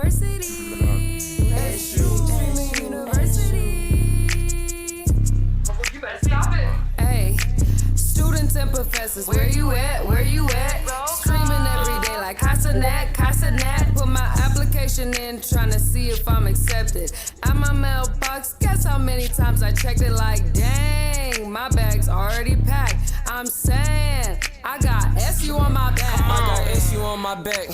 University. SU University. You better stop it. Hey, students and professors, where you at? Where you at? Streaming every day like Casanet, Casanet. Put my application in, trying to see if I'm accepted. At my mailbox, guess how many times I checked it? Like, dang, my bag's already packed. I'm saying, I got SU on my back. I got SU on my back.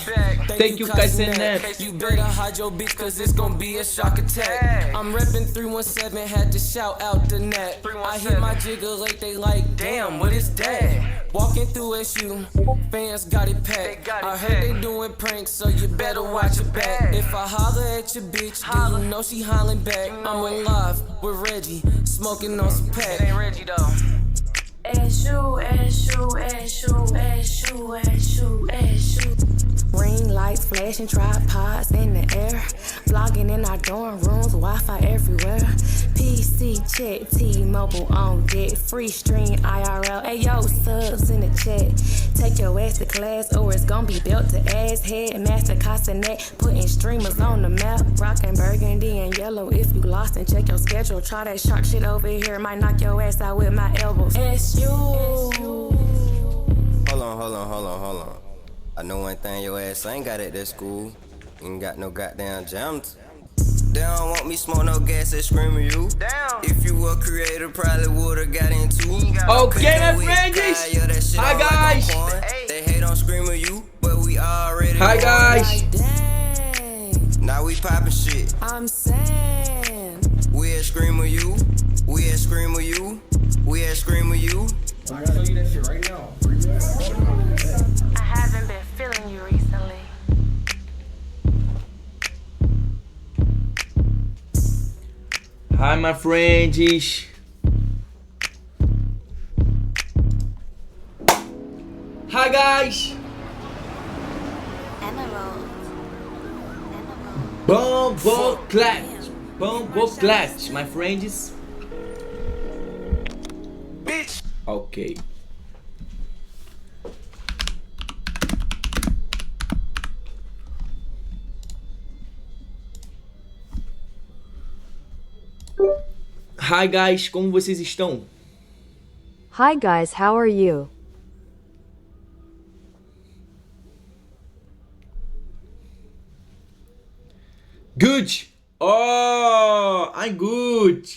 Thank you, Casanet. You better hide your bitch, cause it's gonna be a shock attack. I'm reppin' 317, had to shout out the net. I hit my jigger like they like, damn, what is that? Walking through SU, fans got it packed. I heard they doing pranks, so you better watch your back. If I holler at your bitch, then you know she hollering back. I'm alive with Reggie, smoking on some pack. It ain't Reggie though. SU, SU, SU, SU, SU, SU. Ring lights, flashing tripods in the air. Vlogging in our dorm rooms, Wi-Fi everywhere. PC check, T-Mobile on deck. Free stream IRL, ayo, subs in the chat. Take your ass to class or it's gonna be built to ass. Headmaster Casanet, putting streamers on the map. Rockin' burgundy and yellow. If you lost and check your schedule, try that shark shit over here. Might knock your ass out with my elbows. SU. Hold on. I know one thing, your ass ain't got at that school. You ain't got no goddamn jams. They don't want me smoke no gas, they screaming you. Damn. If you were creator, probably would've got into. Okay, my friends. Hi, guys. They hate on screaming you, but we already. Hi, won. guys. Dang, Now we poppin' shit. I'm saying. We at screaming you. We at screaming you. We at screaming you. I gotta tell you that shit right now. I haven't been feeling you recently. Hi, my friends. Hi, guys. Bumbo clutch, my friends. Bitch. Okay. Hi guys, como vocês estão? Hi guys, how are you? Good. Oh, I'm good.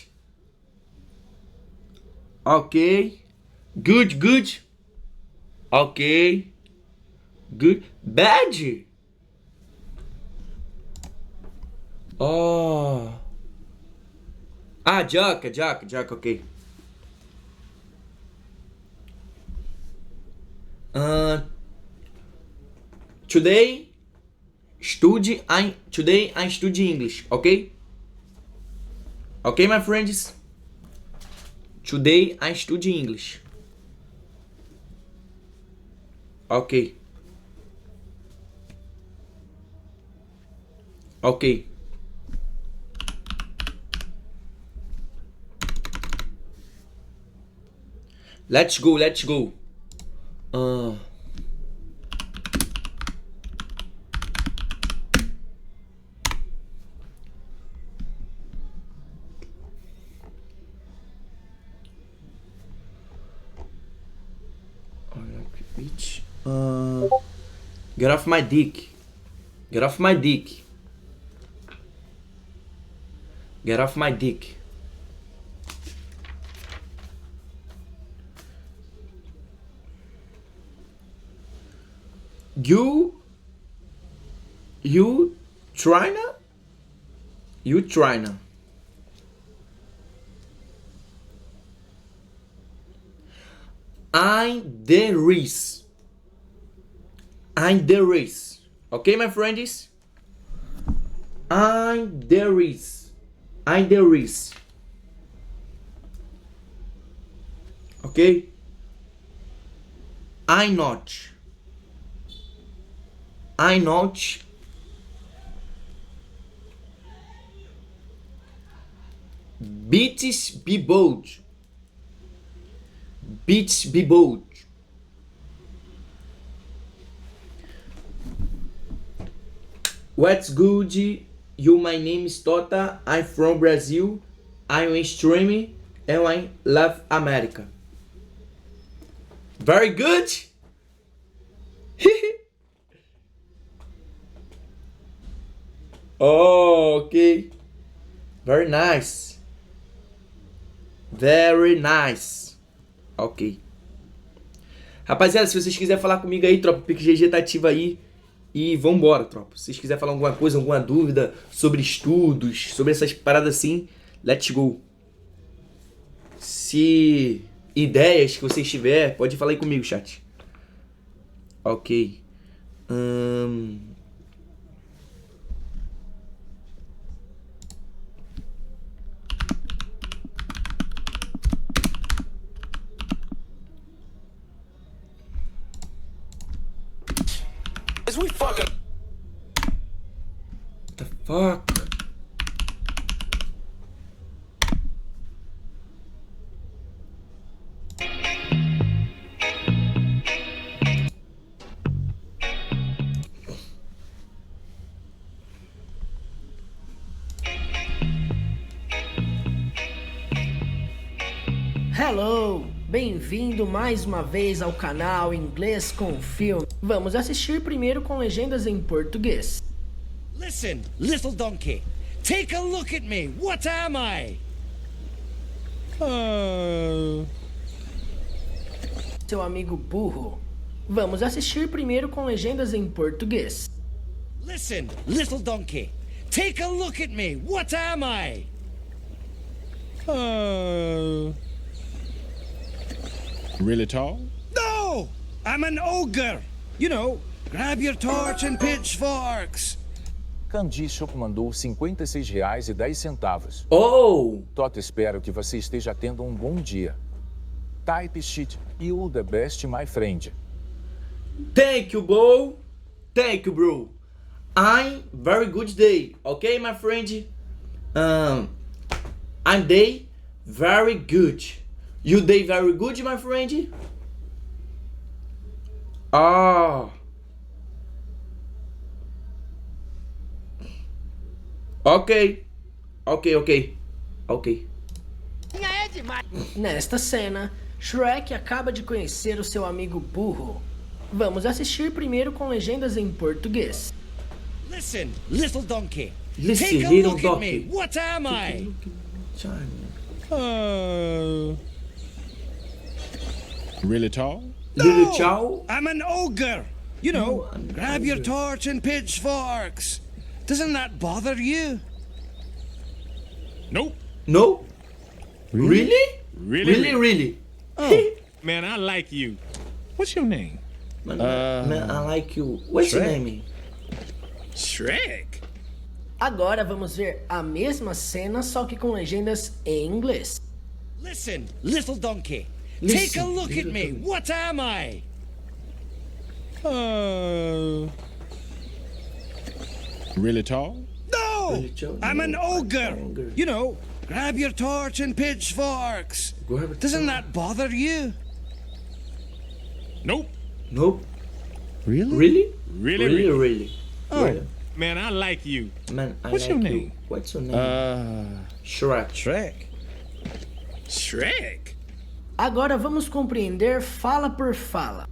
Okay. Good. Okay. Good. Bad. Oh. Ah, Jaca, okay. Today I study English, okay? Okay, my friends? Today I study English. Okay. Okay. Let's go. Get off my dick. Get off my dick. Get off my dick. You tryna? You tryna? I'm the race. I'm the race. Okay, my friends? I'm the race. I'm the race. Okay? I'm not. I'm not. Beats be bold. Beats be bold. What's good? You, my name is Tota. I'm from Brazil. I'm streaming and I love America. Very good. Oh, okay. Very nice. Very nice. Ok. Rapaziada, se vocês quiserem falar comigo aí, tropa, o PicGG tá ativo aí. E vambora, tropa. Se vocês quiserem falar alguma coisa, alguma dúvida sobre estudos, sobre essas paradas assim, let's go. Se ideias que vocês tiverem, pode falar aí comigo, chat. Ok. We fucking. The fuck? Hello! Bem-vindo mais uma vez ao canal Inglês com Filme. Vamos assistir primeiro com legendas em português. Listen, little donkey. Take a look at me. What am I? Seu amigo burro. Vamos assistir primeiro com legendas em português. Listen, little donkey. Take a look at me. What am I? Really tall? No! I'm an ogre. You know, grab your torch and pitchforks. Candicho mandou R$56,10. Oh! Tota, espero que você esteja tendo um bom dia. Type shit, you the best, my friend. Thank you, bro. Thank you, bro. I'm very good day. Okay, my friend? I'm day very good. You day very good, my friend? Ah. Ok. Nesta cena, Shrek acaba de conhecer o seu amigo burro. Vamos assistir primeiro com legendas em português. Listen, little donkey. Listen, Take a little look donkey. at me. What am I? Really tall? Little Chow? I'm an ogre. You know, grab your torch and pitchforks. Doesn't that bother you? Nope. No? Really? Really? Really? Man, I like you. What's your name? Man, I like you. What's your name? Shrek. Agora vamos ver a mesma cena, só que com legendas em inglês. Listen, little donkey. Listen, Take a look at little me. donkey. What am I? Really tall? No! Really tall? I'm an No, ogre. ogre. You know, grab your torch and pitchforks. Grab it. Doesn't that bother you? Nope. No? Really? Really? Really? Really? Oh, man, I like you. Man, I What's like your you. name? What's your name? Shrek. Shrek. Agora vamos compreender fala por fala.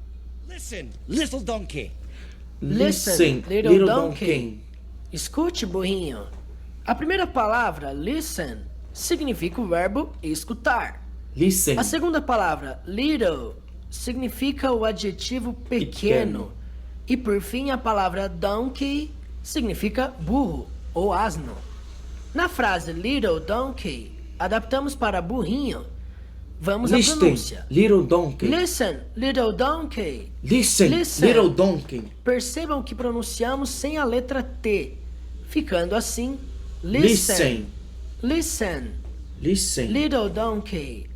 Listen, little donkey. Listen, little donkey. Escute, burrinho. A primeira palavra, listen, significa o verbo escutar. Listen. A segunda palavra, little, significa o adjetivo pequeno. E por fim, a palavra donkey significa burro ou asno. Na frase little donkey, adaptamos para burrinho. Vamos à Listen, pronúncia. little donkey. Listen, little donkey. Listen, Listen. little donkey. Percebam que pronunciamos sem a letra T, ficando assim, listen. Listen. Listen. Listen. Little donkey.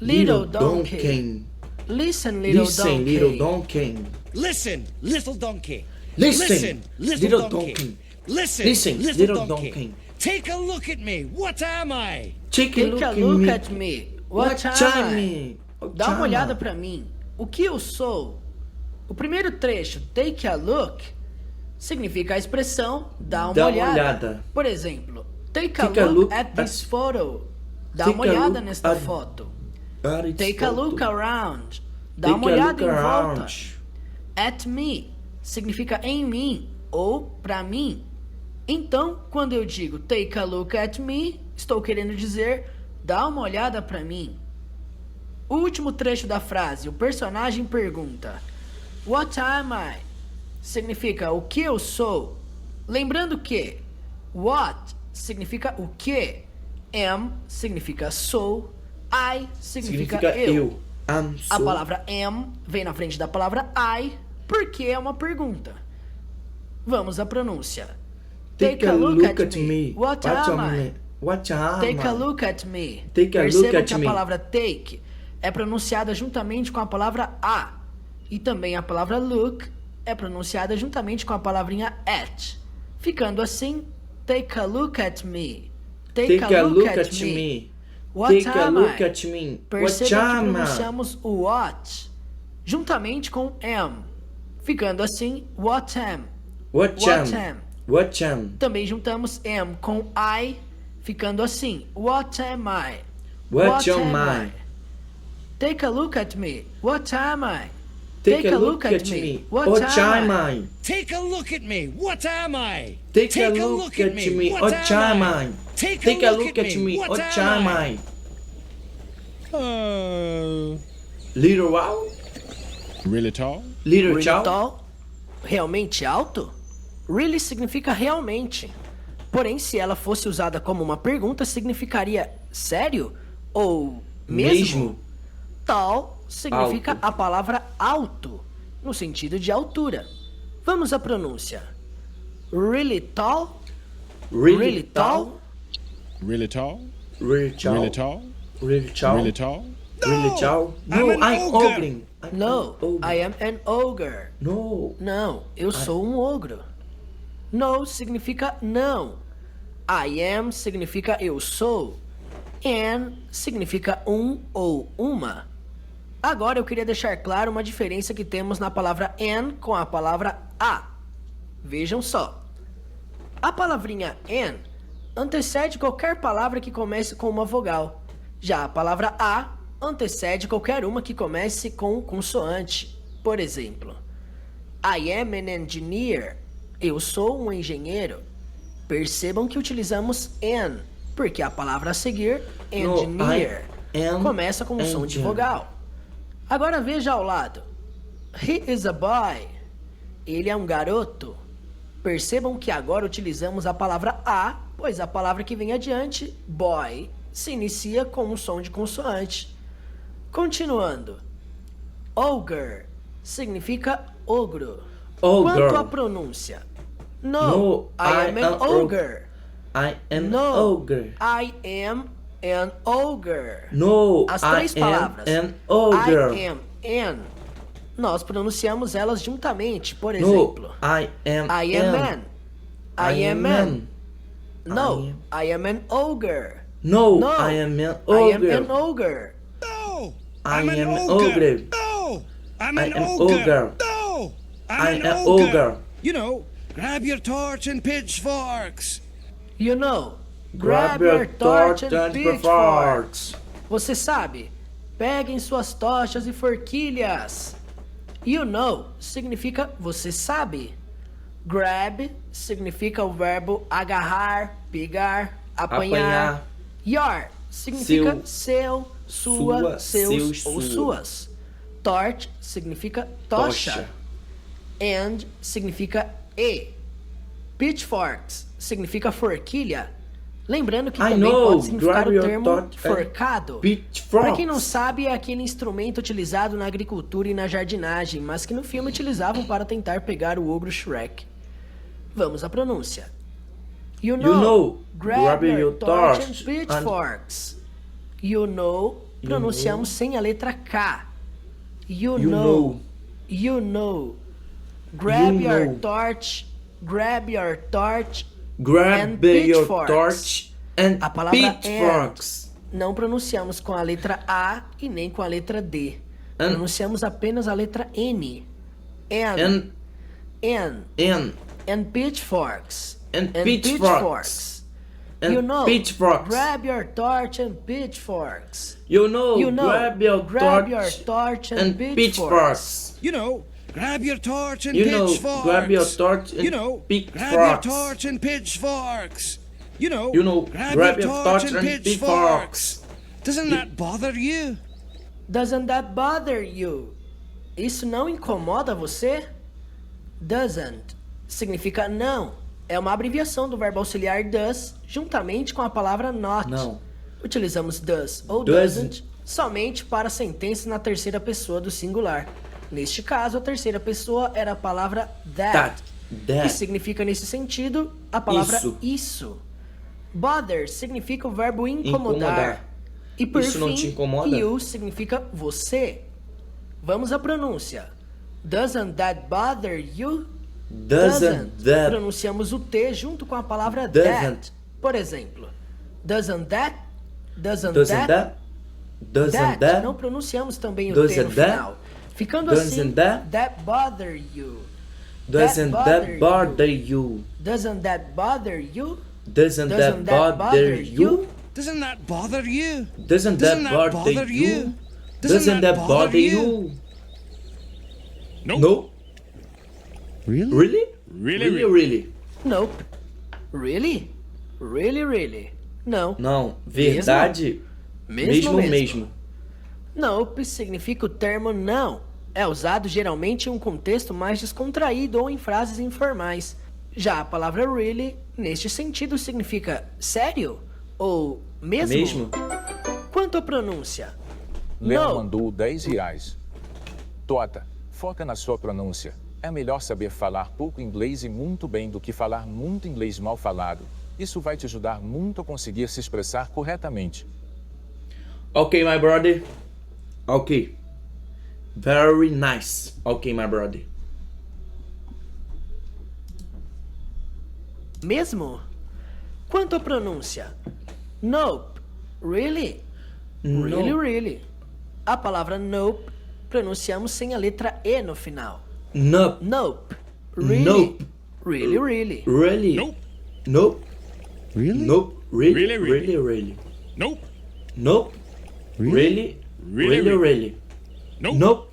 Little donkey. Listen, little Listen, donkey. little donkey. Listen, little donkey. Listen, little little donkey. donkey. Listen, little little donkey. donkey. Take a look at me. What am I? Take a Take look, a at, look me. at me. What time? Dá uma olhada pra mim. O que eu sou? O primeiro trecho, take a look, significa a expressão dá uma Dá uma olhada. olhada. Por exemplo, take a look at this photo. Dá uma olhada nesta foto. Take a look around. Dá uma olhada em volta. At me significa em mim ou pra mim. Então, quando eu digo take a look at me, estou querendo dizer dá uma olhada pra mim. O último trecho da frase, o personagem pergunta: What am I? Significa o que eu sou. Lembrando que what significa o que, am significa sou, I significa eu. A palavra am vem na frente da palavra I porque é uma pergunta. Vamos à pronúncia. Take a look at me. What am I? Take a look at me. Percebam que a palavra take é pronunciada juntamente com a palavra a. E também a palavra look é pronunciada juntamente com a palavrinha at. Ficando assim, take a look at me. Take a look at me. What am I? Percebam que pronunciamos o what juntamente com am. Ficando assim, what am. What am. Também juntamos am com I. Ficando assim, what am I? What am I? Take a look at me. What am I? Take a look at me. What am I? Take a look at me. What am I? Take a look at me. What am I? Take a look at me. What am I? Little wow? Really tall? Little Really chow? tall? Realmente alto? Really significa realmente. Porém, se ela fosse usada como uma pergunta, significaria sério ou mesmo? Tall significa Alto. a palavra alto, no sentido de altura. Vamos à pronúncia. Really tall? Really tall? Really tall? Really chow? Really tall? Really chow? Really tall? Really chow? I'm No, an I'm ogre. ogling. No, I am an ogre. No. Não, eu sou um ogro. No significa não. I am significa eu sou. An significa um ou uma. Agora eu queria deixar claro uma diferença que temos na palavra an com a palavra a. Vejam só. A palavrinha an antecede qualquer palavra que comece com uma vogal. Já a palavra a antecede qualquer uma que comece com consoante. Por exemplo, I am an engineer. Eu sou um engenheiro. Percebam que utilizamos an, porque a palavra a seguir, engineer, começa com um som de vogal. Agora veja ao lado. He is a boy. Ele é um garoto. Percebam que agora utilizamos a palavra a, pois a palavra que vem adiante, boy, se inicia com um som de consoante. Continuando. Ogre significa ogro. Quanto à pronúncia. No, I am an ogre. I am No, ogre. I am an ogre. No, As I três palavras. am an ogre. I am an. Nós pronunciamos elas juntamente. Por No, exemplo, I am I am an. I am an. No, I I am an ogre. No, No, I am an I am ogre. an ogre. No! I I'm an am ogre. ogre. No! I'm I an am ogre. ogre. No! I I'm an am ogre. ogre. You know, grab your torch and pitchforks. You know, grab your torch and pitchforks. Você sabe, peguem suas tochas e forquilhas. You know significa você sabe. Grab significa o verbo agarrar, pegar, apanhar. Your significa seu, sua, seus ou suas. Torch significa tocha. And significa e. Pitchforks significa forquilha. Lembrando que também pode significar o termo forcado. Para quem não sabe, é aquele instrumento utilizado na agricultura e na jardinagem, mas que no filme utilizavam para tentar pegar o ogro Shrek. Vamos à pronúncia. You know, grab your torch and pitchforks. You know, pronunciamos sem a letra K. You know. Grab your torch, grab your torch, Grab your torch and a palavra pitchforks. Não pronunciamos com a letra A e nem com a letra D. Pronunciamos apenas a letra N. N. and pitchforks. And pitchforks. And You know, pitchforks. grab your torch and pitchforks. You know, You know, grab your torch and pitchforks. You know, grab your torch and You know, pitchforks. grab your torch and You know, pitchforks. grab your torch and pitchforks. You know, grab your torch and pitchforks. Doesn't that bother you? Doesn't that bother you? Isso não incomoda você? Doesn't significa não. É uma abreviação do verbo auxiliar does, juntamente com a palavra not. Não. Utilizamos does ou Doesn't. doesn't somente para sentenças na terceira pessoa do singular. Neste caso, a terceira pessoa era a palavra that, que significa nesse sentido a palavra isso. Bother significa o verbo incomodar. E por Isso fim, não te incomoda? you significa você. Vamos à pronúncia. Doesn't that bother you? Doesn't that. Pronunciamos o T junto com a palavra Doesn't. that. Por exemplo, doesn't that? Doesn't Doesn't that? that? Doesn't that? Não pronunciamos também o Doesn't T no that? final. Ficando Doesn't assim, that? bother you. Doesn't that bother you? Doesn't that bother you? Doesn't that bother you? Doesn't that bother you? Doesn't that bother you? Doesn't that bother you? No. Really? Really? Really? Really? Nope. Really? Really? Não. Não. Verdade? Mesmo. Nope significa o termo não. É usado geralmente em um contexto mais descontraído ou em frases informais. Já a palavra really, neste sentido, significa sério ou mesmo. Quanto à pronúncia? Léo No. mandou R$10. Tota, foca na sua pronúncia. É melhor saber falar pouco inglês e muito bem do que falar muito inglês mal falado. Isso vai te ajudar muito a conseguir se expressar corretamente. Okay, my brother. Okay. Very nice. Okay, my brother. Mesmo? Quanto à pronúncia? Nope. Really? Really. A palavra nope pronunciamos sem a letra E no final. Nope. Nope. Really? Nope. Really. Really? Nope. Nope. Really? Nope. Really? Really? Really? Nope. Nope. Really? Really? Nope. Nope.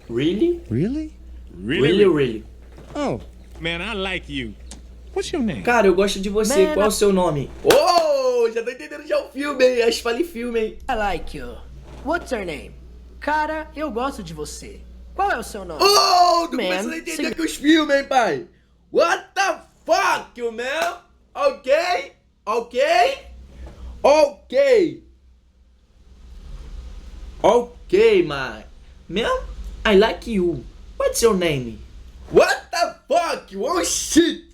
Really? Really? Really? Oh, man, I like you. What's your name? Cara, eu gosto de você. Man, Qual é o seu nome? Oh, já tô entendendo já o filme, hein? Acho que falei filme, hein? I like you. What's your name? Cara, eu gosto de você. Qual é o seu nome? Oh, tô Man, começando a entender aqui os filmes, hein, pai? What the fuck, you man? Okay? Okay, man. Man, I like you. What's your name? What the fuck? Oh, shit.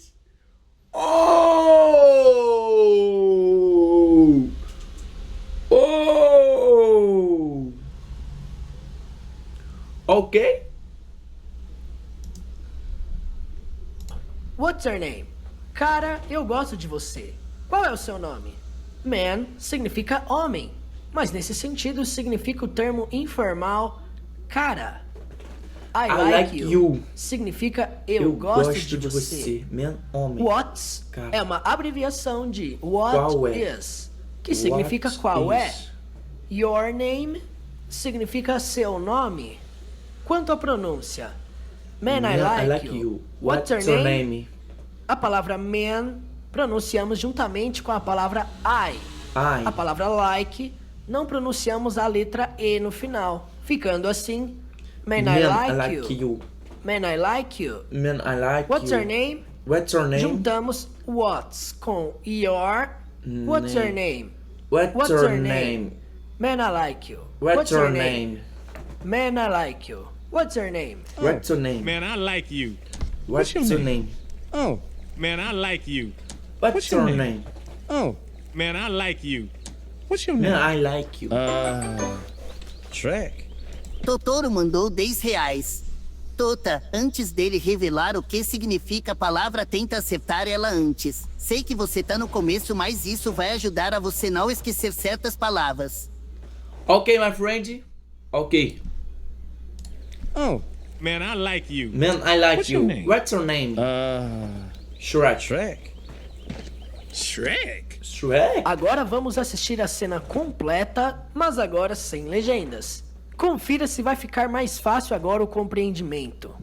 Oh. Okay. What's your name? Cara, eu gosto de você. Qual é o seu nome? Man significa homem, mas nesse sentido significa o termo informal cara. I like you significa eu gosto de você. Man, homem. What's Cara. é uma abreviação de what Qual é? is, que significa What qual é. is? Your name significa seu nome. Quanto à pronúncia? Man, I like you. What's your name? A palavra man pronunciamos juntamente com a palavra I. A palavra like não pronunciamos a letra E no final, ficando assim Man, I like you. Man, I like you. Man, I like What's you. your name? What's your name? Juntamos what's com your. What's your name? What's your name? Man, I like you. What's your name? Man, I like you. What's your name? What's your name? Man, I like you. What's your name? Oh, man, I like you. What's your name? Oh, man, I like you. What's your name? Man, I like you. Shrek. Totoro mandou R$10. Tota, antes dele revelar o que significa a palavra, tenta acertar ela antes. Sei que você tá no começo, mas isso vai ajudar a você não esquecer certas palavras. Okay, my friend. Okay. Oh, man, I like you. Man, I like What's you. your name? What's your name? Shrek. Shrek? Shrek? Agora vamos assistir a cena completa, mas agora sem legendas. Confira se vai ficar mais fácil agora o compreendimento.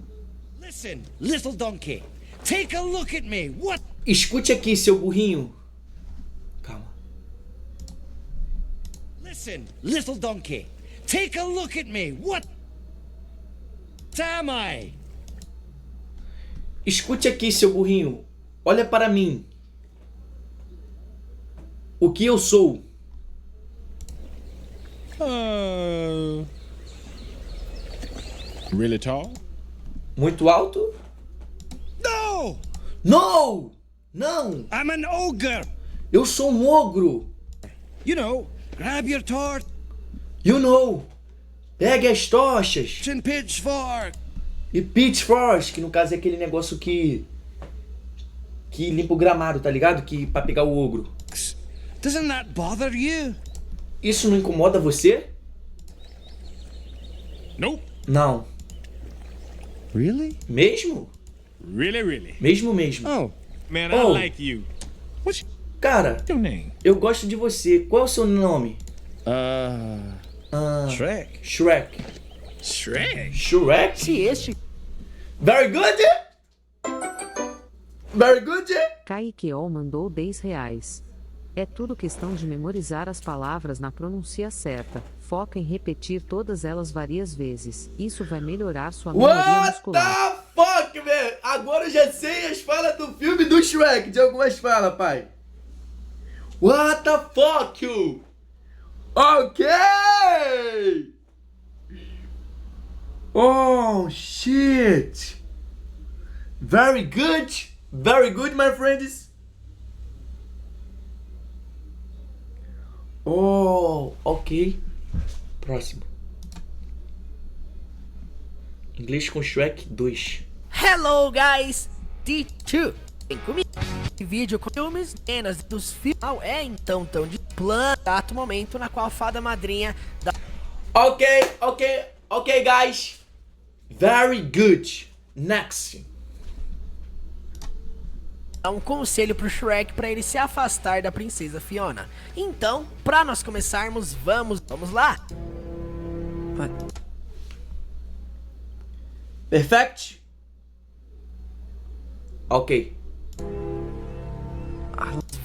Listen, little donkey. Take a look at me. What? Escute aqui, seu burrinho. Calma. Listen, little donkey. Take a look at me. What am I? Escute aqui, seu burrinho. Olha para mim. O que eu sou? Really tall? Muito alto? No! No! Não! I'm an ogre. Eu sou um ogro. You know, grab your torch You know. Pegue as tochas. and pitchfork. E pitchforks, que no caso é aquele negócio que limpa o gramado, tá ligado? Que pra pegar o ogro. Doesn't that bother you? Isso não incomoda você? Nope. Não. Really? Mesmo? Really? Mesmo. Oh, Man, Oh. I like you. What's Cara, your name? eu gosto de você. Qual é o seu nome? Shrek. Shrek. Shrek. Shrek? Se este Very good! Very good! Kaique mandou R$10. É tudo questão de memorizar as palavras na pronúncia certa. Foca em repetir todas elas várias vezes. Isso vai melhorar sua memória What muscular. the fuck, man? Agora eu já sei as falas do filme do Shrek. De algumas falas, pai. What the fuck, you? Ok! Oh, shit. Very good. Very good, my friends. Oh, ok. Próximo. Inglês com Shrek 2. Hello guys, D2. Vem comigo. Esse vídeo com filmes, cenas dos final é então tão de plano, exato momento na qual a fada madrinha dá Ok, guys. Very good. Next. um conselho pro Shrek para ele se afastar da princesa Fiona. Então, pra nós começarmos, vamos lá. Perfect. Ok.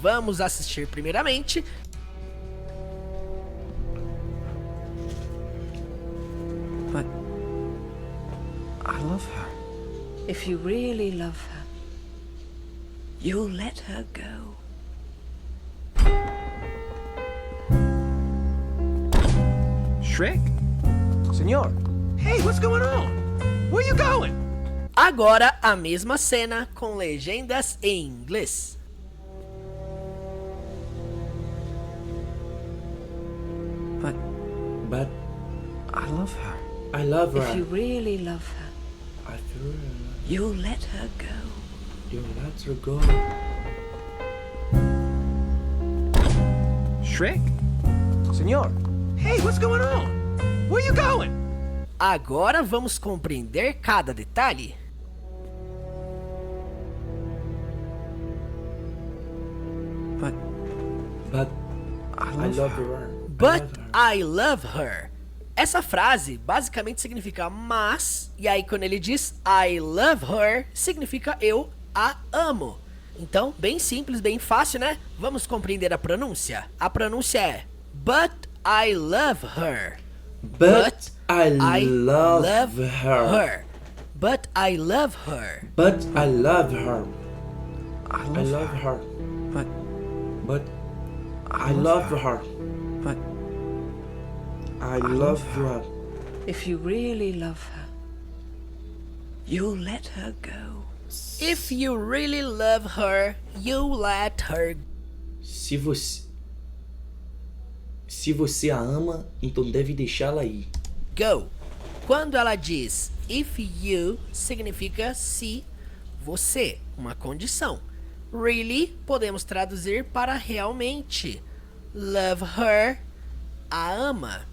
Vamos assistir primeiramente. But I love her. If you really love her, you'll let her go. Shrek? Senor? Hey, what's going on? Where you going? Agora a mesma cena com legendas em inglês. But I love her. I love her. If you really love her, I feel you'll let her go. you let her go. Shrek? Senor? Hey, what's going on? Where you going? Agora vamos compreender cada detalhe. But I love her. But I love her. Essa frase basicamente significa mas, e aí quando ele diz I love her, significa eu a amo. Então, bem simples, bem fácil, né? Vamos compreender a pronúncia. A pronúncia é But I love her. But I love her. But I love her. But I love her. I love her. But I love her. But I love her. if you really love her, you'll let her go. If you really love her, you let her go. Se você a ama, então deve deixá-la ir. Go. Quando ela diz if you, significa se você, uma condição. Really, podemos traduzir para realmente. Love her, a ama.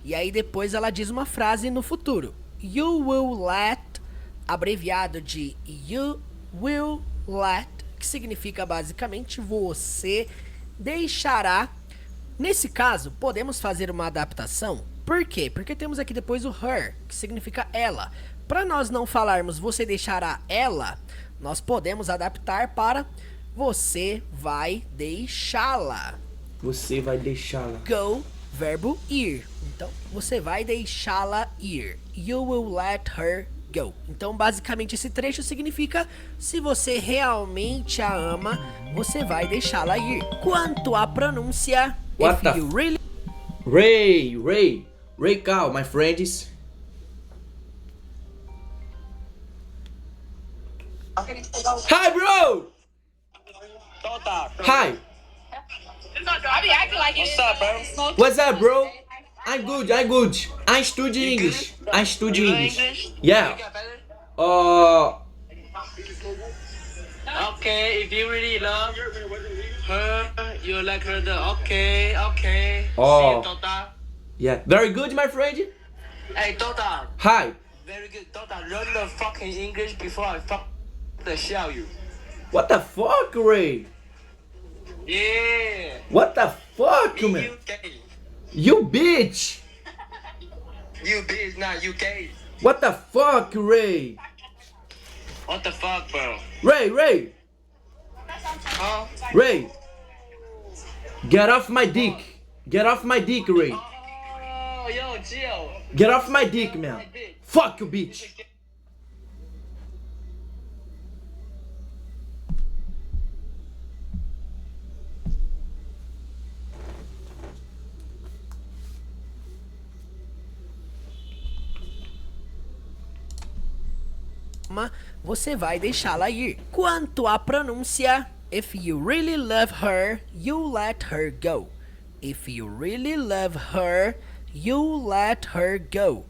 E aí depois ela diz uma frase no futuro. You will let, abreviado de you will let que significa basicamente você deixará. Nesse caso, podemos fazer uma adaptação. Por quê? Porque temos aqui depois o her, que significa ela. Para nós não falarmos você deixará ela, nós podemos adaptar para você vai deixá-la. Você vai deixá-la. Go, verbo ir. Então, você vai deixá-la ir. You will let her go. Então, basicamente, esse trecho significa: se você realmente a ama, você vai deixá-la ir. Quanto à pronúncia, What if the you really... Ray Cal, my friends. Hi, bro! Hi. I be acting like what's up, bro? What's up, bro? I'm good. I study English. I study English. Yeah. Okay, if you really love her, you like her. Okay. Oh. See, Tota. Yeah. Very good, my friend. Hey, Tota. Hi. Very good, Tota. Learn the fucking English before I fuck the shit out of you. What the fuck, Ray? Yeah. What the fuck, man? You gay. You bitch. You bitch, not you gay. What the fuck, Ray? What the fuck, bro? Ray. Huh? Ray. Get off my dick. Get off my dick, Ray. Oh, yo, Gio. Get off my dick, man. Fuck you, bitch. Você vai deixá-la ir. Quanto à pronúncia, if you really love her, you let her go. If you really love her, you let her go.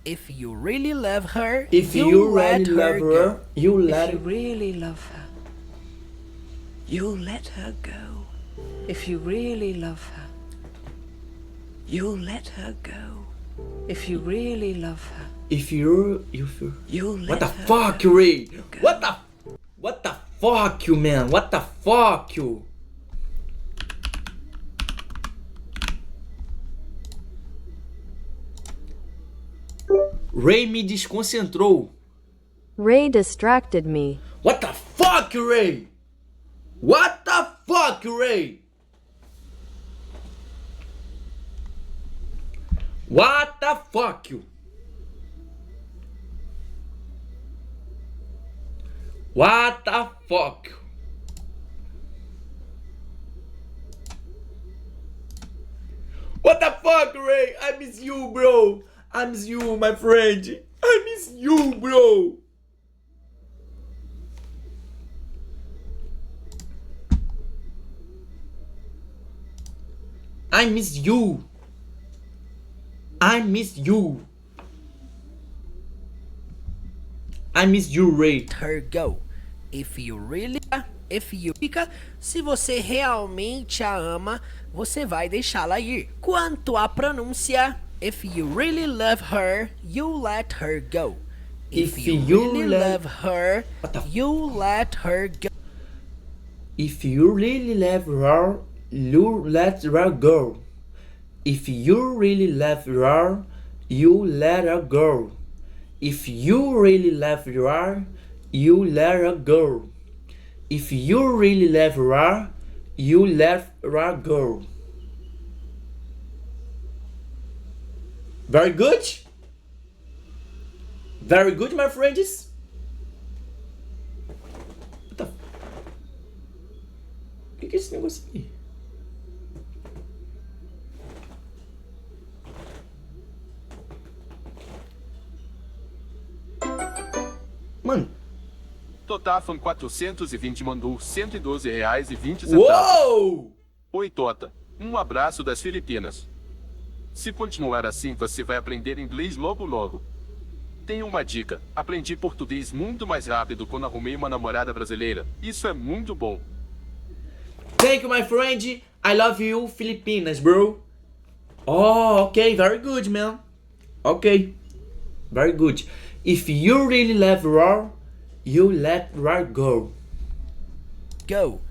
If you really love her, If you let really love her, you let If you really love her, you'll let her go. If you really love her, you'll let her go. If you really love her, If you're you'll What let the her fuck, Ray? What the fuck, you man? What the fuck, you? Ray me desconcentrou. Ray distracted me. What the fuck, Ray? What the fuck, Ray? What the fuck, you? What the fuck? What the fuck, Ray? I miss you, bro. I miss you, my friend. I miss you, bro. I miss you. I miss you. I miss you, Ray. Her go. If you fica, se você realmente a ama, você vai deixá-la ir. Quanto à pronúncia, if you really love her, you let her go. If you really love her, you let her go. If you really love her, you let her go. If you really love her, you let her go. If you really love her, you let her go. If you really love her, you let her go. Very good. Very good, my friends. What the... O que é esse negócio aqui? Mano. Tota Fan 420 mandou R$112,20. Uou! Oi, Tota. Um abraço das Filipinas. Se continuar assim, você vai aprender inglês logo logo. Tenho uma dica. Aprendi português muito mais rápido quando arrumei uma namorada brasileira. Isso é muito bom. Thank you, my friend. I love you, Filipinas, bro. Oh, okay. Very good, man. Okay. Very good. If you really love her, you let her go. go.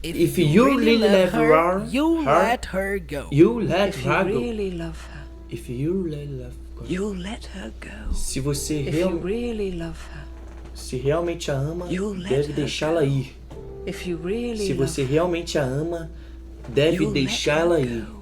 If you really love her, you let her go. You let If her you go. really love her, If you really love her. you let her go. Se você If you really love her, se realmente a ama, you let deve her deixá-la go. ir. If you really Se love você realmente a ama, deve you let deixá-la her ir. go.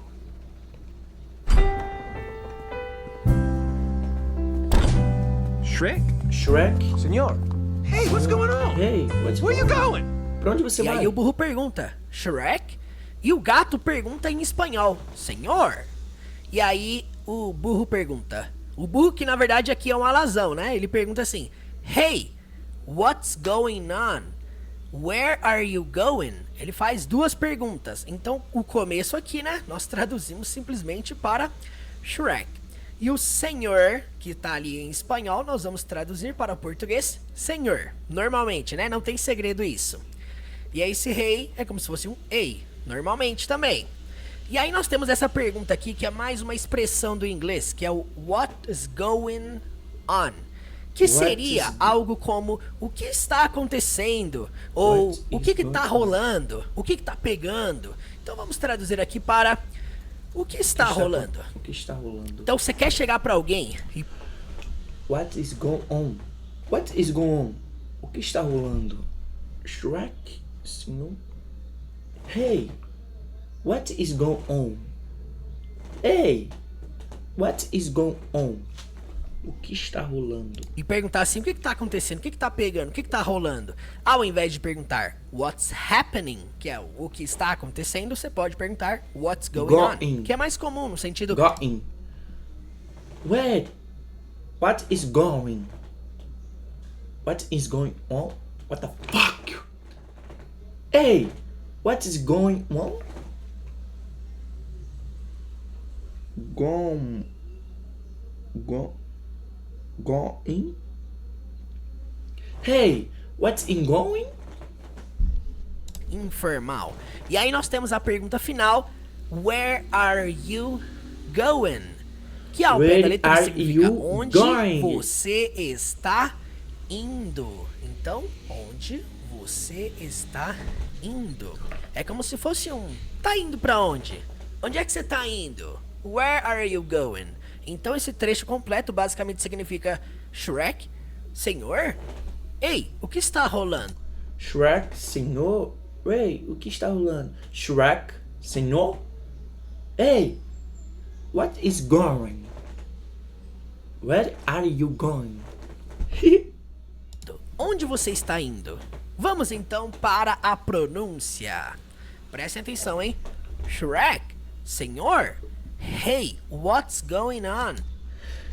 Shrek? Shrek? Senor. Hey, what's going on? Hey, Where you going? Pra onde você E vai? aí o burro pergunta, Shrek? E o gato pergunta em espanhol, senhor? E aí o burro pergunta, o burro que na verdade aqui é um alazão, né? Ele pergunta assim, Hey, what's going on? Where are you going? Ele faz duas perguntas. Então o começo aqui, né? Nós traduzimos simplesmente para Shrek. E o senhor, que tá ali em espanhol, nós vamos traduzir para português, senhor. Normalmente, né? Não tem segredo isso. E aí esse hey é como se fosse um ei, normalmente também. E aí nós temos essa pergunta aqui, que é mais uma expressão do inglês, que é o what is going on? Que seria algo como o que está acontecendo? Ou o que está rolando? O que está pegando? Então vamos traduzir aqui para o que está rolando. O que está rolando? Então você quer chegar para alguém e... What is going on? What is going on? O que está rolando? Shrek? Senhor? Hey, what is going on? Hey, what is going on? O que está rolando? E perguntar assim, o que está acontecendo? O que está pegando? O que está rolando? Ao invés de perguntar what's happening, que é o que está acontecendo, você pode perguntar what's going on, que é mais comum no sentido... Going. Wait, what is going? What is going on? What the fuck? Hey, what is going on? Going. Hey, what's in going? Informal. E aí nós temos a pergunta final, where are you going? Que ao pé da letra significa onde você está indo. Então, onde você está indo? É como se fosse tá indo pra onde? Onde é que você tá indo? Where are you going? Então esse trecho completo basicamente significa Shrek, senhor? Ei, o que está rolando? Shrek, senhor? Ei, o que está rolando? Shrek, senhor? Ei, what is going? Where are you going? Onde você está indo? Vamos então para a pronúncia. Prestem atenção, hein? Shrek, senhor? Hey, what's going on?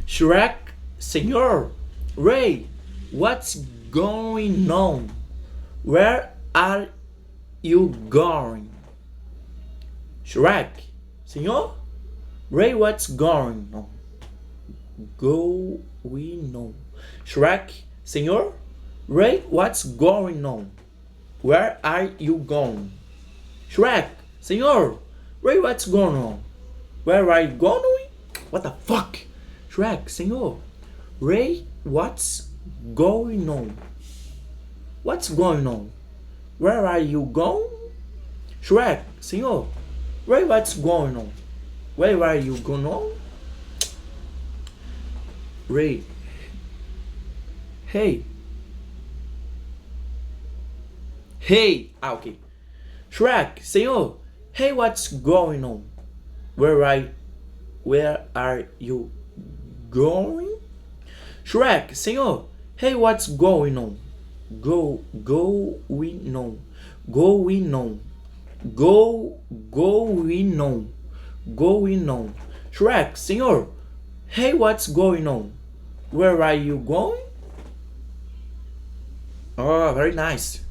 Shrek, senhor? Ray, what's going on? Where are you going? Shrek, senhor? Ray, what's going on? Going on. Shrek, senhor? Ray, what's going on? Where are you going? Shrek, senhor? Ray, what's going on? Where are you going? What the fuck? Shrek, senhor? Ray, what's going on? What's going on? Where are you going? Shrek, senhor? Ray, what's going on? Where are you going on? Ray. Hey. Hey. Ah, ok. Shrek, senhor? Hey, what's going on? Where are you going? Shrek, senhor? Hey, what's going on? Going on. Shrek, senhor? Hey, what's going on? Where are you going? Oh, very nice.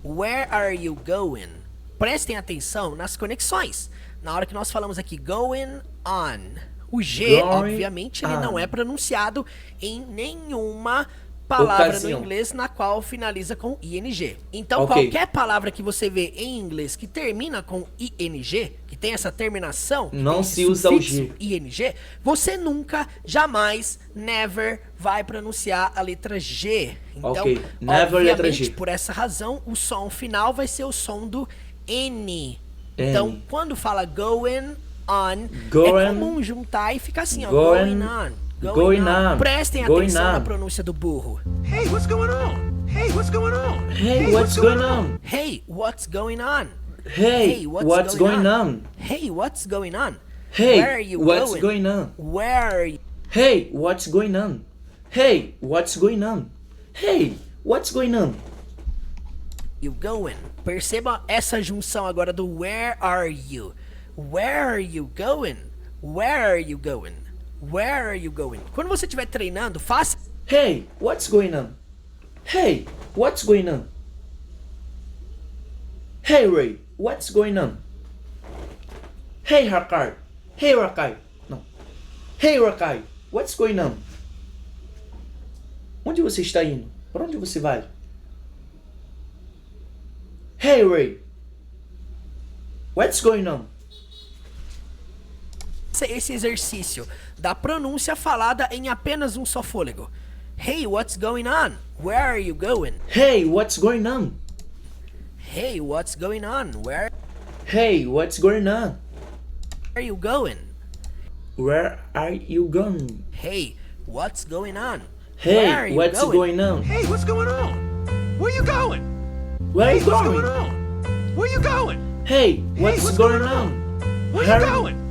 Where are you going? Prestem atenção nas conexões. Na hora que nós falamos aqui going on, o G, obviamente, ele não é pronunciado em nenhuma palavra Ocasião. no inglês na qual finaliza com ing. Então, Ok. qualquer palavra que você vê em inglês que termina com ing, que tem essa terminação, que Não tem se esse usa o sufixo ing, você nunca, jamais, never vai pronunciar a letra G. Então, Ok. Never letra obviamente, G. por essa razão, o som final vai ser o som do N. Então, quando fala going on, Going- é comum juntar e ficar assim, ó, going- going on. going on. Prestem Going atenção on. na pronúncia do burro. Hey, what's going on? Hey, what's going on? Hey, what's going on? Hey, what's going on? Hey, what's going on? Hey, what's going on? Hey, Where are you what's going? going on? Where are you? Hey, what's going on? Hey, what's going on? Hey, what's going on? You going? Perceba essa junção agora do where are you? Where are you going? Where are you going? Where are you going? Quando você estiver treinando, faça. Hey, what's going on? Hey, what's going on? Hey, Ray, what's going on? Hey, Rakai. Hey, Rakai. Não. Hey, Rakai, what's going on? Onde você está indo? Para onde você vai? Hey, Ray, what's going on? Esse exercício da pronúncia falada em apenas um só fôlego. Hey, what's going on? Where are you going? Hey, what's going on? Hey, what's going on? Where Hey, what's going on? are you going? Where are you going? Hey, what's going on? Hey, Where are you what's going on? Hey, what's going on? Where you going? Where are you What's going? going on? Where you going? Hey, what's what's going going on? Where Harry- you going?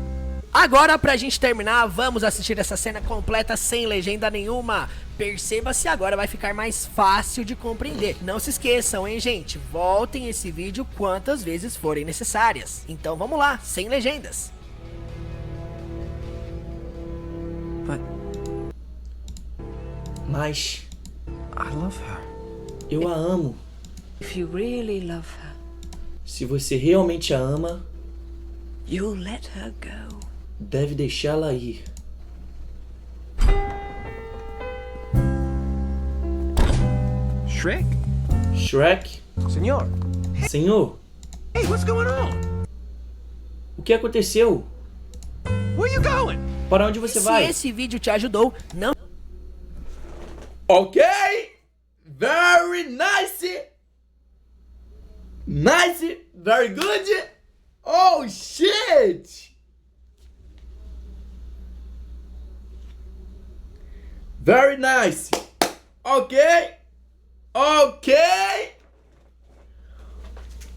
Agora, pra gente terminar, vamos assistir essa cena completa sem legenda nenhuma. Perceba se agora vai ficar mais fácil de compreender. Não se esqueçam, hein, gente? Voltem esse vídeo quantas vezes forem necessárias. Então vamos lá, sem legendas. Mas I love her. eu a amo. If you really love her, Se você realmente a ama, you'll let her go. deve deixá-la ir. Shrek? Shrek, Senor. senhor, Hey, what's going on? o que aconteceu? Where you going? Para onde você Se vai? esse vídeo te ajudou, não Ok, very nice, nice, very good. Oh shit! Very nice. Ok, ok,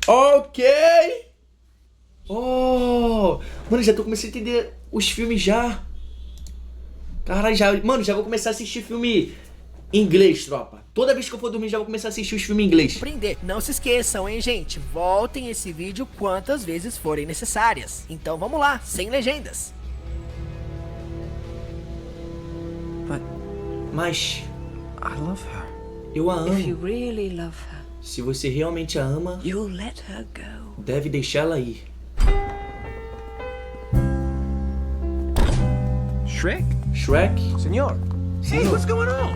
ok. Oh, mano, já tô começando a entender os filmes já. Caralho, já, mano, já vou começar a assistir filme em inglês, tropa. Toda vez que eu for dormir já vou começar a assistir os filmes em inglês. aprender. Não se esqueçam, hein, gente? Voltem esse vídeo quantas vezes forem necessárias. Então vamos lá, sem legendas. Mas I love her. eu a If you amo. really love her, Se você realmente a ama, you'll let her go. deve deixá-la ir. Shrek? Shrek, Senor. Hey, senhor, what's going on?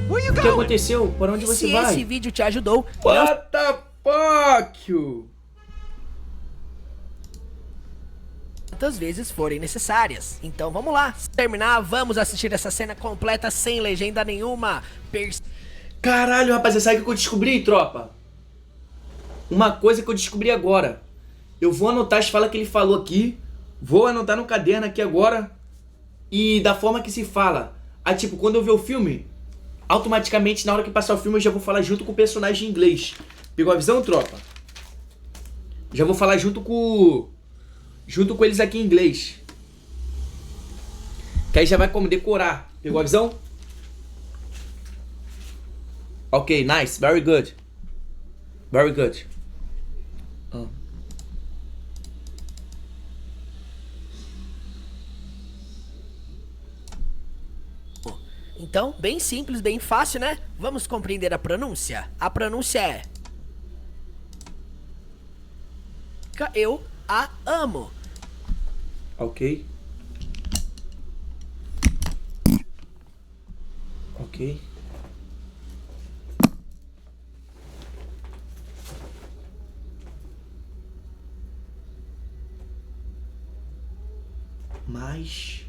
Where you o que going? aconteceu? Para onde você Se vai? esse vídeo te ajudou, não What the fuck? quantas vezes forem necessárias. Então vamos lá. Se terminar, vamos assistir essa cena completa sem legenda nenhuma. Caralho, rapaziada, sabe o que eu descobri, tropa? Uma coisa que eu descobri agora. Eu vou anotar as falas que ele falou aqui. Vou anotar no caderno aqui agora. E da forma que se fala. Ah, tipo, quando eu ver o filme, automaticamente, na hora que passar o filme, eu já vou falar junto com o personagem em inglês. Pegou a visão, tropa? Já vou falar junto com eles aqui em inglês. Que aí já vai como decorar. Pegou a visão? Ok, nice, very good. Very good. Então, bem simples, bem fácil, né? Vamos compreender a pronúncia. A pronúncia é: eu a amo. Ok. Ok. Mas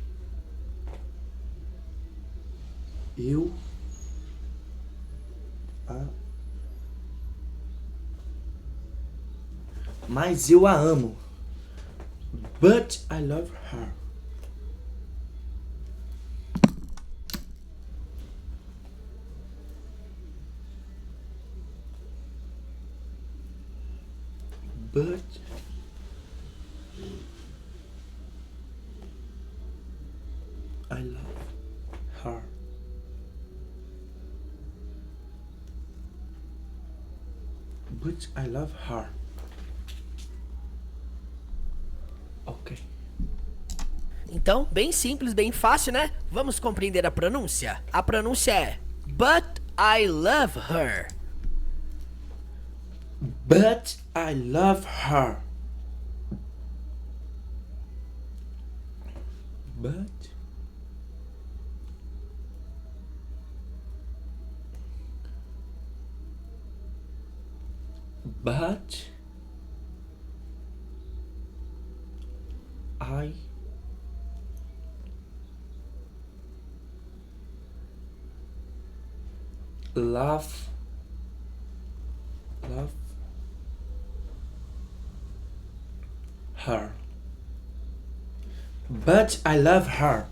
eu a amo. But I love her. But I love her. But I love her. Ok. Então, bem simples, bem fácil, né? Vamos compreender a pronúncia. A pronúncia é But I love her. But I love her. But I love her. But I love her.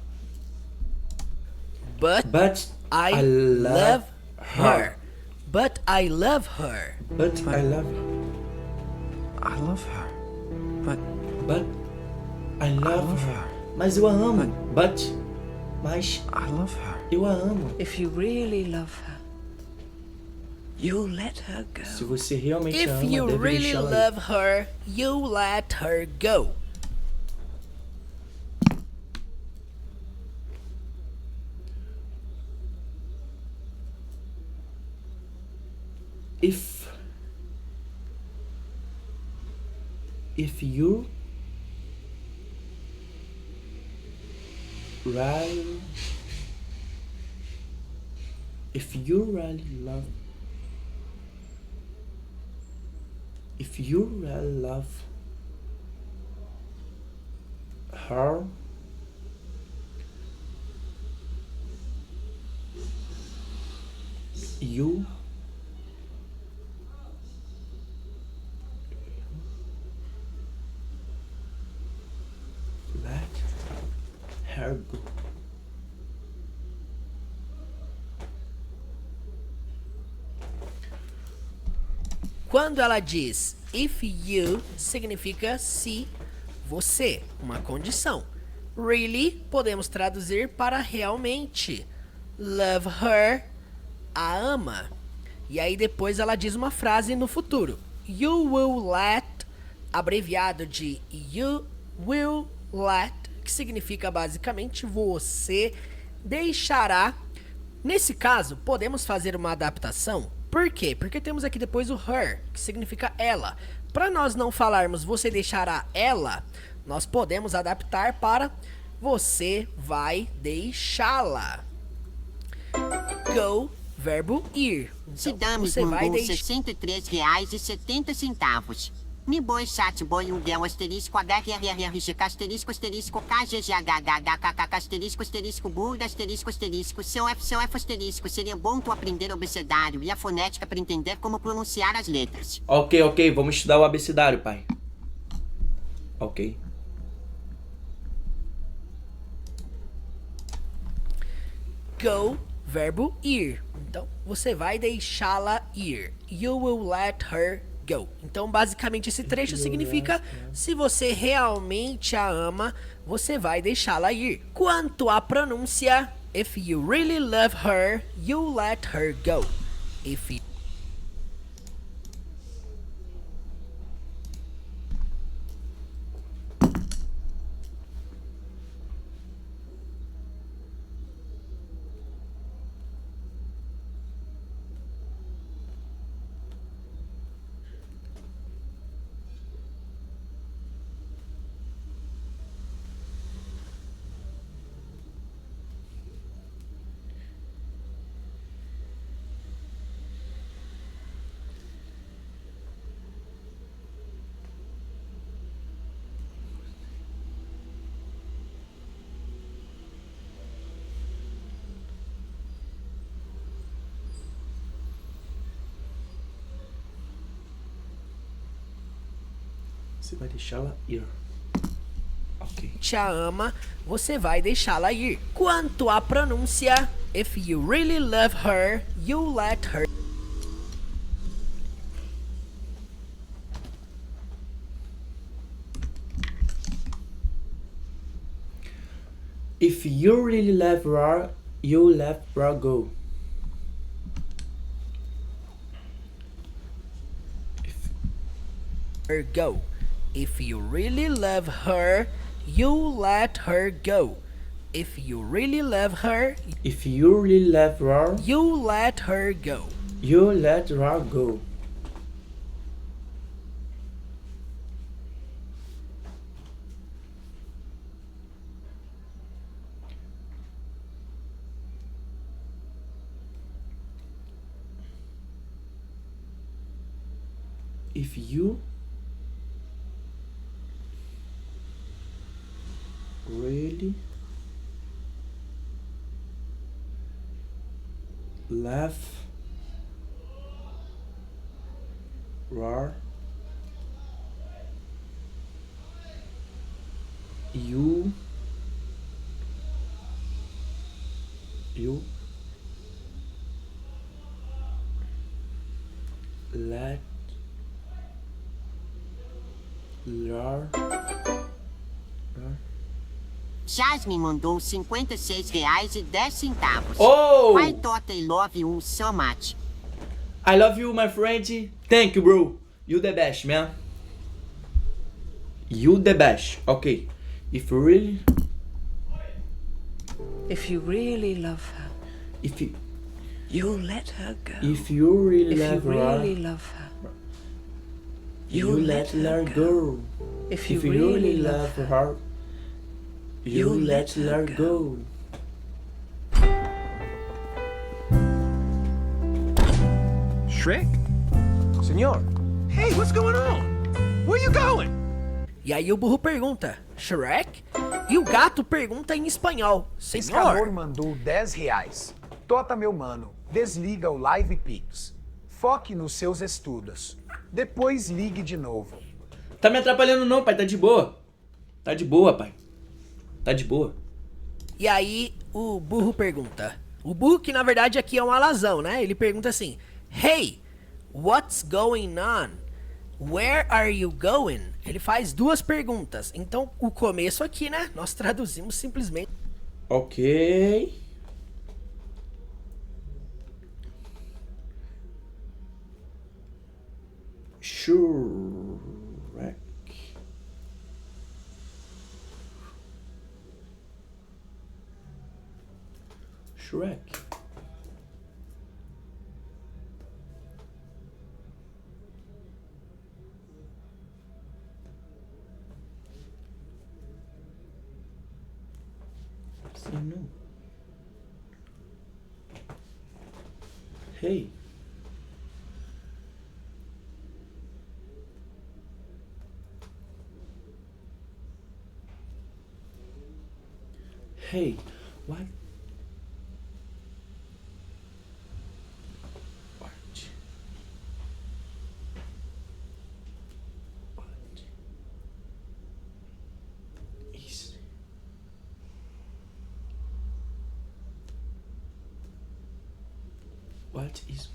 But I love her. But I love her. But I love her. I love her. But I love her. Mas eu a amo. Mas I love her. Eu a amo. If you really love her, you'll let her go. Se você realmente a If ama, you deve really deixá-la ir. love her, you let her go. If you really love her, you let her go. Quando ela diz if you, significa se você, uma condição. Really, podemos traduzir para realmente. Love her, a ama. E aí depois ela diz uma frase no futuro. You will let, abreviado de you will let, que significa basicamente você deixará. Nesse caso, podemos fazer uma adaptação. Por quê? Porque temos aqui depois o her, que significa ela. Para nós não falarmos você deixará ela, nós podemos adaptar para você vai deixá-la. Go, verbo ir. Se Então, dames você vai mandou deixar. R$63,70. Me boi chat boi ugel asterisco HRRRG asterisco asterisco KGGHHHKK asterisco asterisco burda asterisco asterisco seu F asterisco. Seria bom tu aprender o abecedário e a fonética para entender como pronunciar as letras. Ok, vamos estudar o abecedário, pai. Ok. Go, verbo ir. Então, você vai deixá-la ir. You will let her go. Então, basicamente, esse trecho significa se você realmente a ama, você vai deixá-la ir. Quanto à pronúncia, if you really love her, you let her go. If you Você vai deixá-la ir. Ok. Te ama, você vai deixá-la ir. Quanto à pronúncia, if you really love her, you let her. If you really love her, you let her go. Her go. If you really love her, you let her go. If you really love her, If you really love her, you let her go. you let her go. If you really love her, you let her. Jasmine mandou R$56,10. Oh! Pai Tota e Love you so much. I love you, my friend. Thank you, bro. You the best, man. You the best. Okay. If you really love her, if you you'll let her go. if you really If you love really her, love her, you let her go. If you really really love her, you let her go. Shrek? Senor, hey, what's going on? Where you going? E aí o burro pergunta, Shrek? E o gato pergunta em espanhol, Pescador Senhor. mandou R$10. Tota, meu mano, desliga o Live Pix. Foque nos seus estudos. Depois ligue de novo. Tá me atrapalhando não, pai. Tá de boa. Tá de boa, pai. Tá de boa. E aí o burro pergunta. O burro que na verdade aqui é um alazão, né? Ele pergunta assim, Hey, what's going on? Where are you going? Ele faz duas perguntas. Então o começo aqui, né? Nós traduzimos simplesmente. Ok. Shrek. Shrek. Sim, não. Hey. Hey, what? What? What is? What is?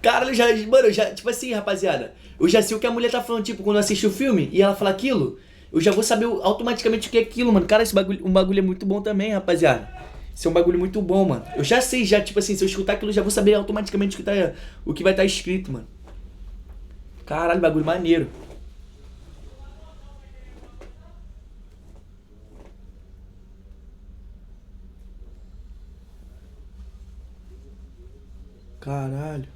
Cara, mano, eu já, tipo assim, rapaziada, eu já sei o que a mulher tá falando, tipo, quando eu assisti o filme e ela fala aquilo, eu já vou saber automaticamente o que é aquilo, mano. Cara, esse bagulho, um bagulho é muito bom também, rapaziada. Isso é um bagulho muito bom, mano. Eu já sei, já, tipo assim, se eu escutar aquilo, eu já vou saber automaticamente o que vai estar escrito, mano. Caralho, bagulho maneiro. Caralho.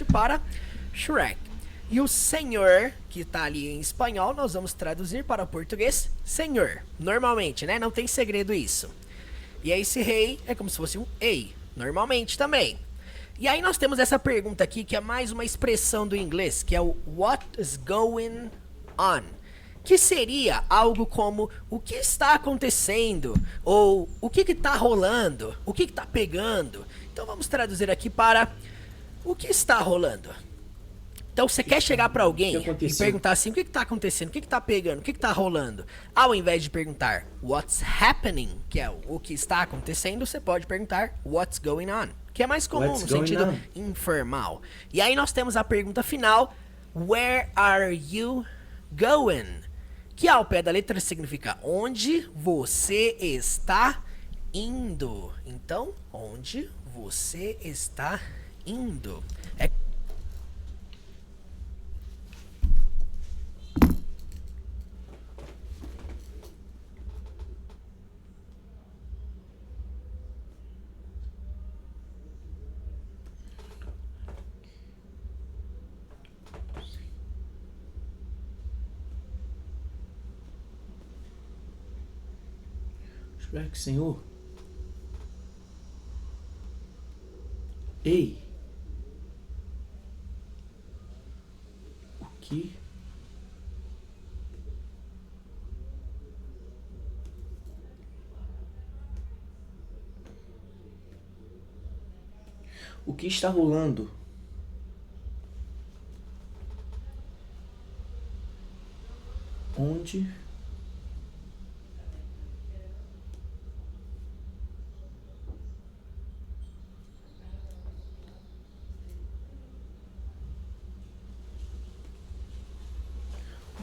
para Shrek. E o senhor, que tá ali em espanhol, nós vamos traduzir para o português senhor. Normalmente, né? Não tem segredo isso. E aí esse rei é como se fosse um ei, normalmente também. E aí nós temos essa pergunta aqui, que é mais uma expressão do inglês, que é o what is going on? Que seria algo como o que está acontecendo, ou o que está rolando, o que está pegando. Então vamos traduzir aqui para o que está rolando. Então você quer chegar para alguém e perguntar assim, o que está acontecendo, o que está pegando, o que está rolando. Ao invés de perguntar what's happening, que é o que está acontecendo, você pode perguntar what's going on, que é mais comum no sentido informal. E aí nós temos a pergunta final, where are you going? Que ao pé da letra significa onde você está indo. Então, onde você está indo. Shrek, senhor. Ei. O que? O que está rolando? Onde?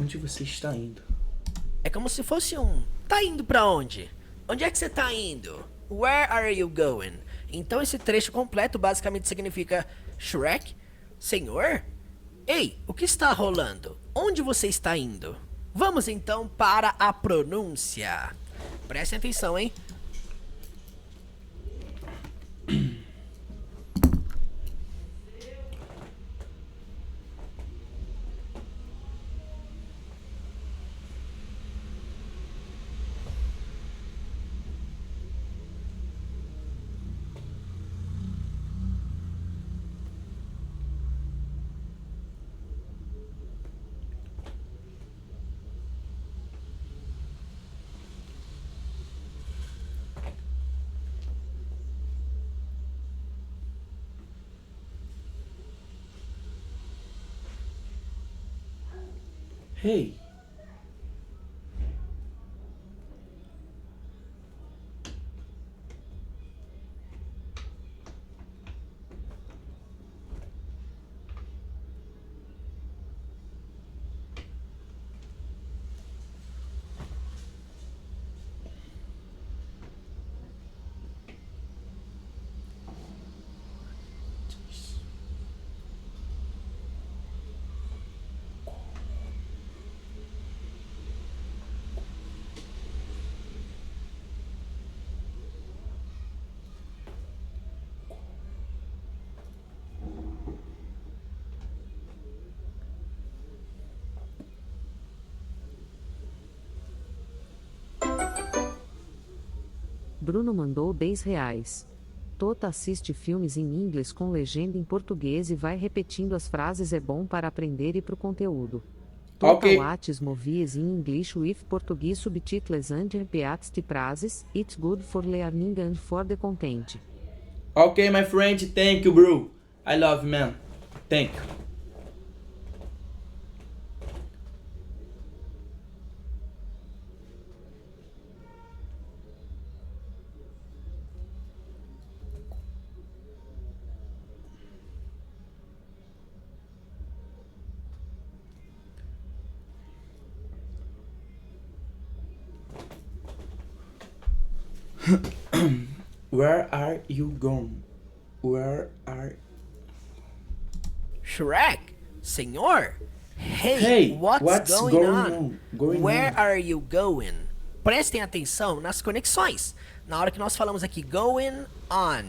Onde você está indo? É como se fosse um... Tá indo pra onde? Onde é que você tá indo? Where are you going? Então esse trecho completo basicamente significa Shrek, senhor? Ei, o que está rolando? Onde você está indo? Vamos então para a pronúncia. Prestem atenção, hein? Hey. Bruno mandou R$10. Tota assiste filmes em inglês com legenda em português e vai repetindo as frases, é bom para aprender e pro conteúdo. Tota watches movies in English with Portuguese subtitles and repeats the phrases, it's good for learning and for the content. Okay, my friend, thank you, bro. I love you, man. Thank you. Where are you going? Where are... Shrek, senhor? Hey, what's going on? Where are you going? Prestem atenção nas conexões. Na hora que nós falamos aqui going on,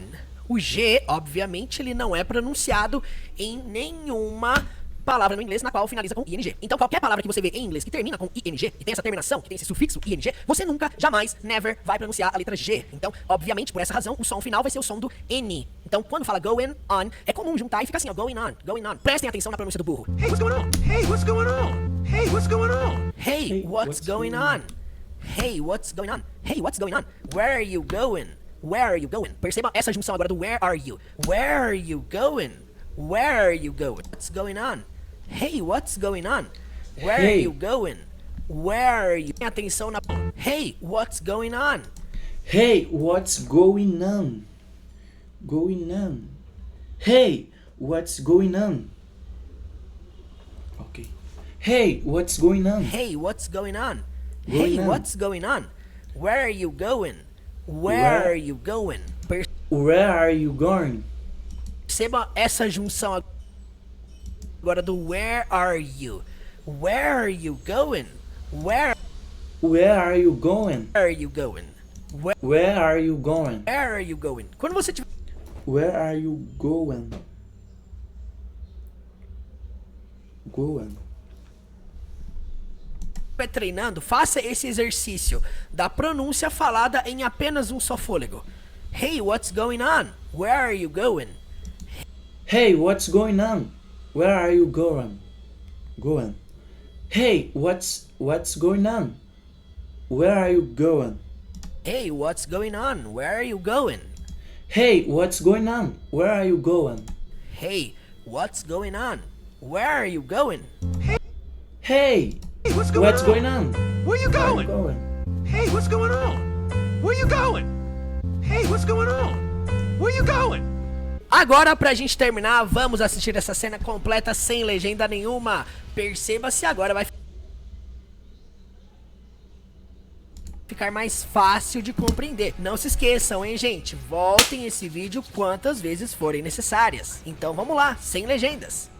O G, obviamente, ele não é pronunciado em nenhuma palavra no inglês na qual finaliza com ing. Então qualquer palavra que você vê em inglês que termina com ing, e tem essa terminação, que tem esse sufixo ing, você nunca, jamais, never vai pronunciar a letra G. Então, obviamente, por essa razão, o som final vai ser o som do N. Então, quando fala going on, é comum juntar e ficar assim, ó, going on, going on. Prestem atenção na pronúncia do burro. Hey, what's going on? Hey, what's going on? Hey, what's going on? Hey, what's going on? Hey, what's going on? Hey, what's going on? Where are you going? Where are you going? Perceba essa junção agora do where are you? Where are you going? Where are you going? What's going on? Hey, what's going on? Where are you going? Where are you? Atenção na... Hey, what's going on? Hey, what's going on? Going on. Hey, what's going on? Ok. Hey, what's going on? Hey, what's going on? Going Hey, on. what's going on? Where are you going? Where are you going? Where are you going? Perceba essa junção agora do where are you? Where are you going? Where are you going? are you going? Where are you going? Where are you going? Quando você tiver Where are you going? Going. treinando, faça esse exercício da pronúncia falada em apenas um só fôlego. Hey, what's going on? Where are you going? Hey, what's going on? Where are you going? Going. Hey, what's going on? Where are you going? Hey, what's going on? Where are you going? Hey, what's going on? Where are you going? Hey, what's going on? Where are you going? Hey, what's going on? Where you going? Hey, what's going on? Where you going? Hey, what's going on? Where you going? Agora, pra gente terminar, vamos assistir essa cena completa sem legenda nenhuma. Perceba se agora vai ficar mais fácil de compreender. Não se esqueçam, hein, gente? Voltem esse vídeo quantas vezes forem necessárias. Então vamos lá, sem legendas.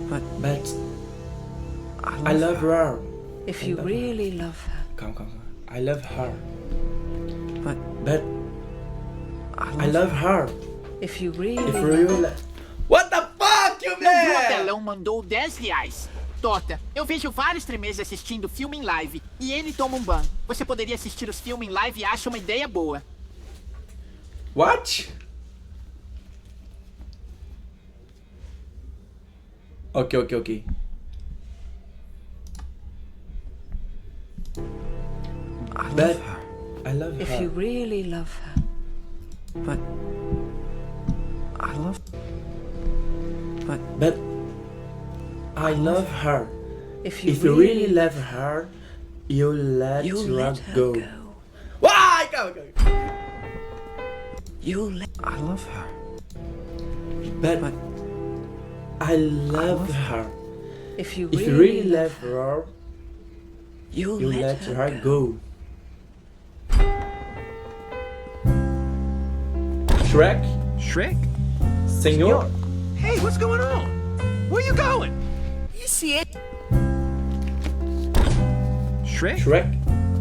But I love her. If you really love her. Calma. I love her. But I love her. If you really If you What the fuck, you O man? Apelão mandou R$10. Tota, eu vejo vários streamers assistindo filme em live e ele toma um ban. Você poderia assistir os filmes em live e acha uma ideia boa. What? Ok. But I love If her. you really love her. But I love her. If you really love her, you let her go. Why? Go. I love her. But I love her. If you If you really love her, you let her go. Shrek? Senhor? Hey, what's going on? Where you going? E se ele... Shrek?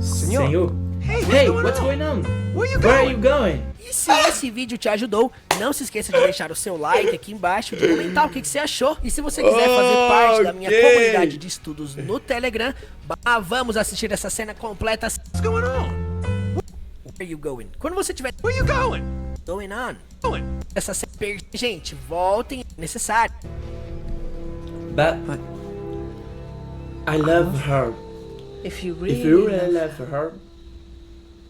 Senhor? Hey, what's going on? Where you Where are going? you going? E se esse vídeo te ajudou, não se esqueça de deixar o seu like aqui embaixo, de comentar o que você achou. E se você quiser fazer parte da minha comunidade de estudos no Telegram, vamos assistir essa cena completa. What's going on? Where are you going? Quando você tiver... Where you going? Going on. Going. Essa cena... Gente, voltem, necessário. But I love her. If you If you really really love love her,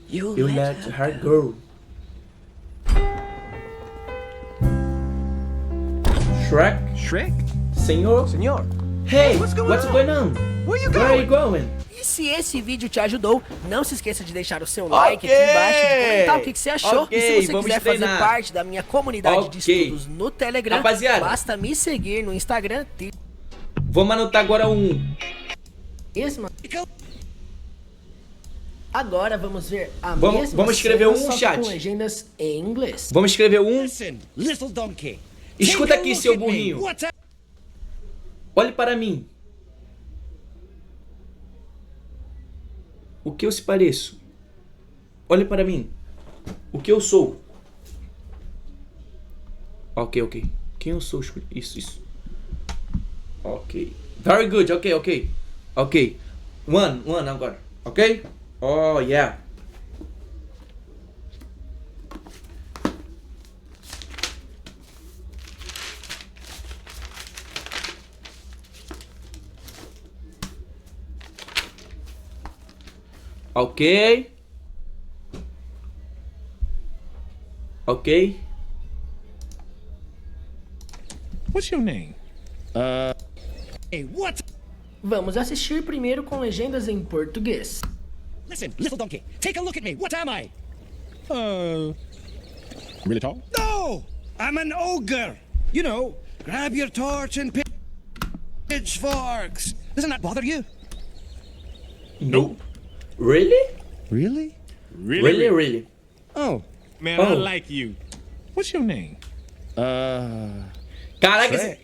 you you let let her go. Shrek? Senhor? Hey, what's going on? Where you Where are you going? going? E se esse vídeo te ajudou, não se esqueça de deixar o seu like aqui embaixo, de comentar o que você achou. E se você vamos quiser fazer treinar. parte da minha comunidade de estudos no Telegram, Rapaziada. basta me seguir no Instagram. Vamos anotar agora um. Mesma. Agora vamos ver a Vamos- mesma vamos escrever cena, um só que chat. com legendas em inglês. Vamos escrever um. Listen, little donkey. Escuta Take a aqui, look seu at me. burrinho. What a- Olhe para mim. O que eu se pareço? Olhe para mim. O que eu sou? Ok. Quem eu sou? Isso. Ok. Very good. Ok. One agora. Ok? Oh, yeah. Ok. What's your name? Hey, what? Vamos assistir primeiro com legendas em português. Listen, little donkey, take a look at me. What am I? Really tall? No! I'm an ogre. You know, grab your torch and pitchforks. Doesn't that bother you? Nope. Really? Really? Really? Oh. Man, I like you. What's your name? Caraca,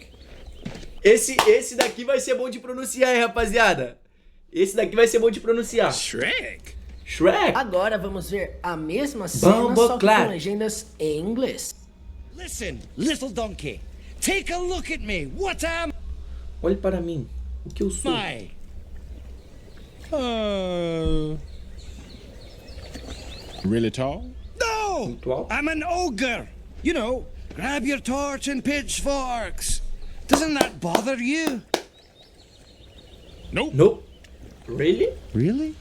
esse daqui vai ser bom de pronunciar, hein, rapaziada? Esse daqui vai ser bom de pronunciar. Shrek. Agora vamos ver a mesma cena, só que com legendas em inglês. Listen, little donkey, take a look at me. What am Olhe para mim. O que eu sou? I? Really tall? No! Muito alto. I'm an ogre. You know, grab your torch and pitchforks. Doesn't that bother you? Nope. Really? Really?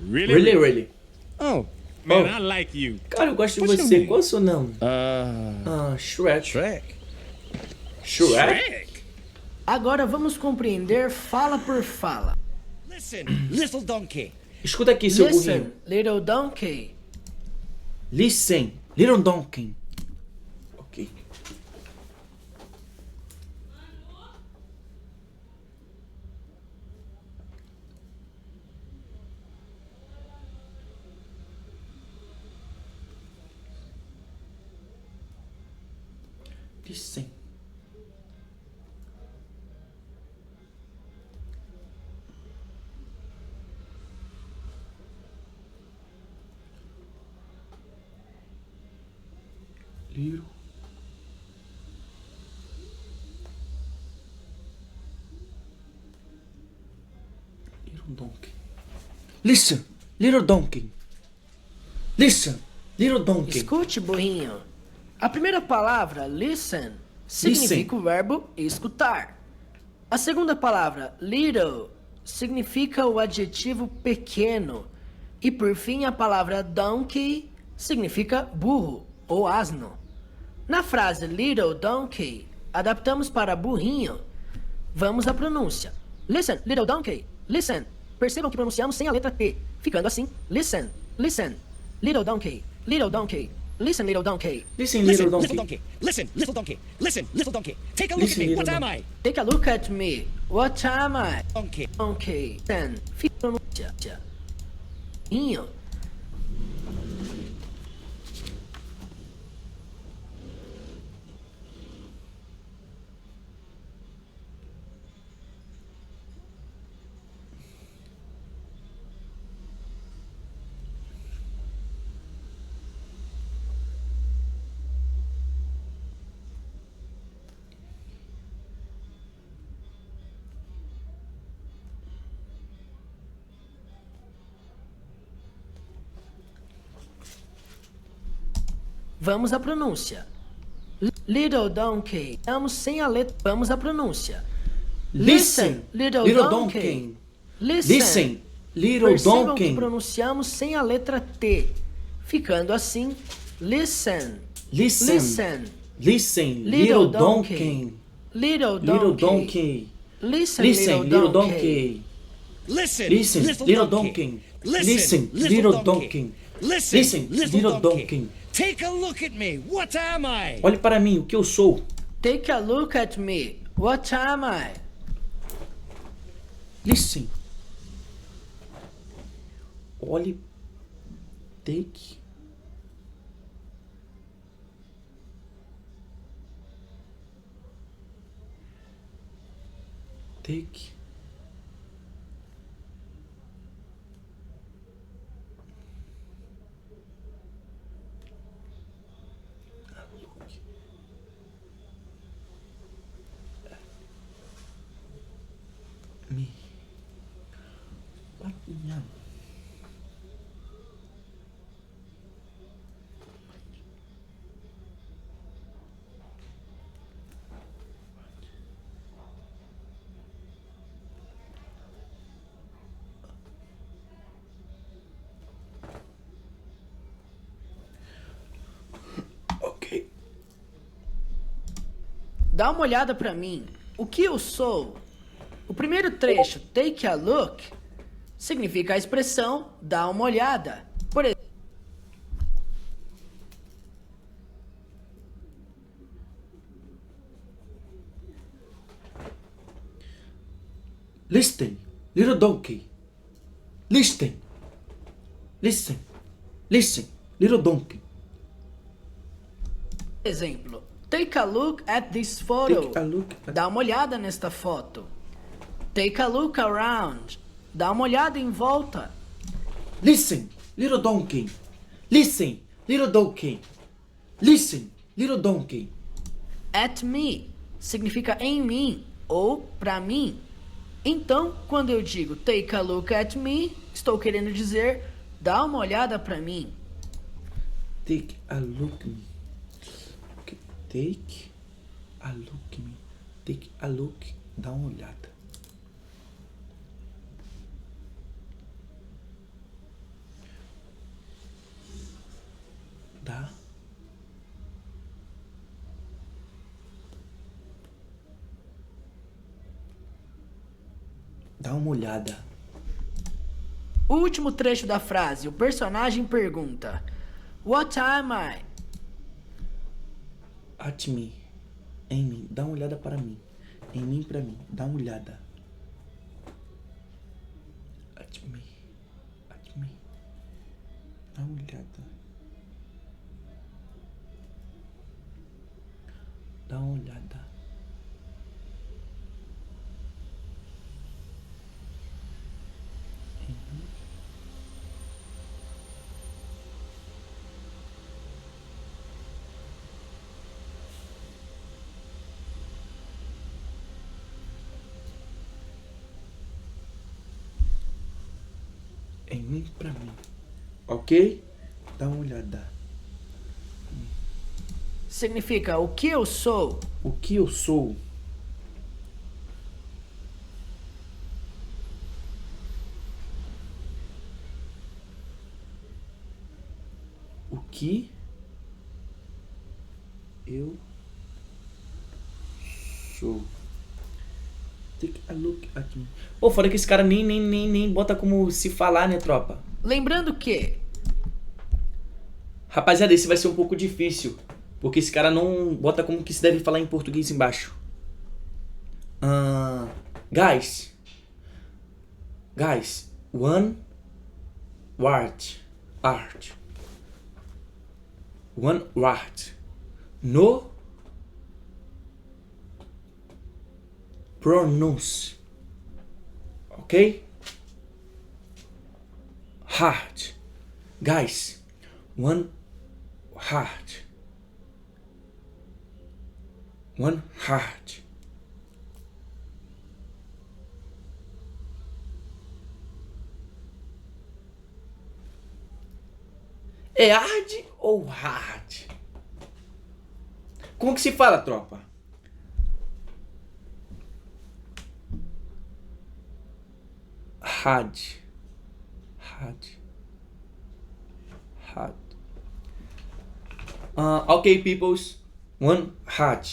Really? Oh. Man, I like you. Cara, eu gosto de What's your você. name? Qual é o seu nome? Shrek. Agora vamos compreender fala por fala. Listen, little donkey. Escuta aqui, seu burrinho. Listen, little donkey. Listen, little donkey. Ok. Listen. Little. Little donkey. Listen, little donkey. Listen, little donkey. Escute, burrinho. A primeira palavra, listen, significa o verbo escutar. A segunda palavra, little, significa o adjetivo pequeno. E por fim, a palavra donkey significa burro ou asno. Na frase little donkey, adaptamos para burrinho. Vamos à pronúncia. Listen, little donkey. Listen. Percebam que pronunciamos sem a letra T, ficando assim. Listen, listen. Little donkey, little donkey. Listen, little donkey. Listen, little donkey. Listen, little donkey. Listen, little donkey. Take a look at me. What am I? Take a look at me. What am I? Donkey. Donkey. Then, pronúncia. Inho. Vamos à pronúncia. Little donkey. Vamos sem a letra. Vamos à pronúncia. Listen, little donkey. Listen, little Percebam donkey. que pronunciamos sem a letra T, ficando assim. Listen. Listen, little donkey. Little Little donkey. donkey. Listen, Little donkey. Listen, Little donkey. Listen, little donkey. Listen, little donkey. Take a look at me. What am I? Olhe para mim, o que eu sou? Take a look at me. What am I? Listen. Olhe. Take. Take. dá uma olhada pra mim. O que eu sou? O primeiro trecho, take a look, significa a expressão dá uma olhada. Por exemplo, Listen, little donkey. Listen. Listen. Listen, little donkey. exemplo, take a look at this photo. Take a look at... Dá uma olhada nesta foto. Take a look around. Dá uma olhada em volta. Listen, little donkey. Listen, little donkey. Listen, little donkey. At me significa em mim ou pra mim. Então, quando eu digo take a look at me, estou querendo dizer dá uma olhada pra mim. Take a look me. Okay. Take a look me. Take a look. Dá uma olhada. Dá uma olhada. O último trecho da frase, o personagem pergunta: What am I? At me. Em mim. Dá uma olhada para mim. Em mim, para mim. Dá uma olhada. At me. At me. Dá uma olhada. Dá uma olhada. Em mim, pra mim. Ok? Dá uma olhada. Significa o que eu sou. O que eu sou. O que eu sou. Take a look at me. Pô, fora que esse cara nem bota como se falar, né, tropa? Lembrando que... Rapaziada, esse vai ser um pouco difícil. Porque esse cara não bota como que se deve falar em português embaixo. Guys. One word. Art. One word. No pronounce. Ok? Heart. Guys. One heart. One heart. É hard ou hard? Como que se fala, tropa? Hard. Ok, peoples. One hard.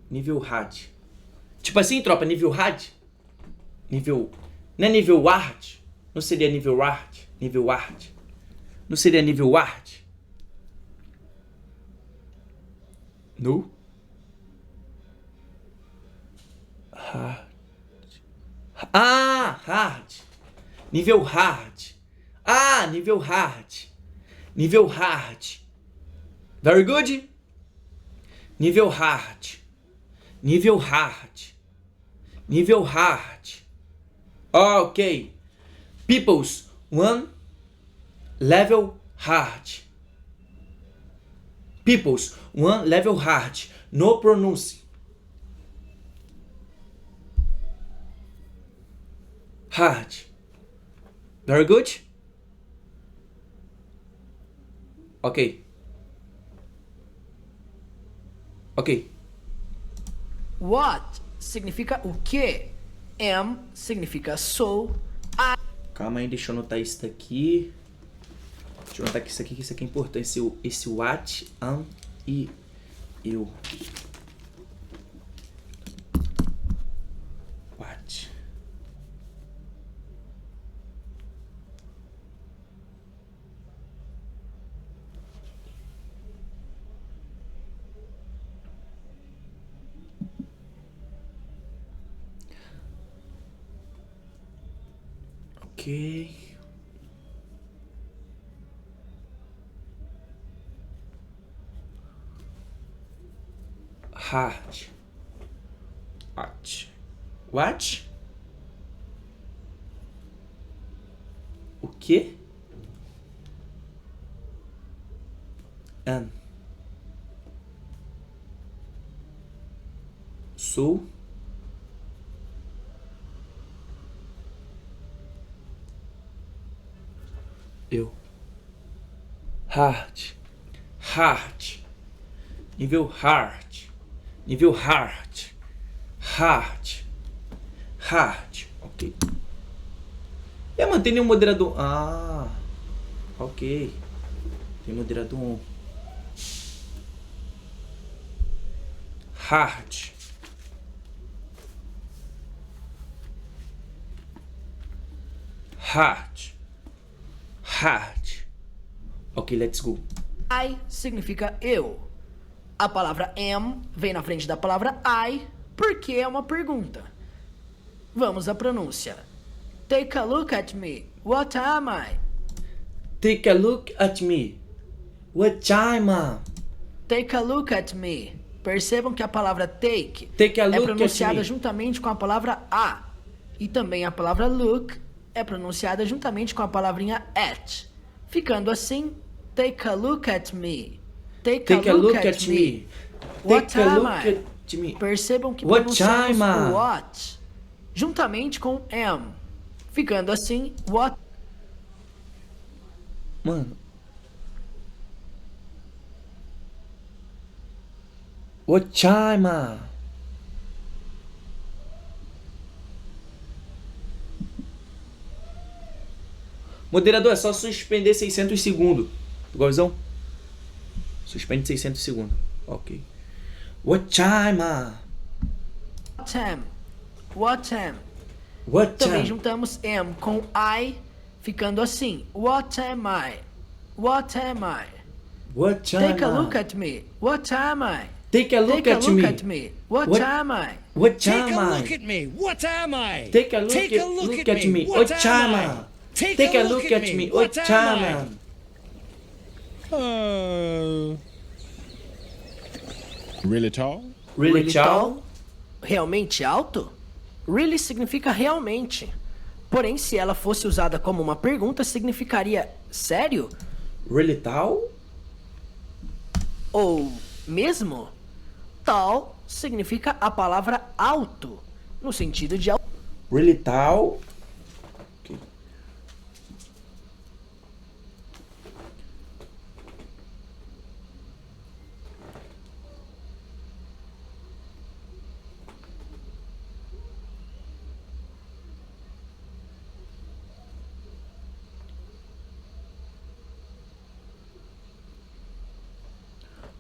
Nível hard. Tipo assim, tropa, nível hard. Nível... Não é nível hard? Não seria nível hard? Nível hard. Não seria nível hard? No? Hard. Ah, hard. Nível hard. Ah, nível hard. Nível hard. Very good. Nível hard. Nível hard. Nível hard. Ok. Peoples, one level hard. Peoples, one level hard. No pronounce. Hard. Very good. Ok. Ok. What significa o que. Am significa sou. Calma aí, deixa eu anotar isso daqui. Deixa eu anotar que isso aqui é importante. Esse what, e eu. What? Ok. Hard. What? O quê? Sou. Eu. Hard. Nível hard. Ok. Mano, tem nenhum moderador. Ah. Ok. Tem moderador 1. Hard. Ok, let's go. I significa eu. A palavra am vem na frente da palavra I porque é uma pergunta. Vamos à pronúncia. Take a look at me. What am I? Take a look at me. What am I? Take a look at me. Percebam que a palavra take é pronunciada juntamente com a palavra a. E também a palavra look é pronunciada juntamente com a palavrinha at. Ficando assim, take a look at me. Take a look at me. What am I? Percebam que pronunciamos o what juntamente com am. Ficando assim, what. Mano. What am I? Moderador, é só suspender 600 segundos. Igualzão? Suspende 600 segundos. Ok. What time? What am. Também juntamos am com I, ficando assim. What am I? What am I? What am I? Take a look at me. What am I? Take a look at me. What am I? What Take am a I? look at me. What am I? Take a look at me. What am I? Take a look at me. What am I? Really tall? Really tall? Realmente alto? Really significa realmente. Porém, se ela fosse usada como uma pergunta, significaria sério? Really tall? Ou mesmo? Tall significa a palavra alto, no sentido de alto. Really tall? Okay.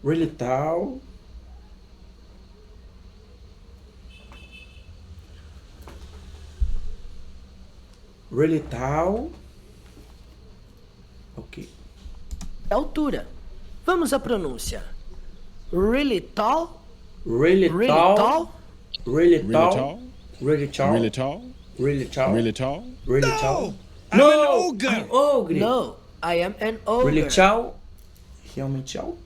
Really tall? Really tall? Ok. Altura. Vamos à pronúncia. Really tall? Really tall? Really Really tall? tall? Really tall? Really tall? Really tall? Really tall? Really tall? I'm an ogre. An ogre. No, I am an ogre. Really tall? Realmente alto?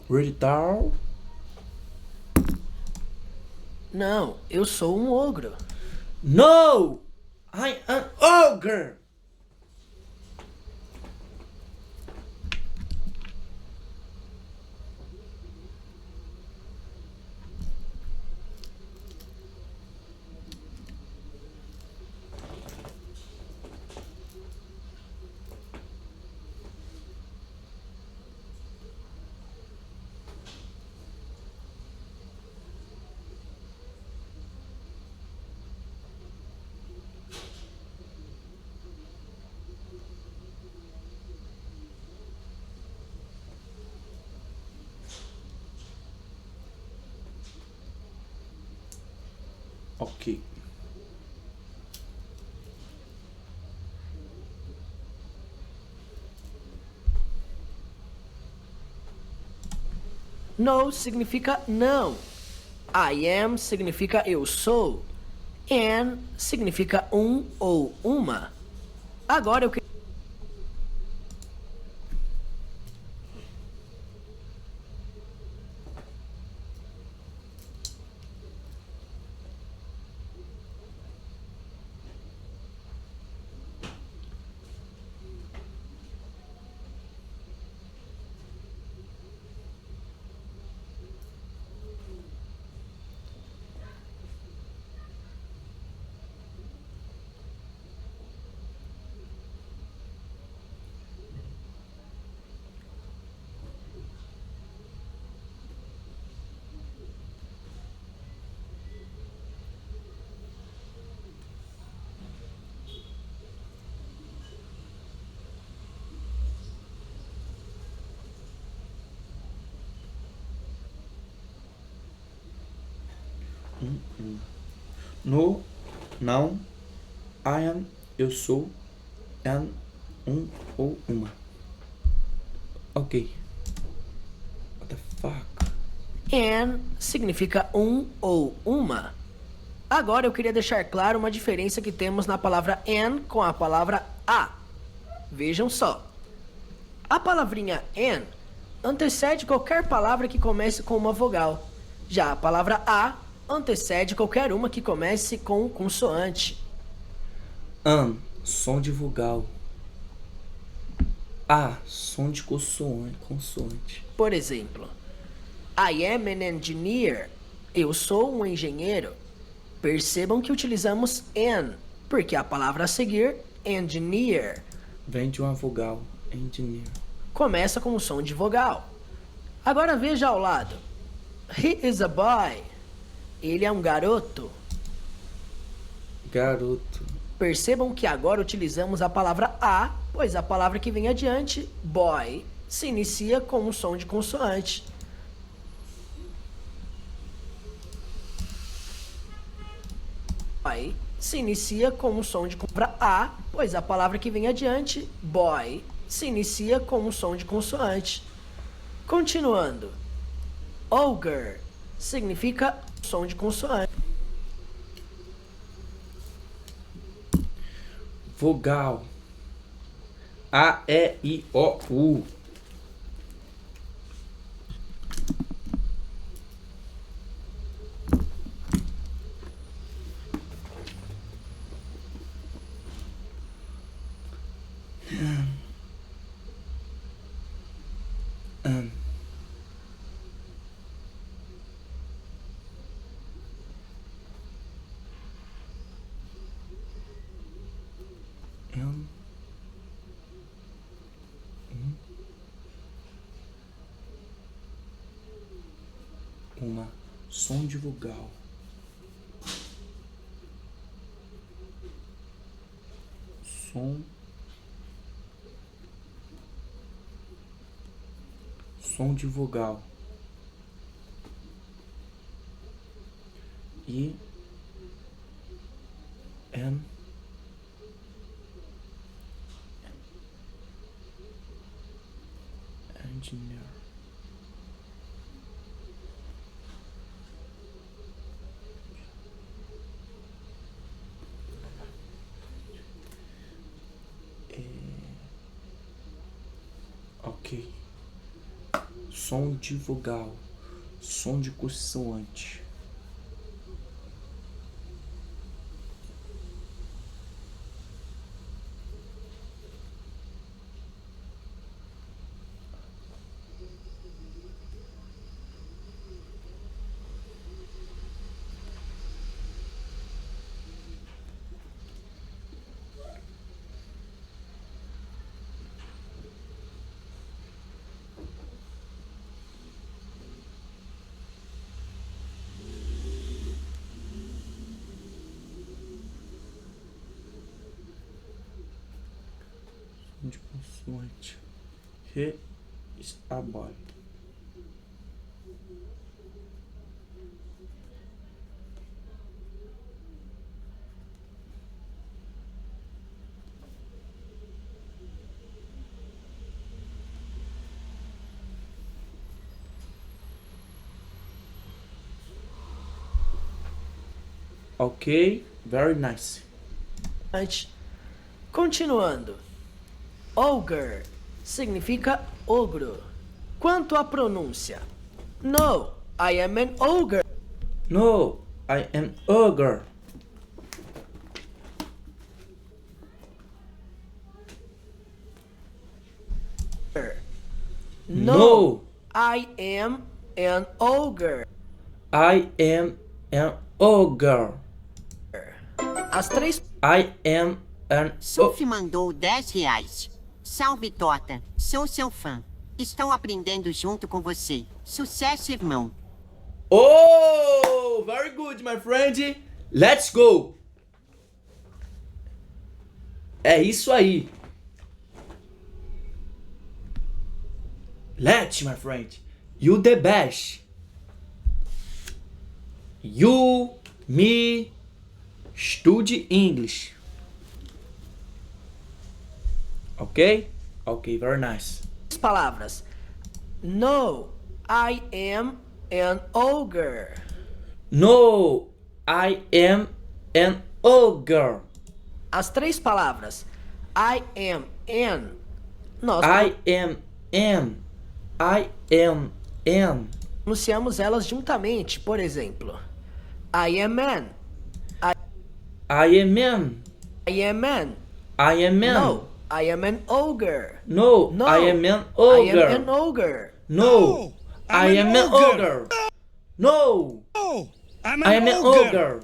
Really tall? Não, eu sou um ogro. No! I am ogre! Ok. No significa não. I am significa eu sou. An significa um ou uma. Agora eu quero... No, não, I am, eu sou, an, um ou uma. Ok. What the fuck? An significa um ou uma. Agora eu queria deixar claro uma diferença que temos na palavra an com a palavra a. Vejam só. A palavrinha an antecede qualquer palavra que comece com uma vogal. Já a palavra a antecede qualquer uma que comece com consoante. An, som de vogal. A, som de consoante. Por exemplo, I am an engineer. Eu sou um engenheiro. Percebam que utilizamos an, porque a palavra a seguir, engineer, vem de uma vogal, engineer. Começa com um som de vogal. Agora veja ao lado. He is a boy. Ele é um garoto. Garoto. Percebam que agora utilizamos a palavra a, pois a palavra que vem adiante, boy, se inicia com um som de consoante. Boy se inicia com um som de palavra a, pois a palavra que vem adiante, boy, se inicia com um som de consoante. Continuando. Ogre significa som de consoante. Vogal. A, E, I, O, U. Uma, som de vogal. Som de vogal. E N engineer. Ok. Som de vogal, som de consoante. De consoante. He is a boy. Ok, very nice. Continuando. Ogre significa ogro. Quanto à pronúncia? No, I am an ogre. No, I am ogre. No, I am an ogre. I am an ogre. As três. I am an Suf mandou R$10. Salve, Tota. Sou seu fã. Estou aprendendo junto com você. Sucesso, irmão. Oh, very good, my friend. Let's go. É isso aí. Let's, my friend. You the best. You, me, study English. Ok? Ok, very nice. Palavras. No, I am an ogre. No, I am an ogre. As três palavras. I am an. I am an. I am an. Pronunciamos elas juntamente. Por exemplo, I am man. I am man. I am man. I am man. No, I am an ogre. No, I am an ogre. I am an ogre. No, I am an ogre. No, I am an ogre.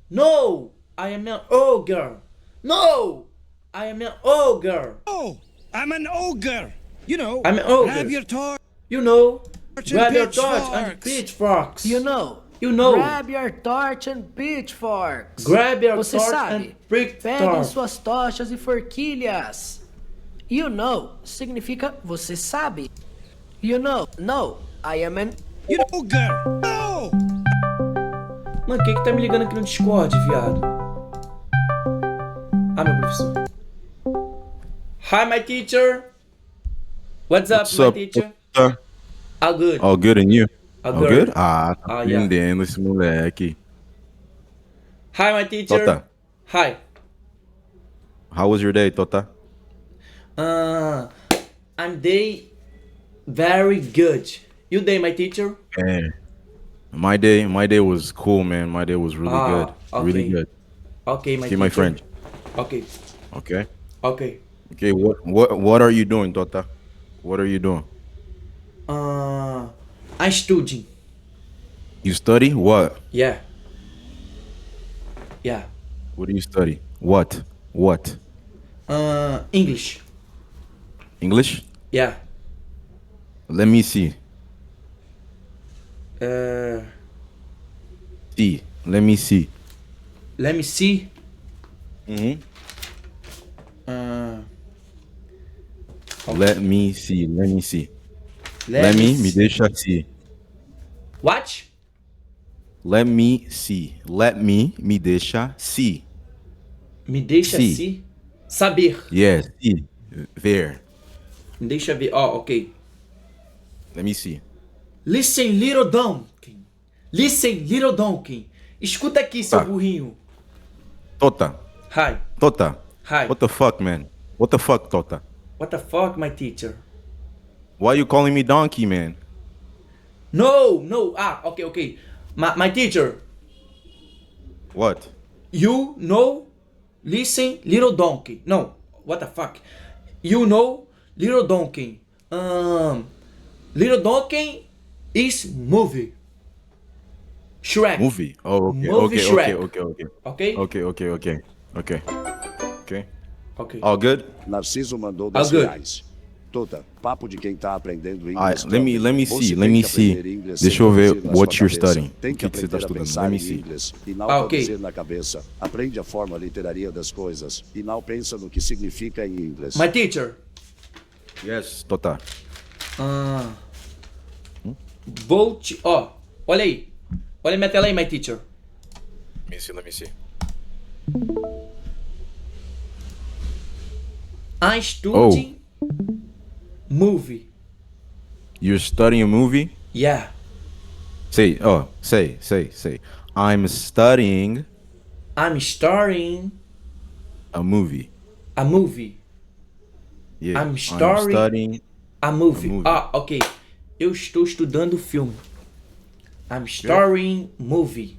No, I am an ogre. No, I am an ogre. Oh, I'm an ogre. You know, I'm an ogre. grab your torch. You know, and grab your torch and pitchforks. You know. You know. Grab your torch and pitchforks. Grab your Você torch sabe. and pitchforks. Peguem suas tochas e forquilhas. You know significa você sabe. You know. No, I am an... You know, girl. No! Mano, quem que tá me ligando aqui no Discord, viado? Ah, meu professor. Hi, my teacher. What's up, my teacher? All good. All good, and you? All good? Ah, tá yeah. aprendendo esse moleque. Hi, my teacher. Tota. Hi. How was your day, Tota? I'm day very good. You day, my teacher? Man, my day was cool, man. My day was really good. Okay. Really good. Okay, my See my teacher. friend. Okay. Okay. Okay. Okay. What are you doing, Tota? What are you doing? I'm studying. You study what? Yeah. Yeah. What do you study? What? What? English. English? Yeah. Let me see. See. Let me see. Let me see. Mm-hmm. Let me see. Let me see. Let me deixa see. What? Let me see. Let me deixa see. Me deixa See. see. Saber. Yes, see. Ver. Me deixa ver. Oh, okay. Let me see. Listen, little donkey. Listen, little donkey. Escuta aqui, seu Tá. burrinho. Tota. Hi. Tota. Hi. What the fuck, man? What the fuck, Tota? What the fuck, my teacher? Why you calling me donkey, man? No. Okay. My teacher. What? You know, listen, little donkey. No, what the fuck? You know, little donkey. Little donkey is movie. Shrek. Movie. Oh, okay. Movie Shrek. Okay. Okay? Okay. All good? Narciso mandou All good. R$10. Tota, papo de quem tá aprendendo inglês. Let me Você see. tem que aprender inglês Deixa sem eu ver produzir na what sua you're cabeça. studying. Tem O que que você tá aprender a estudando? pensar Let me em see. inglês e não ok. produzir na cabeça. Aprende a forma, a literaria das coisas e não pensa no que significa em inglês. My teacher. Yes, Tota. Vou te... Ó, olha aí. Olha minha tela aí, my teacher. Let me see. I'm studying movie. You're studying a movie? Yeah. Say. I'm studying I'm starting a movie. a movie. Yeah. I'm studying a movie. Ah, ok. Eu estou estudando filme. I'm starting movie.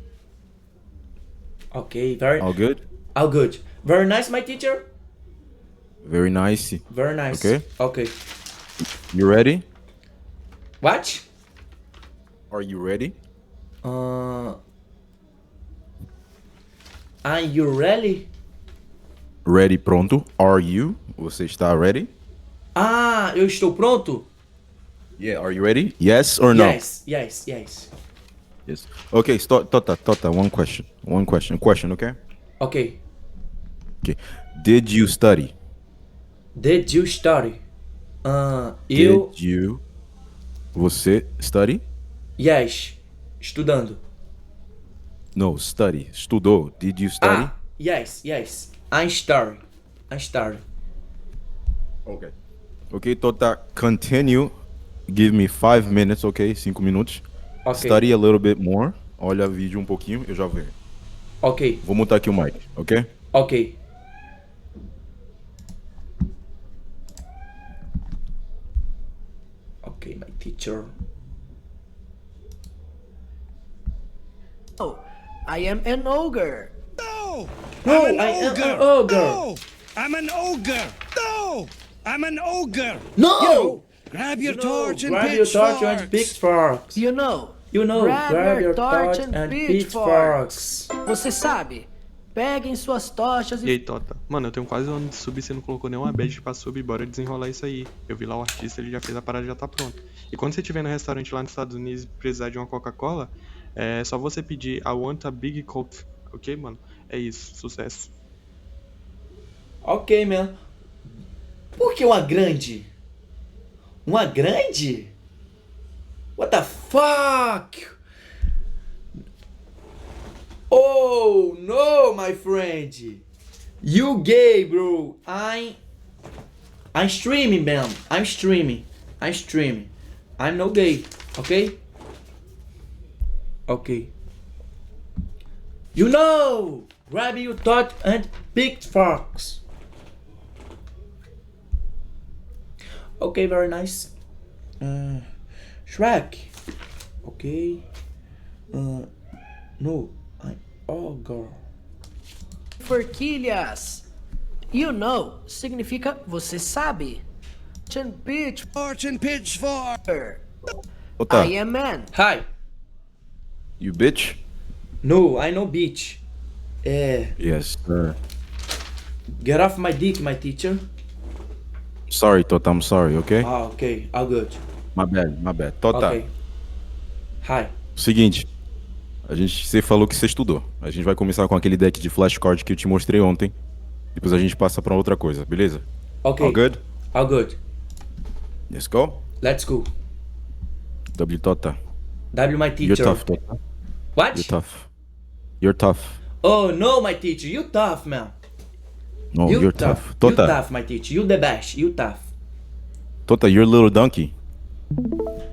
Okay, All good? All good. Very nice, my teacher. Very nice. Very nice. Okay. Okay. You ready? What? Are you ready? Are you ready? Ready, pronto. Are you? Você está ready? Ah, eu estou pronto? Yeah, are you ready? Yes or no? Yes. Yes. Okay, Tota, one question, okay? Okay. Okay. Did you study? Did you study? Did you... Você study? Yes. Estudando. No, study. Estudou. Did you study? Ah, yes. I study. Okay. Okay, Tota, continue. Give me 5 minutes, okay? 5 minutos. Okay. Study a little bit more. Olha o vídeo um pouquinho, eu já venho. Ok. Vou mutar aqui o mic, ok? Ok. Okay, my teacher. Oh, I am an ogre. No! No, I'm an I am ogre. an ogre. No! I'm an ogre. No! I'm an ogre. No! You know, grab your torch and Grab your torch and pitchforks. You know. Grab your torch and pitchforks. Você sabe. Peguem suas tochas E aí, Tota? Mano, eu tenho quase 1 ano de sub e você não colocou nenhuma badge pra sub, bora desenrolar isso aí. Eu vi lá o artista, ele já fez a parada e já tá pronto. E quando você estiver no restaurante lá nos Estados Unidos e precisar de uma Coca-Cola, é só você pedir I want a big Coke, ok, mano? É isso, sucesso. Ok, man. Por que uma grande? Uma grande? What the fuck? Oh no, my friend. You gay, bro. I'm streaming, man. I'm streaming. I'm no gay, okay? Okay. You know, grab your torch and pitchforks. Okay, very nice. Shrek. Okay. No, I'm ogre. Forquilhas. You know significa você sabe. Torch and pitchfork. Tota, I am man. Hi. you bitch? No, I know bitch. Yes, sir. Get off my dick, my teacher. Sorry, Tota, I'm sorry, okay? Ah, okay. All good. My bad. Tota, Okay. Hi. seguinte. Você falou que você estudou. A gente vai começar com aquele deck de flashcard que eu te mostrei ontem. Depois a gente passa pra outra coisa, beleza? Okay. All good? All good. Let's go. Let's go. W Tota. W, my You're teacher. tough, Tota. What? You're tough. Oh no, my teacher. You tough, man. No, you're tough. You Tota, tough, my teacher. You the best. You tough. Tota, you're a little donkey.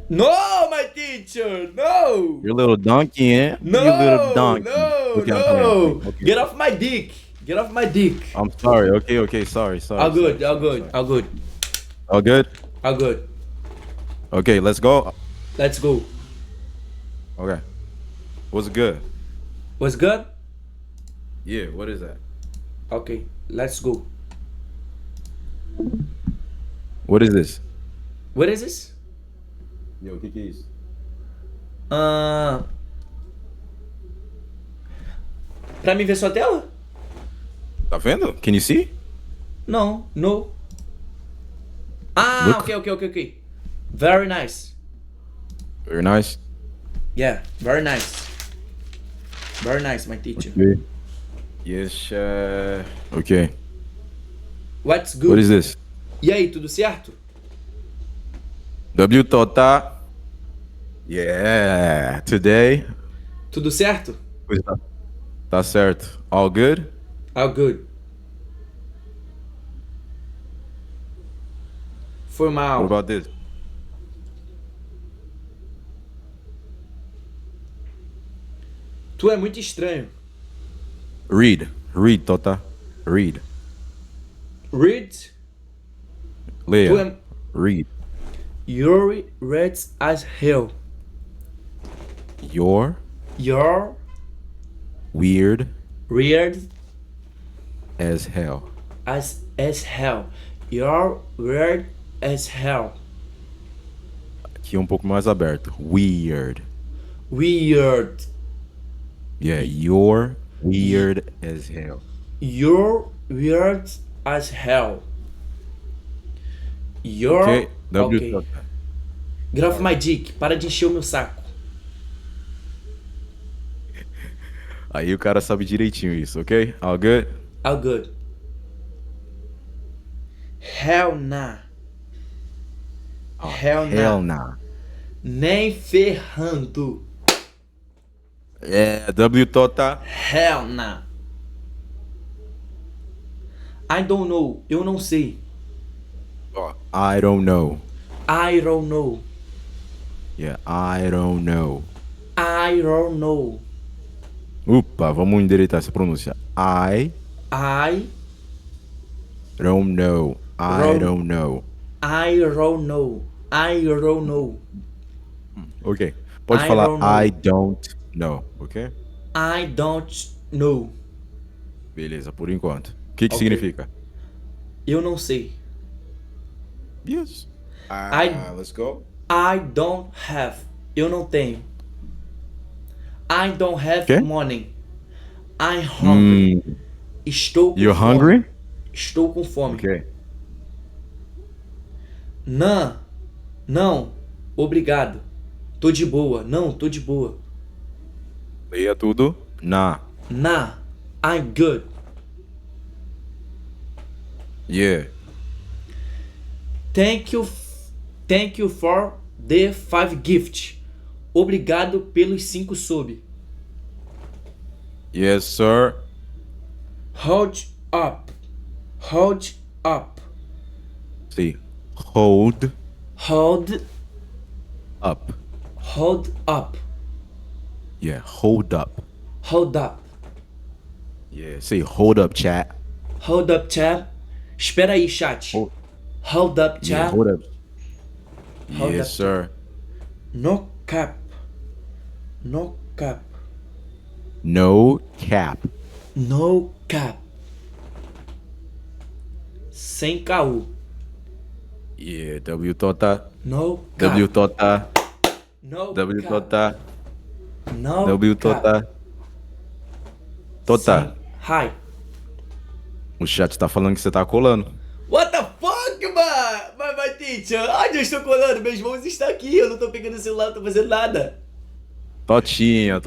No, my teacher. No. You're a little donkey, eh? No. You little donkey. No. Okay, I'm No. playing. Okay. Get off my dick. Get off my dick. I'm sorry. Okay. Sorry. All good. All good. All good. All good? All good. Okay, let's go. Let's go. Okay. What's good? What's good? Yeah, what is that? Okay. Let's go. What is this? What is this? Yo, o que é isso? Pra mim ver sua tela? Tá vendo? Can you see? No. No. Ah, Look. okay. Very nice. Very nice. Yeah, very nice. Very nice, my teacher. Okay. Yes, okay. What's good? What is this? E aí, tudo certo? W Tota. Yeah, today. Tudo certo? Tá certo. All good? All good. Foi mal. What about this? Tu é muito estranho. Read. Read, Tota. Read. Read. Leia. Read. You're red as hell. You're weird as hell. As hell. You're weird as hell. Aqui um pouco mais aberto. Weird. Yeah, you're weird as hell. You're weird as hell. You're Okay. okay. Get off my dick. Para de encher o meu saco. Aí o cara sabe direitinho isso, ok? All good? All good. Hell nah. Hell nah. Nem ferrando. É, W Tota. Hell nah. I don't know. Eu não sei. I don't know. I don't know. Yeah, I don't know. I don't know. Opa, vamos endireitar essa pronúncia. I don't know. I don't know. I don't know. I don't know. Ok. Pode falar I don't know, ok? I don't know. Beleza, por enquanto. O que significa? Eu não sei. Yes. Let's go. I don't have. Eu não tenho. I don't have money. I'm hungry. Estou com You're fome. hungry? Estou com fome. Ok. Não. Obrigado. Tô de boa. Não, tô de boa. Leia tudo. Nah. I'm good. Yeah. Thank you for the 5 gift. Obrigado pelos 5 sub. Yes, sir. Hold up. See. Hold up. Hold up. Yeah, hold up. Hold up. Yeah, say hold up, chat. Hold up, chat. Espera aí, chat. Hold up, chat. Yeah, hold up. Hold Yes, up. sir. No cap. No cap. No cap. Sem caô. Yeah, W Tota. No cap. W Tota. No W cap. Tota. No W cap. Tota. Tota. Hi. O chat tá falando que você tá colando. What the fuck, man? My teacher. Onde eu estou colando? Meus mãos estão aqui. Eu não tô pegando o celular, não tô fazendo nada. Totinha.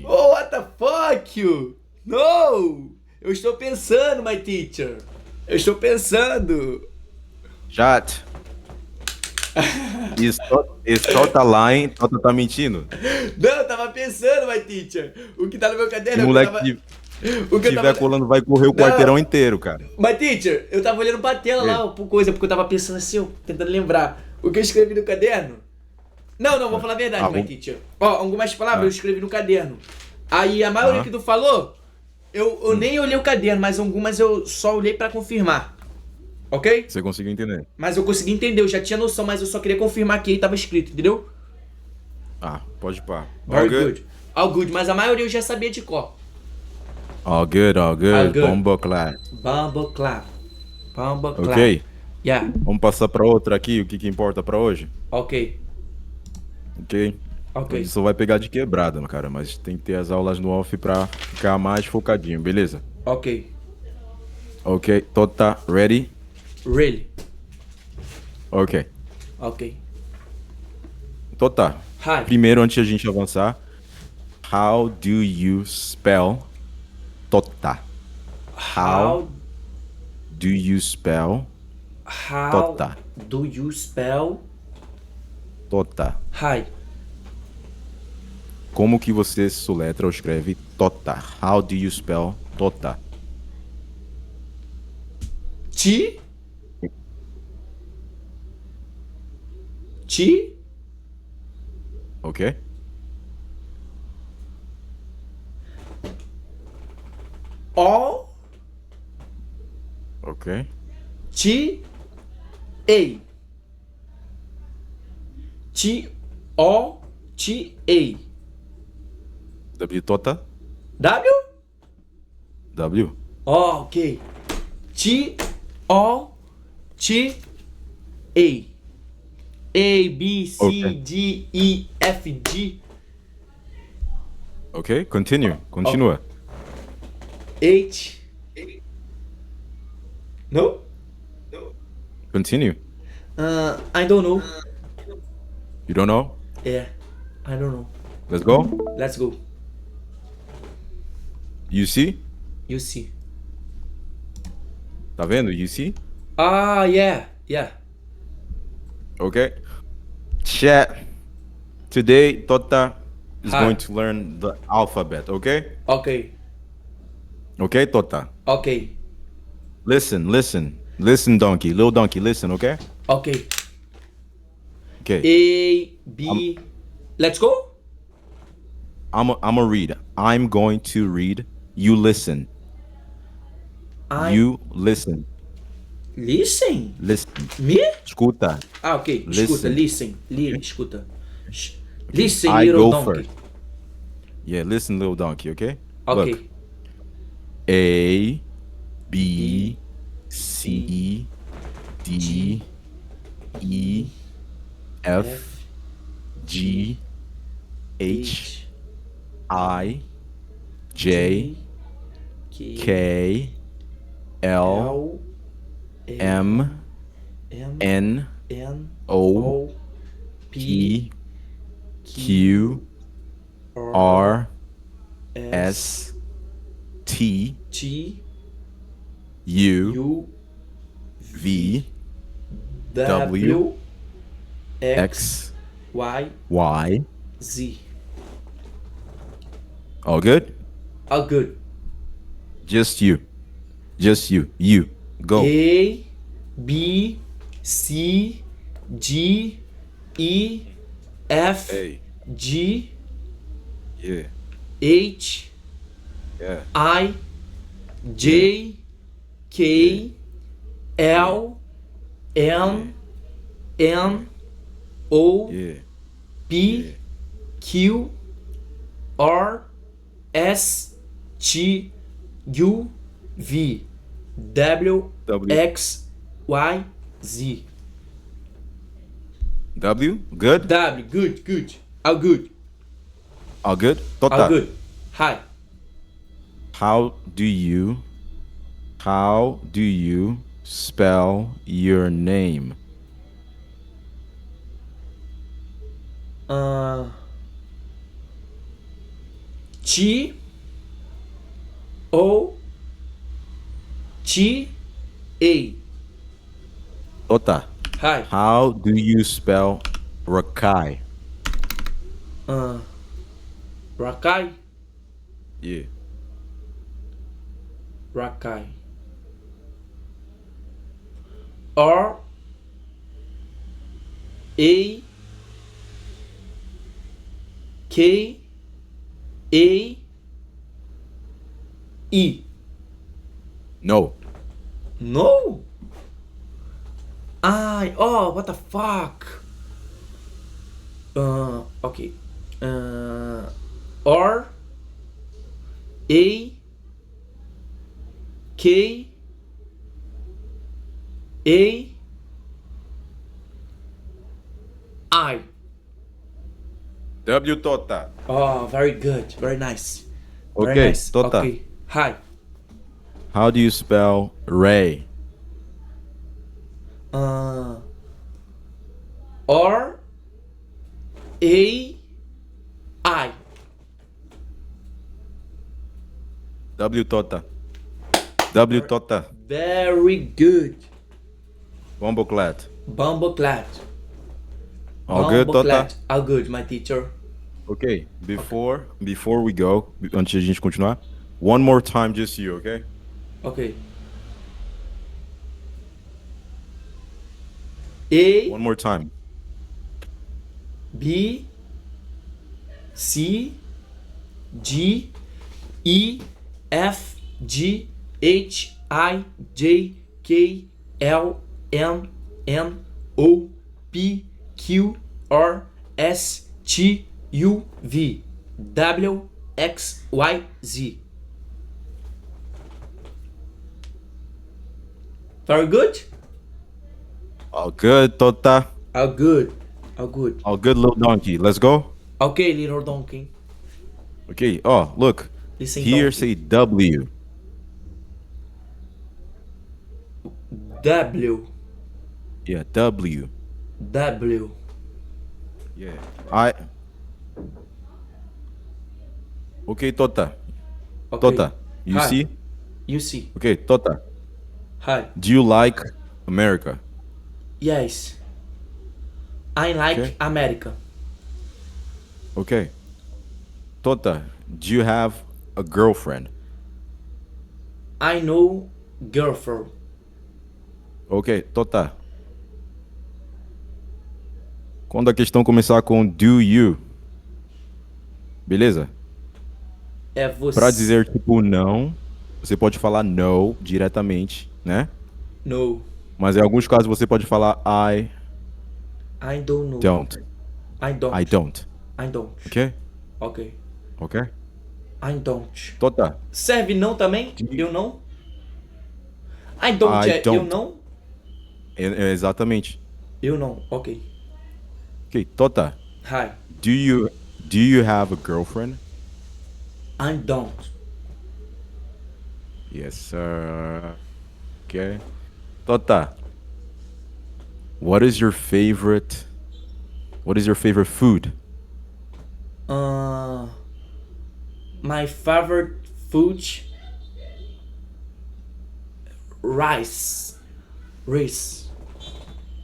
Oh, what the fuck, you? No! Eu estou pensando, my teacher. Eu estou pensando. Chat. Is Tota lying? Tota tá mentindo? Não, eu tava pensando, my teacher. O que tá no meu caderno... Se o moleque tiver colando, vai correr o quarteirão inteiro, cara. My teacher, eu tava olhando pra tela lá, por coisa, porque eu tava pensando assim, ó, tentando lembrar. O que eu escrevi no caderno? Não, vou falar a verdade, my teacher. Ó, algumas palavras eu escrevi no caderno. Aí a maioria que tu falou, eu nem olhei o caderno, mas algumas eu só olhei pra confirmar. Ok? Você conseguiu entender? Mas eu consegui entender, eu já tinha noção, mas eu só queria confirmar que aí tava escrito, entendeu? Pode pá. Very good. All good, mas a maioria eu já sabia de cor. All good. All good. Bombo clap. Ok? Yeah. Vamos passar pra outra aqui, o que importa pra hoje? Ok. Isso vai pegar de quebrada, cara, mas tem que ter as aulas no off pra ficar mais focadinho, beleza? Ok. Tota, ready? Really? Ok. Tota, Hi. primeiro, antes de a gente avançar, how do you spell Tota? How do you spell Tota? Do you spell Tota? Hi. Como que você soletra ou escreve Tota? How do you spell Tota? Ti? O Ok. T A. T O T A. W Tota. W? W. Oh, ok. T O T A. A B C Okay. D E F G Ok, continue. Continua. H. No? Continue. I don't know. You don't know? Yeah, I don't know. Let's go. Let's go. You see? You see. Tá vendo? You see? Ah, yeah, yeah. Okay. Chat. Today, Tota is Hi. going to learn the alphabet, okay? Okay, Okay, Tota? okay, Listen, listen. Listen, donkey. Little donkey, listen, okay? okay. Okay. A B. Let's go. I'm a read. I'm going to read. You listen. You listen. Listen. Listen. Me? Escuta. Ah, ok. Escuta, listen. Escuta. Listen, I little go donkey. first. Yeah, listen, little donkey, okay? Okay. Look. A, B, C, D, E, F, G, H, I, J, K, L, M, N, O, P, Q, R, S, T, U, V, W, X, Y, Y. Z. All good? All good. Just you. Just you. You. Go. A B C D E F Hey. G Yeah. H Yeah. I J K L M N O Yeah. P Q R S T U V W X Y Z. W. Good? W. Good, good. All good. All good? Tota. All good. Hi. How do you spell your name? T O T A. Tota. Hi. How do you spell Rakai? Rakai. Yeah. Rakai. R A K A E. No. No. Oh, what the fuck? Okay. R A K A I. W Tota. Oh, very good. Very nice. Very Okay, nice. Tota. Okay. Hi. How do you spell Ray? R A I. W Tota. W Tota. Very good. Bomboclat. Bumbleclad. All good, Tota? Bumbleclad. All good, my teacher. Okay, before we go, antes de a gente continuar, one more time just you, okay? Okay. A One more time. B C G E F GHIJKLMNOPQRSTUV Very good? All good, Tota. All good. All good. All good, little donkey. Let's go. Okay, little donkey. Okay. Oh, look. Listen, Here donkey. say W. W. Yeah, W. W. Yeah. I. Okay, Tota. Okay. Tota. You Hi. see? You see. Okay, Tota. Hi. Do you like America? Yes. I like Okay. America. Okay. Tota, do you have a girlfriend? I know girlfriend. Ok, Tota. Quando a questão começar com do you, beleza? É você. Pra dizer tipo não, você pode falar no diretamente, né? No. Mas em alguns casos você pode falar I don't know. don't. I don't. I don't. I don't. Ok? Ok. Ok? I don't. Tota. Serve não também? Eu não? I don't I é don't. eu não? É exatamente. Eu não. Ok. Ok, Tota. Hi. Do you have a girlfriend? I don't. Yes, sir. Okay. Tota. What is your favorite food? My favorite food rice. Rice.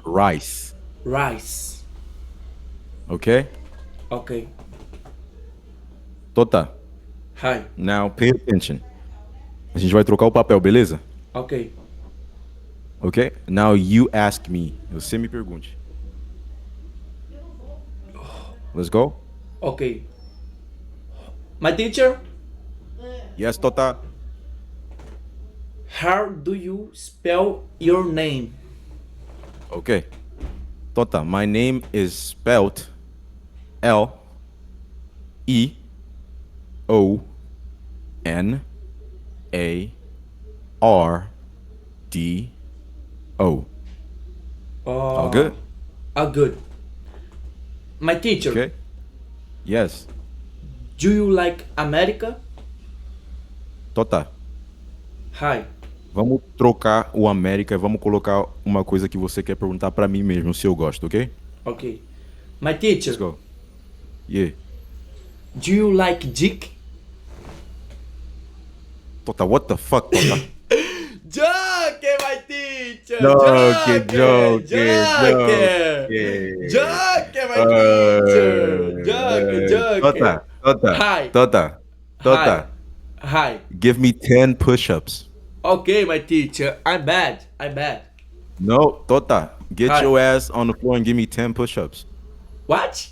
Rice. Rice. Okay? Okay. Tota. Hi. Now pay attention. A gente vai trocar o papel, beleza? Okay. Ok? Now you ask me. Você me pergunte. Let's go? Okay. My teacher, Yes, Tota. how do you spell your name? Okay. Tota, my name is spelled Leonardo. All good? All good. My teacher, Okay. Yes. do you like America? Tota, Hi. vamos trocar o América e vamos colocar uma coisa que você quer perguntar pra mim mesmo, se eu gosto, ok? Okay. My teacher, Let's go. Yeah. do you like Dick? Tota, what the fuck, Tota? Joke, my teacher. Joke, Joke, my teacher. Joke. Tota. Hi. Tota. Hi. Give me 10 push-ups. Okay, my teacher. I'm bad. No, Tota. Get Hi. your ass on the floor and give me 10 push-ups. What?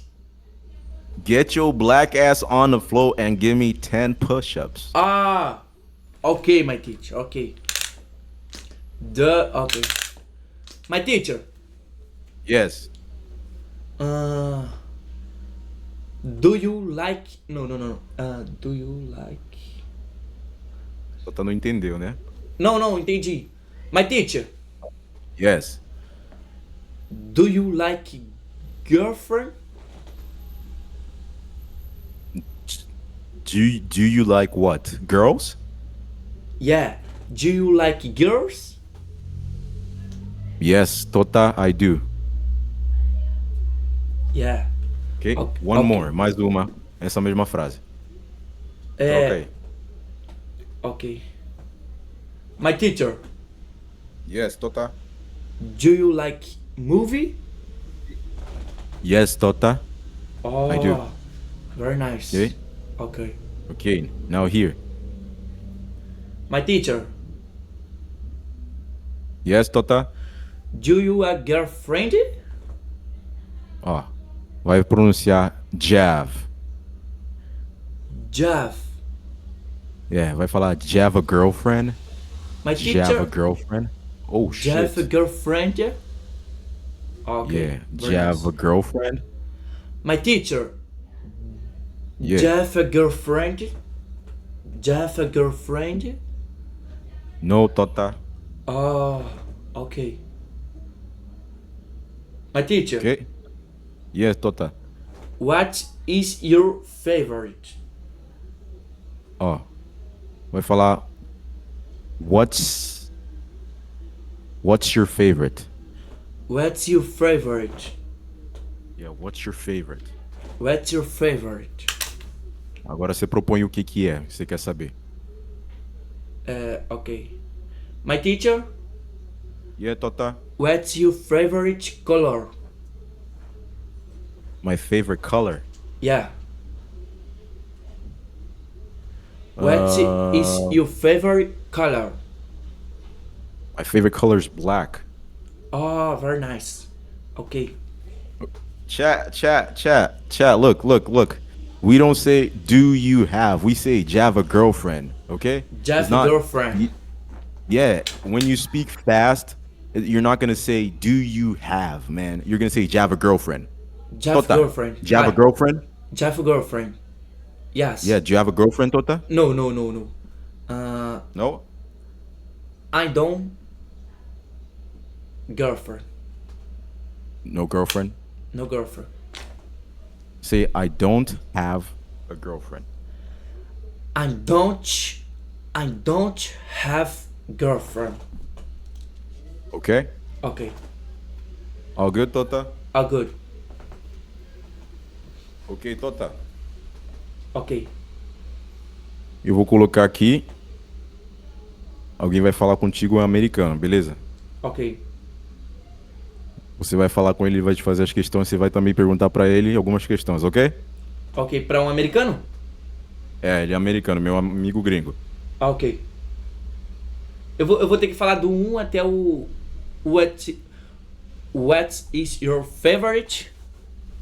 Get your black ass on the floor and give me 10 push-ups. Okay, my teacher. Okay. Okay. My teacher. Yes. Do you like? No. Do you like? Tota não entendeu, né? Não, entendi. My teacher. Yes. Do you like girlfriend? Do you like what? Girls? Yeah. Do you like girls? Yes, Tota, I do. Yeah. Okay? Ok, One ok. more, mais uma. Essa mesma frase. Ok. Okay. My teacher. Yes, Tota. Do you like movie? Yes, Tota. I do. Very nice. Okay? Okay. Okay, now here. My teacher. Yes, Tota. Do you a girlfriend? Ó, vai pronunciar Jav. Jav. Vai falar, do you have a girlfriend? My Do you have a teacher, girlfriend? Oh, do you have a shit. girlfriend? Okay. Yeah, do very you have nice. a girlfriend? My teacher, Yeah. do you have a girlfriend? Do you have a girlfriend? No, Tota. Oh, okay. My teacher, Okay. Yes, Tota. what is your favorite? Ó, vai falar, what's your favorite? What's your favorite? Yeah, what's your favorite? What's your favorite? Agora você propõe o que que é, você quer saber. Okay. My teacher, Yeah, Tota. what's your favorite color? My favorite color. Yeah. What is your favorite color? My favorite color is black. Oh, very nice. Okay. Chat. Look. We don't say, do you have? We say, do you have a girlfriend? Okay? Do you have It's a not- girlfriend? Yeah, when you speak fast, you're not gonna say, do you have, man. You're gonna say, do you have a girlfriend? Do you have a Tota, girlfriend? do you have a Hi. girlfriend? Do you have a girlfriend? Yes. Yeah, do you have a girlfriend, Tota? No. No? I don't. Girlfriend. No girlfriend? No girlfriend. Say, I don't have a girlfriend. I don't have girlfriend. Okay? Okay. All good, Tota? All good. Ok, Tota. Ok. Eu vou colocar aqui. Alguém vai falar contigo em americano, beleza? Ok. Você vai falar com ele, ele vai te fazer as questões, você vai também perguntar pra ele algumas questões, ok? Ok. Pra um americano? É, ele é americano, meu amigo gringo. Ah, ok. Eu vou ter que falar do 1 até o. What is your favorite?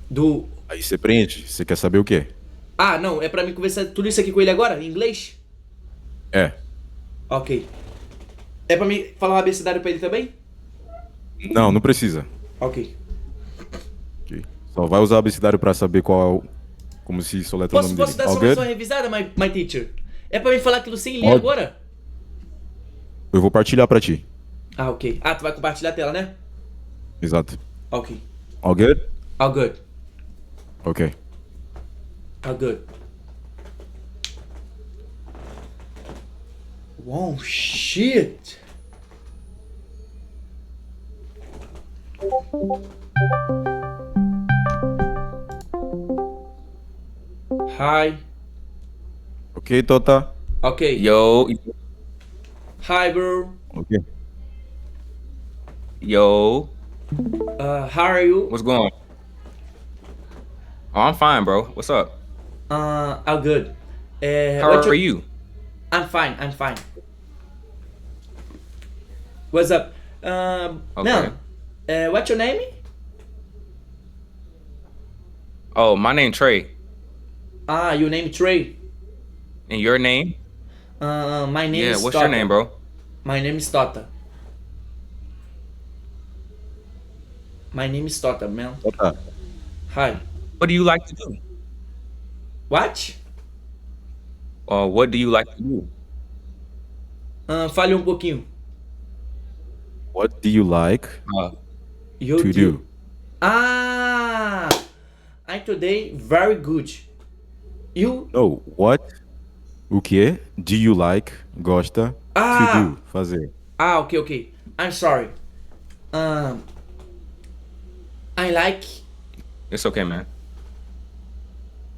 Do. Aí você preenche, você quer saber o quê? Ah, não. É pra mim conversar tudo isso aqui com ele agora? Em inglês? É. Ok. É pra mim falar o abecedário pra ele também? Não precisa. Ok. Ok. Só vai usar o abecedário pra saber qual. Como se soletra o nome Posso dele. dar All só good? uma revisada, my teacher? É pra mim falar aquilo sem ler All- agora? Eu vou partilhar pra ti. Ah, ok. Ah, tu vai compartilhar a tela, né? Exato. Ok. All good? All good. Ok. All good. Wow, shit. Hi. Ok, Tota? Okay. Yo. Hi, bro. Ok. Yo. How are you? What's going on? Oh, I'm fine, bro. What's up? All good. How what's are your- you? I'm fine. What's up? Okay. Man, what's your name? Oh, my name Trey. Ah, your name Trey. And your name? My name Yeah, is what's Tota. your name, bro? My name is Tota. My name is Tota, man. Tota. Hi. What do you like to do? What? What do you like to do? Fale pouquinho. What do you like You to do? Ah, I'm today very good. You? No, what? O que do you like, gosta, Ah. to do, fazer? Ah, ok. I'm sorry. I like It's okay, man.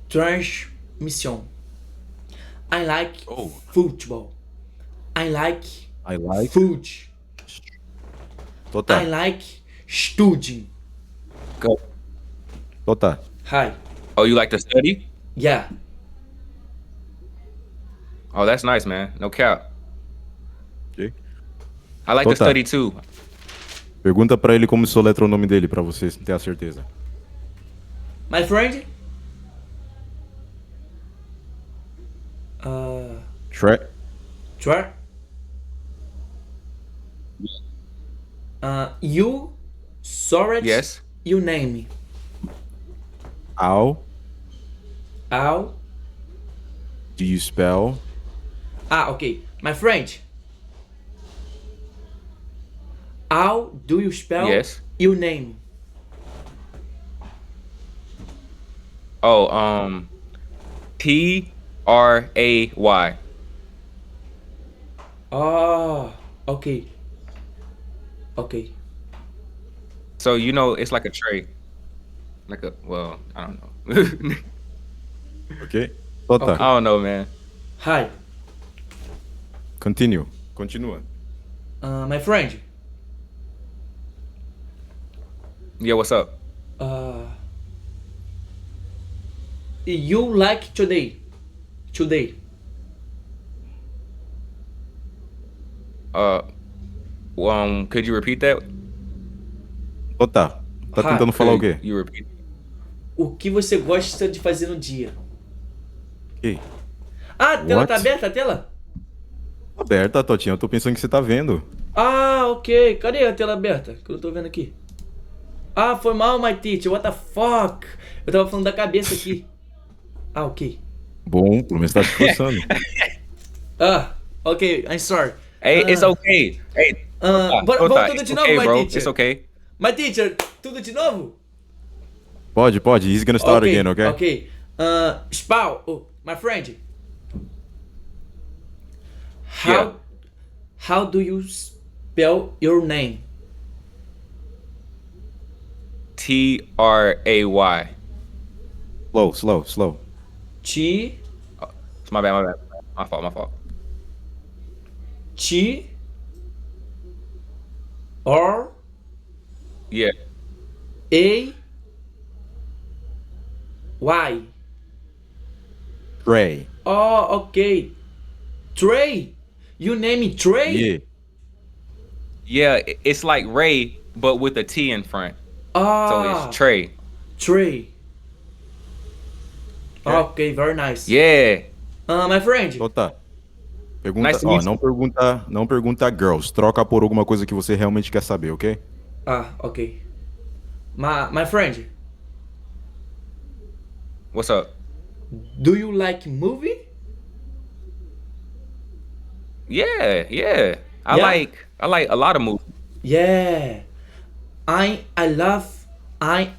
transmission. I like football. I like food. Tota. I like studying. Go. Tota. Hi. Oh, you like to study? Yeah. Oh, that's nice, man. No cap. Ok. I like to Tota. study too. Pergunta pra ele como soletra o nome dele, pra você ter a certeza. My friend? Shrek. Shrek. You saw it. Yes. You name me. How How? do you spell Okay. My friend. How do you spell Yes. your name? Oh, T-R-A-Y. Oh, okay. Okay. So you know it's like a tray. Like a I don't know. Ok? Tota, I don't know, man. Hi. continue. Continua. My friend. Yeah, what's up? You like today? Today. Could you repeat that? Tota, tá Hi. tentando falar o quê? You repeat. O que você gosta de fazer no dia? Ok. A tela What? tá aberta, a tela? Aberta, Totinha. Eu tô pensando que você tá vendo. Ok. Cadê a tela aberta? Que eu não tô vendo aqui. Foi mal, my teacher. What the fuck? Eu tava falando da cabeça aqui. Ok. Bom, pelo menos tá se esforçando. Ok. I'm sorry. Hey, it's okay. Hey, Vamos tudo de novo, okay, my bro. teacher. It's okay. My teacher, tudo de novo? Pode. He's gonna start again, okay? Ok. Spal, my friend. How do you spell your name? T-R-A-Y. Slow. T. It's my bad. My fault. T. R. Yeah. A. Y. Trey. Ok. Trey. You name it Trey? Yeah. Yeah, it's like Ray, but with a T in front. So it's Trey. Trey. Ok, very nice. Yeah. My friend. Tota. Pergunta, Nice to meet you. não pergunta girls. Troca por alguma coisa que você realmente quer saber, ok? Ok. My friend. What's up? Do you like movie? Yeah. I like a lot of movies. Yeah. I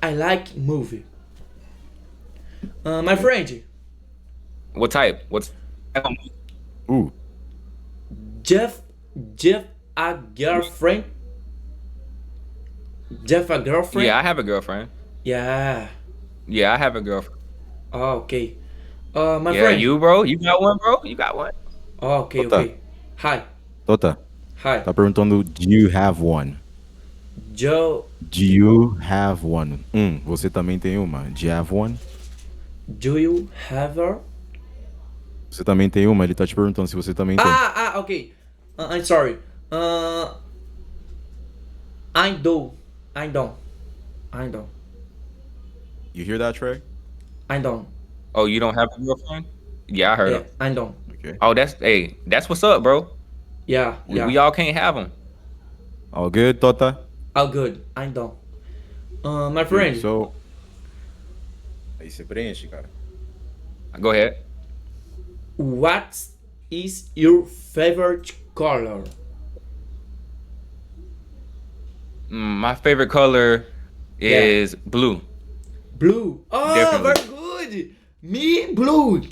like movie. My friend. What type? What's Ooh. Jeff a girlfriend? Jeff a girlfriend? Yeah, I have a girlfriend. Yeah. Yeah, I have a girlfriend. Okay. My Yeah, friend. you, bro? You got one, bro? You got one? Ok. Hi. Tota. Hi. Tá perguntando, do you have one? Joe. Do you have one? Você também tem uma. Do you have one? Do you have her? Você também tem uma? Ele tá te perguntando se você também tem. Ok. I'm sorry. I don't. You hear that, Trey? I don't. Oh, you don't have a girlfriend? Yeah, I heard him. I don't. Okay. Oh, that's what's up, bro. Yeah. We all can't have them. All good, Tota? All good. I don't. My friend. So... Aí você preenche, cara. Go ahead. What is your favorite color? My favorite color is blue. Blue. Definitely. Very good. Me blue.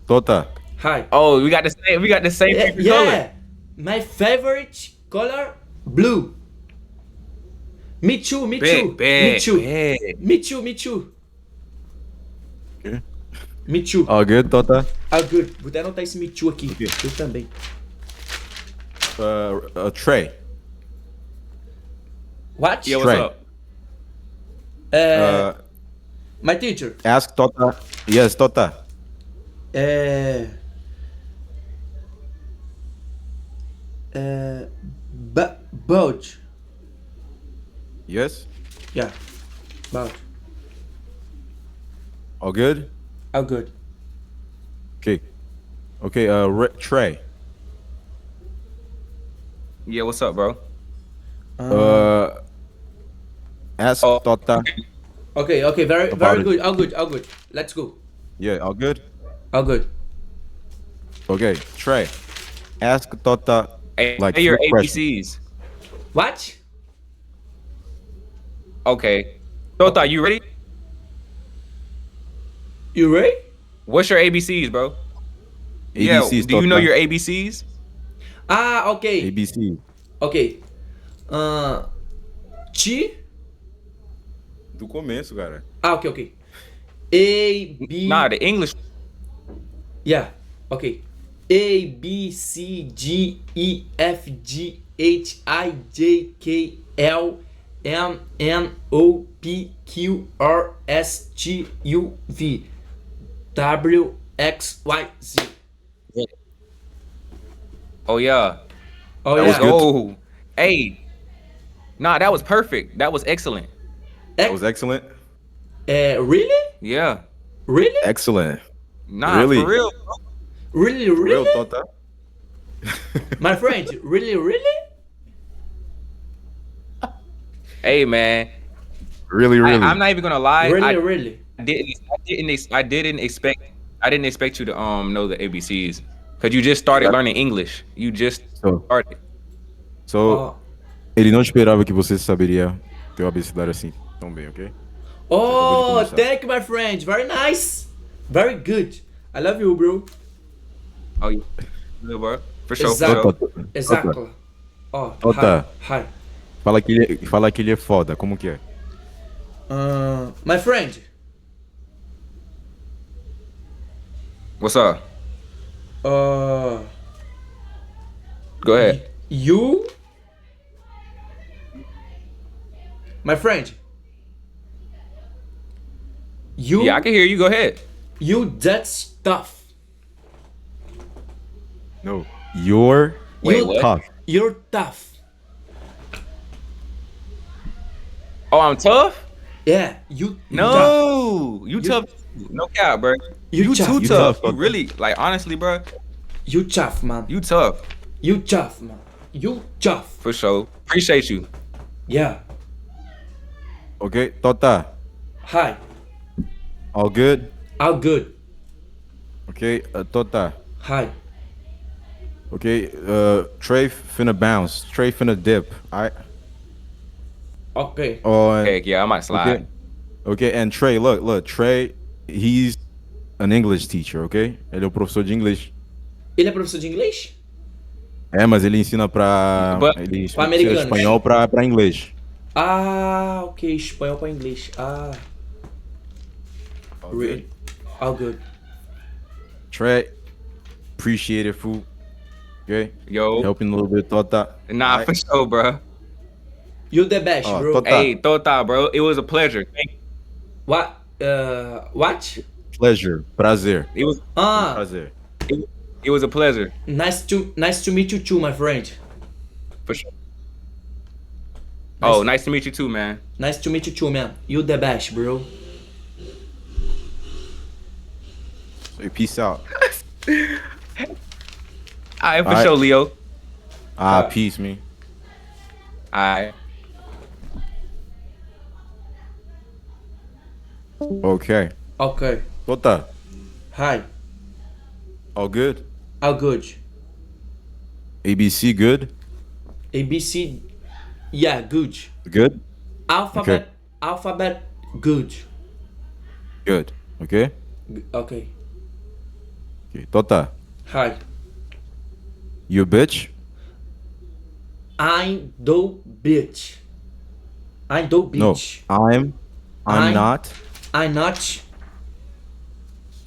Tota. Hi. Oh, we got the same favorite color. My favorite color blue. Me too. Big. Me too. Okay. Me too. All good, Tota? All good. Vou até anotar esse me too aqui. Okay. Eu também. Trey. What? Yeah, what's up? My teacher. Ask Tota. Yes, Tota. Boat. Yes? Yeah. Boat. All good? All good. Okay. Okay, Trey. Yeah, what's up, bro? Ask Tota. Okay, very About good. it. All good. Let's go. Yeah, all good? All good. Okay, Trey. Ask Tota Hey, like say your 3 questions. ABCs. What? Okay. Tota, you ready? You ready? What's your ABCs, bro? Yeah, ABCs, do you know Tota. your ABCs? Ah, okay. ABC. Ok. T. Do começo, cara. Ah, ok. A, B. Nah, the English. Yeah. Okay. A, B, C, D, E, F, G, H, I, J, K, L, M, N, O, P, Q, R, S, T, U, V, W, X, Y, Z. Oh yeah. Oh That yeah. was good. Oh, hey. Nah, that was perfect. That was excellent. That was excellent. Really? Yeah. Really? Excellent. Nah, Really? for real. Really? For real, Really? Tota. My friend, really? Hey man. Really. I'm not even gonna lie. Really. I didn't expect you to know the ABCs. Cause you just started learning English. You just started. So, ele não esperava que você saberia ter o abecedário assim tão bem, ok? Oh, thank you, my friend. Very nice. Very good. I love you, bro. Oh, you good, bro? For sure. Exactly. Oh, Tota. hi. Fala que ele é foda, como que é? My friend. What's up? Go ahead. You, my friend. You. Yeah, I can hear you. Go ahead. You that stuff. No. You're tough. You're tough. Oh, I'm tough? Yeah, you. No, you tough. No cap, bro. You too tough. You really, like, honestly, bro. You tough, man. You tough. You tough, man. You tough. For sure. Appreciate you. Yeah. Okay, Tota. Hi. All good? All good. Okay, Tota. Hi. Okay, Trey finna bounce. Trey finna dip. Okay. Okay, yeah, I might slide. Okay, and Trey, look, Trey, he's an English teacher, okay? Ele é o professor de inglês. Ele é professor de inglês? É, mas ele ensina pra... Ele ensina americanos. espanhol pra inglês. Ah, ok. Espanhol para inglês. Ah. Really? All good. Trey, appreciate it, fool. Okay? Yo. Helping a little bit, Tota. Nah, for sure, bro. You the best, bro. Tota. Hey, Tota, bro. It was a pleasure. Thank you. What? What? Pleasure. Prazer. It was prazer. It was a pleasure. Nice to meet you too, my friend. For sure. Oh, nice to meet you too, man. Nice to meet you too, man. You the best, bro. Hey, peace out. Alright, for sure, Leo. Peace, me. Alright. Okay. Okay. Tota. Hi. All good? All good. ABC good? ABC. Yeah, good. Good? Alphabet. Okay. Alphabet. Good. Good. Okay? Okay. Okay. Tota. Hi. You a bitch? I'm do bitch. I'm do bitch. No. I'm not I'm not.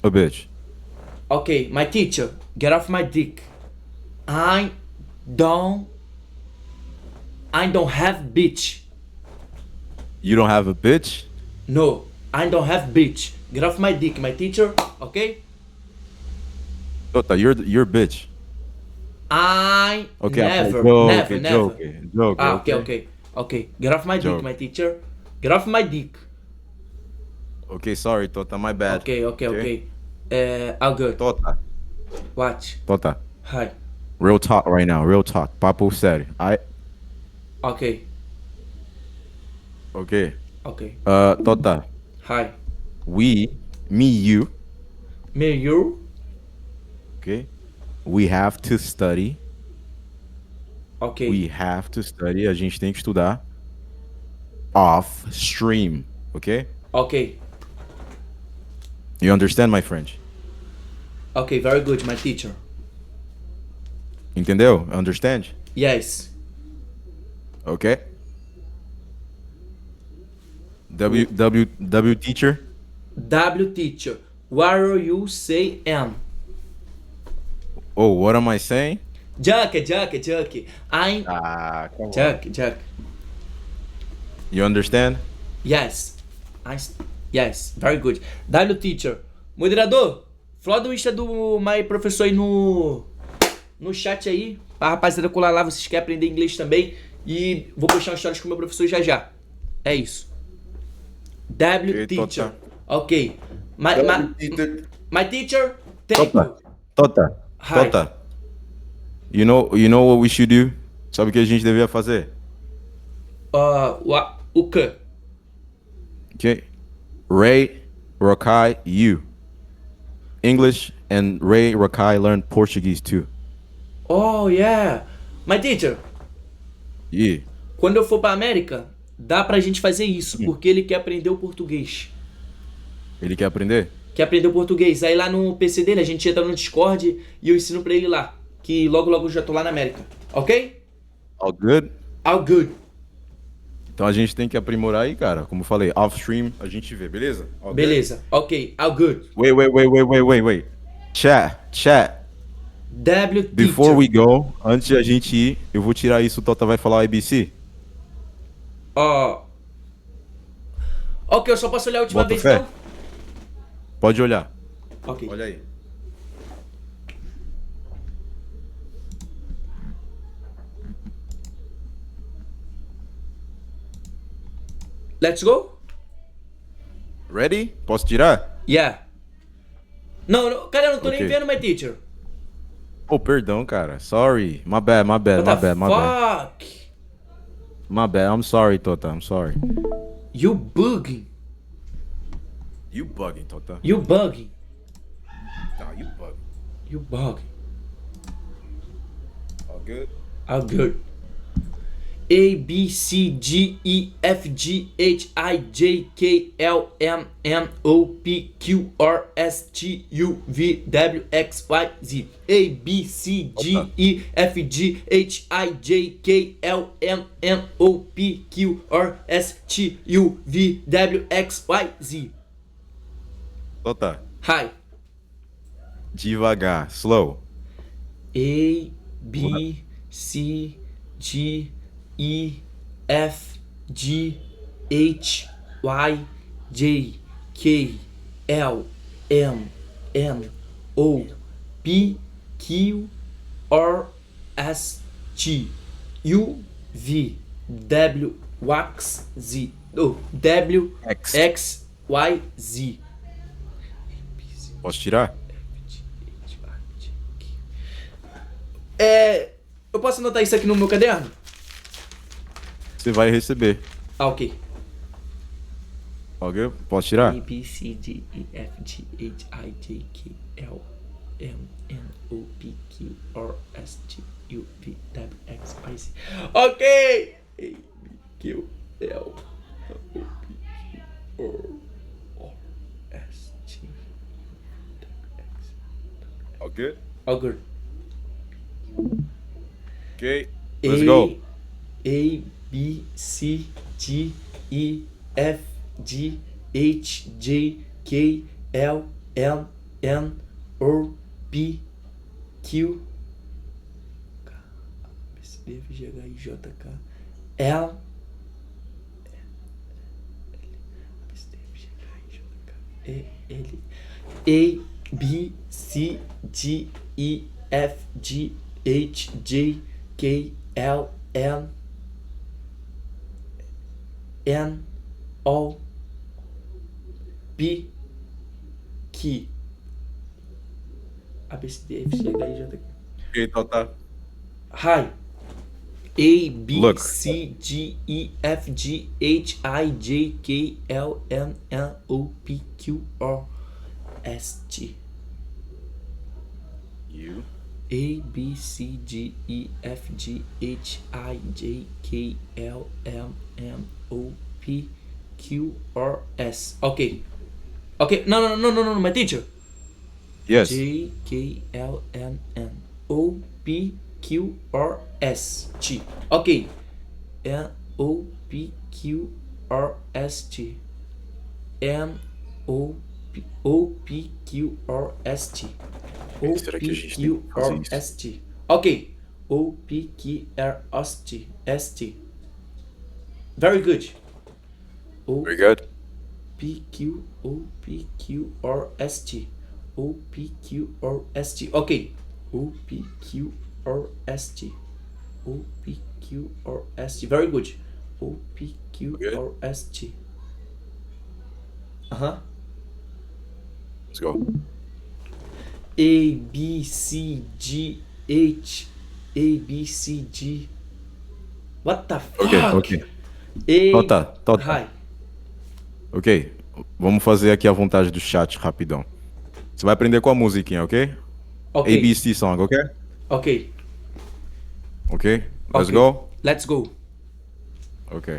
a bitch. Okay, my teacher, get off my dick. I don't have bitch. You don't have a bitch? No, I don't have bitch. Get off my dick, my teacher. Okay? Tota, you're a bitch. I Okay, never. joke. Ah, okay. Get off my Joke. dick, my teacher. Get off my dick. Okay, sorry, Tota, my bad. Okay. All good. Tota. What? Tota. Hi. Real talk right now. Real talk. Papo sério. Ok. Ok. Ok. Tota. Hi. Me, you. Me, you. Okay. We have to study. Ok. We have to study. A gente tem que estudar. Off stream. Ok? Ok. You understand, my friend? Ok, very good, my teacher. Entendeu? Understand? Yes. Ok. W teacher. W teacher. What are you saying? Oh, what am I saying? Juck. I'm come Juck. You understand? Yes. Yes, very good. W teacher. Moderador, floda o Insta do My Professor aí no chat aí. Pra rapaziada colar lá, vocês querem aprender inglês também. E vou postar umas histórias com o meu professor já. É isso. W teacher. Ok. My teacher, thank you. Tota. Hi. Tota. You know what we should do? Sabe o que a gente devia fazer? O que? Okay. Ray, Rokai, you. English and Ray, Rokai learn Portuguese too. Oh, yeah. My teacher. Yeah. Quando eu for pra América, dá pra gente fazer isso, porque ele quer aprender o português. Ele quer aprender? Quer aprender o português. Aí lá no PC dele, a gente entra no Discord e eu ensino pra ele lá. Que logo eu já tô lá na América. Ok? All good? All good. Então a gente tem que aprimorar aí, cara. Como eu falei, off-stream a gente vê, beleza? All Beleza. good? Ok. All good. Wait. Chat. W teacher. Before we go, antes de a gente ir, eu vou tirar isso, o Tota vai falar o ABC. Ok, eu só posso olhar a última Bota vez, fé. então? Pode olhar. Ok. Olha aí. Let's go? Ready? Posso tirar? Yeah. Não, cara, eu não tô nem Ok. vendo, my teacher. Oh, perdão, cara. Sorry. My bad. What the fuck? My bad. I'm sorry, Tota. I'm sorry. You bugging. You bugging, Tota. You bugging. Nah, you bugging. You bugging. All good? All good. A, B, C, D, E, F, G, H, I, J, K, L, M, N, O, P, Q, R, S, T, U, V, W, X, Y, Z. A, B, C, D, E, F, G, H, I, J, K, L, M, N, O, P, Q, R, S, T, U, V, W, X, Y, Z. Tota. Hi. Devagar. Slow. A, B, C, D, E, F, G, H, Y, J, K, L, M, N, O, P, Q, R, S, T, U, V, W, X, Z. Oh, W, X, Y, Z. Posso tirar? Eu posso anotar isso aqui no meu caderno? Você vai receber. Ok. Ok? Posso tirar? A, B, C, D, E, F, G, H, I, J, K, L, M, N, O, P, Q, R, S, T, U, V, W, X, Y, Z. Ok! A, B, Q, L, O, P, Q, R, S, T, W, X. All good? All good. Okay. Let's go. A, B, C, D, E, F, G, H, J, K, L, M, N, O, P, Q, C, D, F, G, H, I, J, K, L, E, L, A, B, C, D, E, F, G, H, J, K, L, M, N, O, P, Q, A, B, C, D, F, G, H, I, J, K. Ok, Tota. Hi. A, B, Look. C, D, E, F, G, H, I, J, K, L, M, N, O, P, Q, R, S, T. You. A, B, C, D, E, F, G, H, I, J, K, L, M, N, O, P, Q, R, S. Okay. Okay. No, my teacher. Yes. J, K, L, M, N, O, P, Q, R, S, T. Okay. N, O, P, Q, R, S, T. N, O, P, Q, R, S, T. O, Será que a P, gente Q, tem que fazer R, isso? S, T. Ok. O, P, Q, R, S, T. S, T. Very good. O, Very good. P, Q, O, P, Q, R, S, T. O, P, Q, R, S, T. Ok. O, P, Q, R, S, T. O, P, Q, R, S, T. Very good. O, P, Q, R, S, T. Let's go. A, B, C, D, H. A, B, C, D. What the fuck? Ok. A, Tota. Hi. Ok. Vamos fazer aqui a vontade do chat rapidão. Você vai aprender com a musiquinha, ok? Ok. ABC song, ok? Ok. Ok? Let's Ok. go? Let's go. Ok.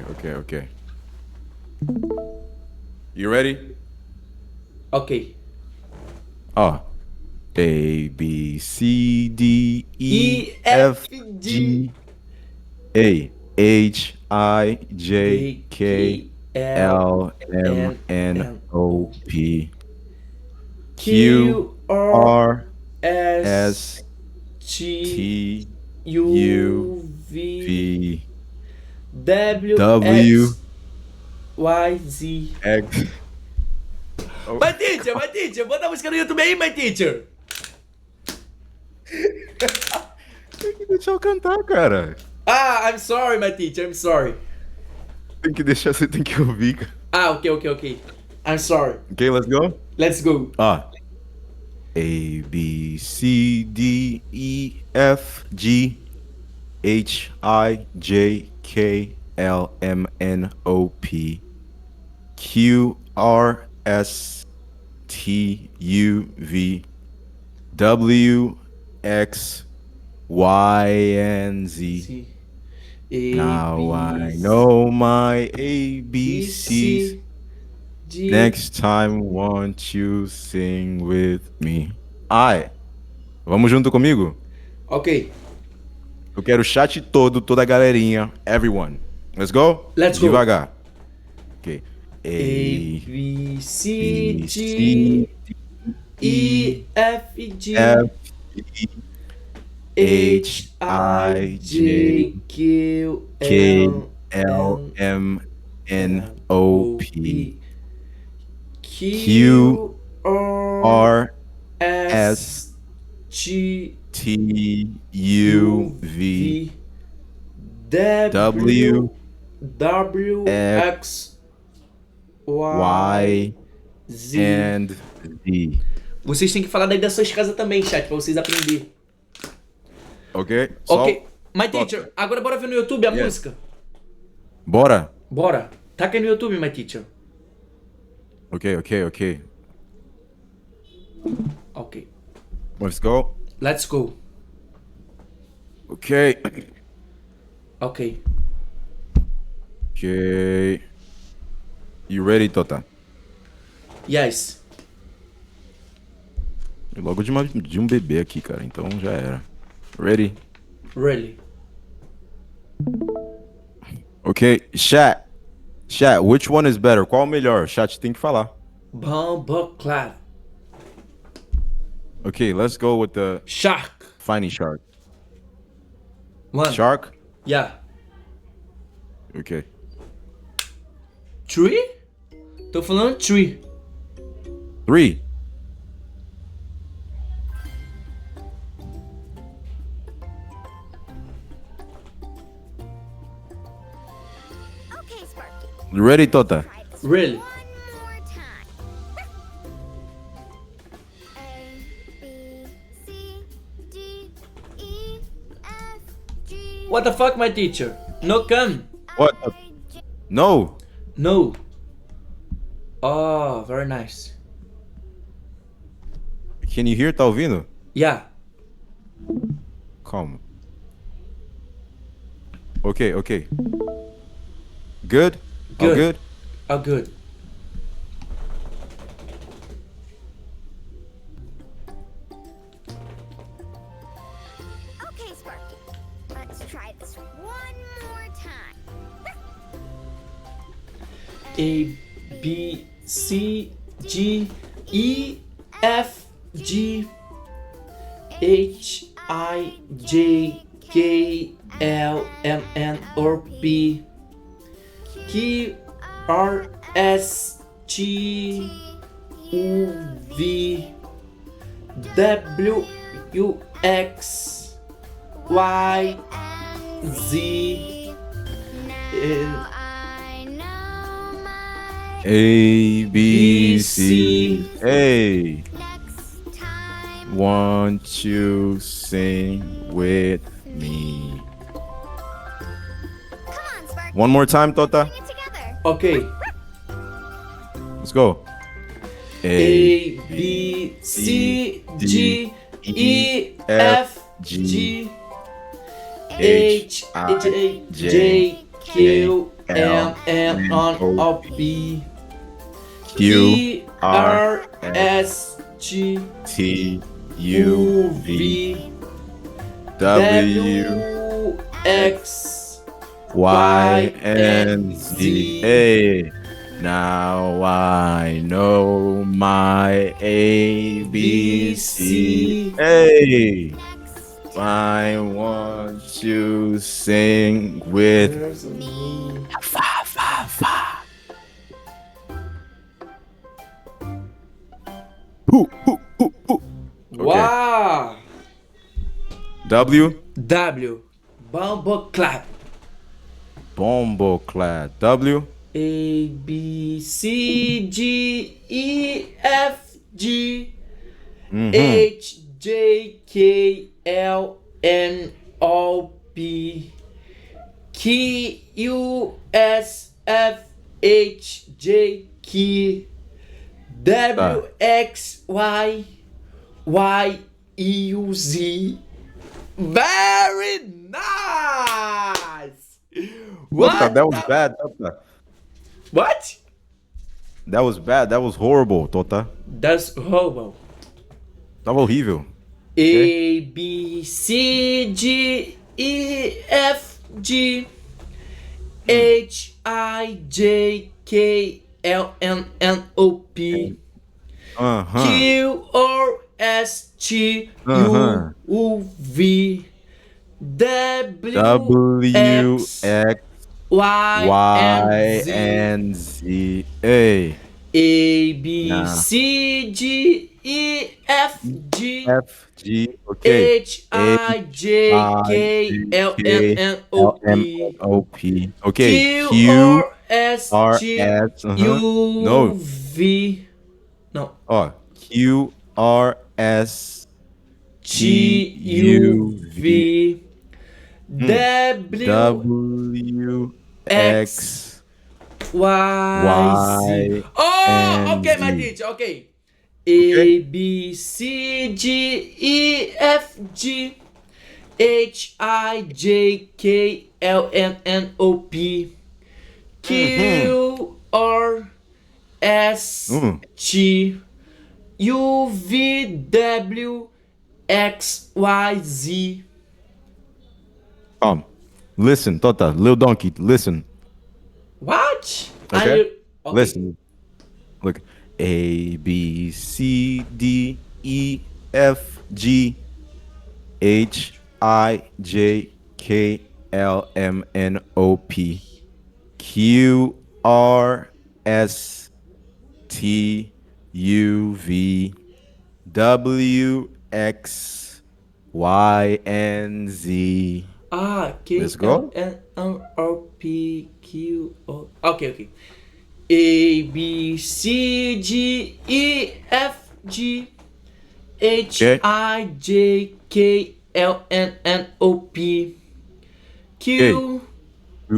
You ready? Ok. Ó. A, B, C, D, E, F, G, A, H, I, J, K, L, M, N, O, P, Q, R, S, T, U, V, W, Y, Z. X. My teacher, bota a música no YouTube aí, my teacher. Tem que deixar eu cantar, cara. Ah, I'm sorry, my teacher, I'm sorry. Tem que deixar, você tem que ouvir, cara. Ah, ok. I'm sorry. Ok, let's go? Let's go. Ah. A, B, C, D, E, F, G, H, I, J, K, L, M, N, O, P, Q, R, S, T, U, V, W, X, Y, and Z. Now I know my ABCs. Next time, won't you sing with me? Ai, vamos junto comigo? Ok. Eu quero o chat todo, toda a galerinha, everyone. Let's go? Let's go. Devagar. Ok. A, B, C, D, E, F, G, H, I, J, Q, L, M, N, O, P, Q, R, S, T, U, V, W, X, Y, Z. and Z. Vocês têm que falar daí das suas casas também, chat, pra vocês aprenderem. Ok? Ok. My teacher, agora bora ver no YouTube a música. Bora? Bora. Taca aí no YouTube, my teacher. Ok. Ok. Let's go. Let's go. Ok. Ok. You ready, Tota? Yes. Logo de um bebê aqui, cara. Então já era. Ready? Really? Ok. Chat, which one is better? Qual o melhor? Chat tem que falar. Bumbleclad. Ok, let's go with the... Shark. Finding shark. One. Shark? Yeah. Ok. Tree? Tô falando tree. 3. You ready, Tota? Really? What the fuck, my teacher? No come. What? No. No. Oh, very nice. Can you hear? Tá ouvindo? Yeah. Calma. Okay. Good? All good? All good. Okay, Sparky. Let's try this one more time. A, B, C, G, E, F, G, H, I, J, K, L, M, N, or P, Q, R, S, T, U, V, W, U, X, Y, Z, A, B, C, A. Won't you sing with me? One more time, Tota. Okay. Let's go. A, B, C, G, E, F, G, H, J, Q, L, M, N, O, P, Q, R, S, T, U, V, W, X, Y, and Z. Hey, now I know my ABC. Hey, I want to sing with me. Fa, fa, fa. Wow. W. W. Bumbo clap. Bombo clad. W. A, B, C, G, E, F, G, H, J, K, L, N, O, P, Q, U, S, F, H, J, K, W, X, Y, Y, E, U, Z. Very nice! What? That was bad, Tota. What? That was bad. That was horrible, Tota. That's horrible. Tava horrível. A, B, C, G, E, F, G, H, I, J, K, L, M, N, O, P, Q, R, S, T, U, V, W, X, Y, and Z. A. A, B, C, G, E, F, G, okay. H, I, J, K, L, M, N, O, P, Okay. Q, R, S, T, No. U, V. No. Oh, Q, R, S, T, U, V, W, X, Y, Z. Oh, okay, my Z. teacher. Okay. A, B, C, G, E, F, G, H, I, J, K, L, M, N, O, P, Q, R, S, T, U, V, W, X, Y, Z. Listen, Tota, Lil Donkey, listen. What? Okay. Listen. Look. A, B, C, D, E, F, G, H, I, J, K, L, M, N, O, P, Q, R, S, T, U, V, W, X, Y, and Z. K, Let's go. L, M, O, P, Q, O. Okay. A, B, C, G, E, F, G, H, I, J, K, L, N, N, O, P, Q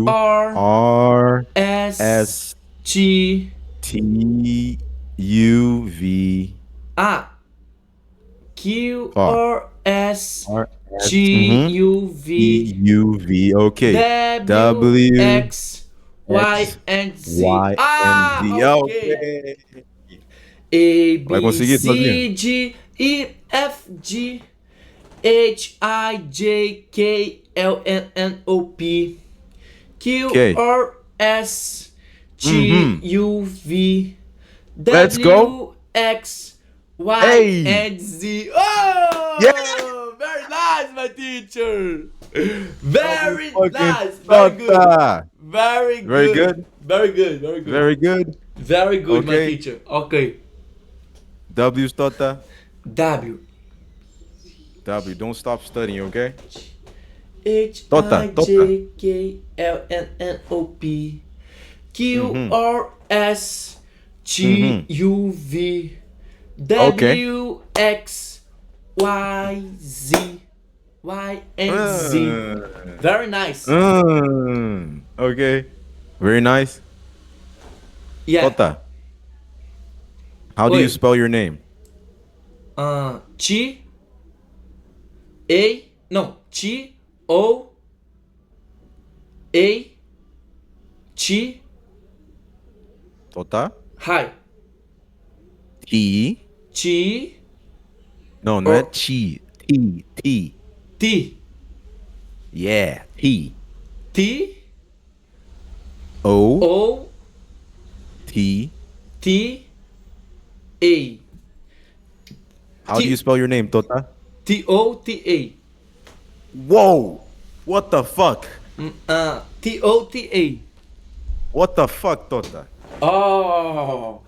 R S T U V. Q R S T U V U V. Okay. W X Y and Z. Okay. A Vai B conseguir, C Flavinho? D E F G H I J K L M N O P Q R S T U V Let's go. X Y and Z. Oh, very nice, my teacher. Very nice. Very good. Very good. Very good. Very good. Very good. Very good. Very good, my Okay. teacher. Okay. W's, Tota. W. W. Don't stop studying, okay? H Tota, I J K L M N O P Q R S T U V W X Y Z Y and Z. Very nice. Okay. Very nice. Yeah. Tota. How do you spell your name? T A no T O A T. Tota? Hi. T. T. No, not T. T. T. T. Yeah. T. T. O. O. T. T. A. How do you spell your name, Tota? T O T A. Whoa! What the fuck? T O T A. What the fuck, Tota? Oh,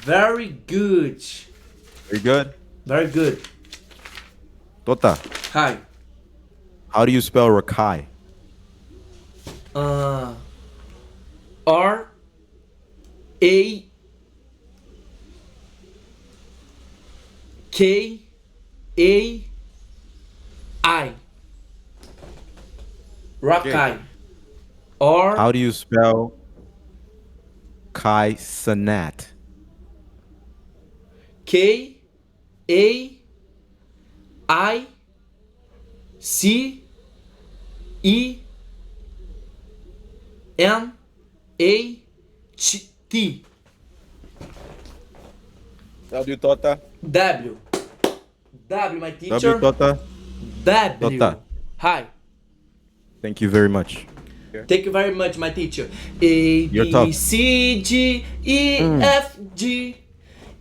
very good. Very good? Very good. Tota. Hi. How do you spell Rakai? R A K A I. Rakai. Or How do you spell Kai Sanat? K A I C E N A T. W, Tota. W. W, my teacher. W, Tota. W. Tota. Hi. Thank you very much. Thank you very much, my teacher. A, You're B, tough. C, D, E, F, G,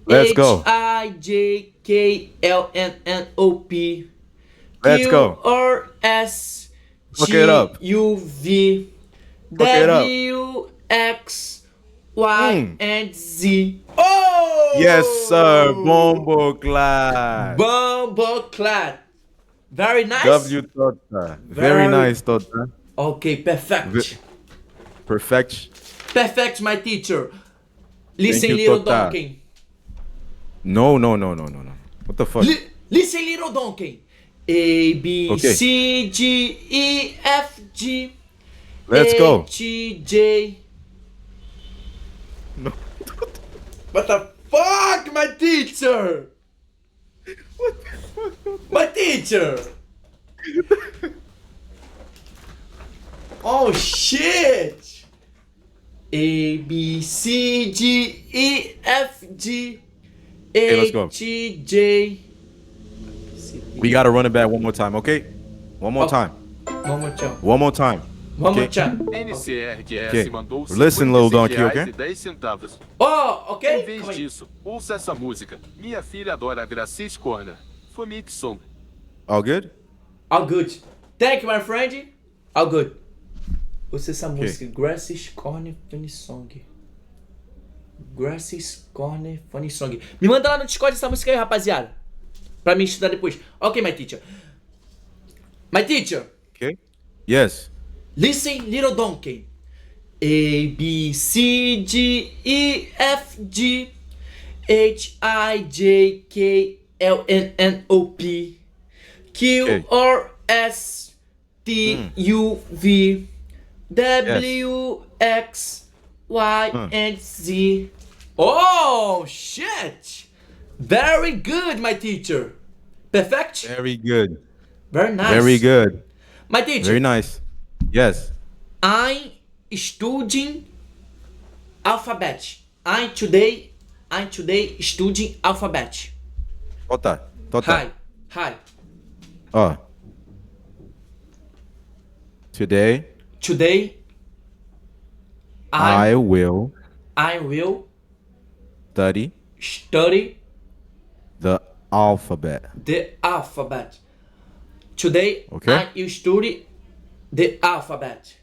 Let's H, go. I, J, K, L, M, N, O, P, Let's Q, go. R, S, Look T, it up. U, V, Look it up. W, X, Y, and Z. Oh! Yes, sir. Bombo clad. Bumbleclad. Very nice. W, Tota. Very nice, Tota. Okay, perfect. Perfect. Perfect, my teacher. Listen, you, little Tota. donkey. No. What the fuck? Listen, little donkey. A, B, Okay. C, G, E, F, G. Let's go. H, J. No. What the fuck, my teacher? What the fuck? My teacher. Oh shit. A, B, C, G, E, F, G, Okay, let's go. H, J. We gotta run it back one more time, okay? One more time. One more time. One more time. One more Okay? time. NCRQS Okay. mandou Listen, little donkey, okay? 10 centavos. Oh, ok. Em vez disso, ouça essa música. Minha filha adora Gracis Corner. Famix Song. All good? All good. Thank you, my friend. All good. Ouça essa música. Grass's Corner Funny Song. Grass's Corner Funny Song. Me manda lá no Discord essa música aí, rapaziada. Pra mim estudar depois. Ok, my teacher. My teacher. Okay. Yes. Listen, little donkey. A, B, C, D, E, F, G, H, I, J, K, L, M, N, O, P, Q, Okay. R, S, T, U, V, W, X, Y, and Z. Oh, shit! Very good, my teacher. Perfect? Very good. Very nice. Very good. My teacher. Very nice. Yes. I'm studying alphabet. I'm today studying alphabet. Tota. Hi. Ó. Today I will study the alphabet. The alphabet. Today Okay. I will study the alphabet.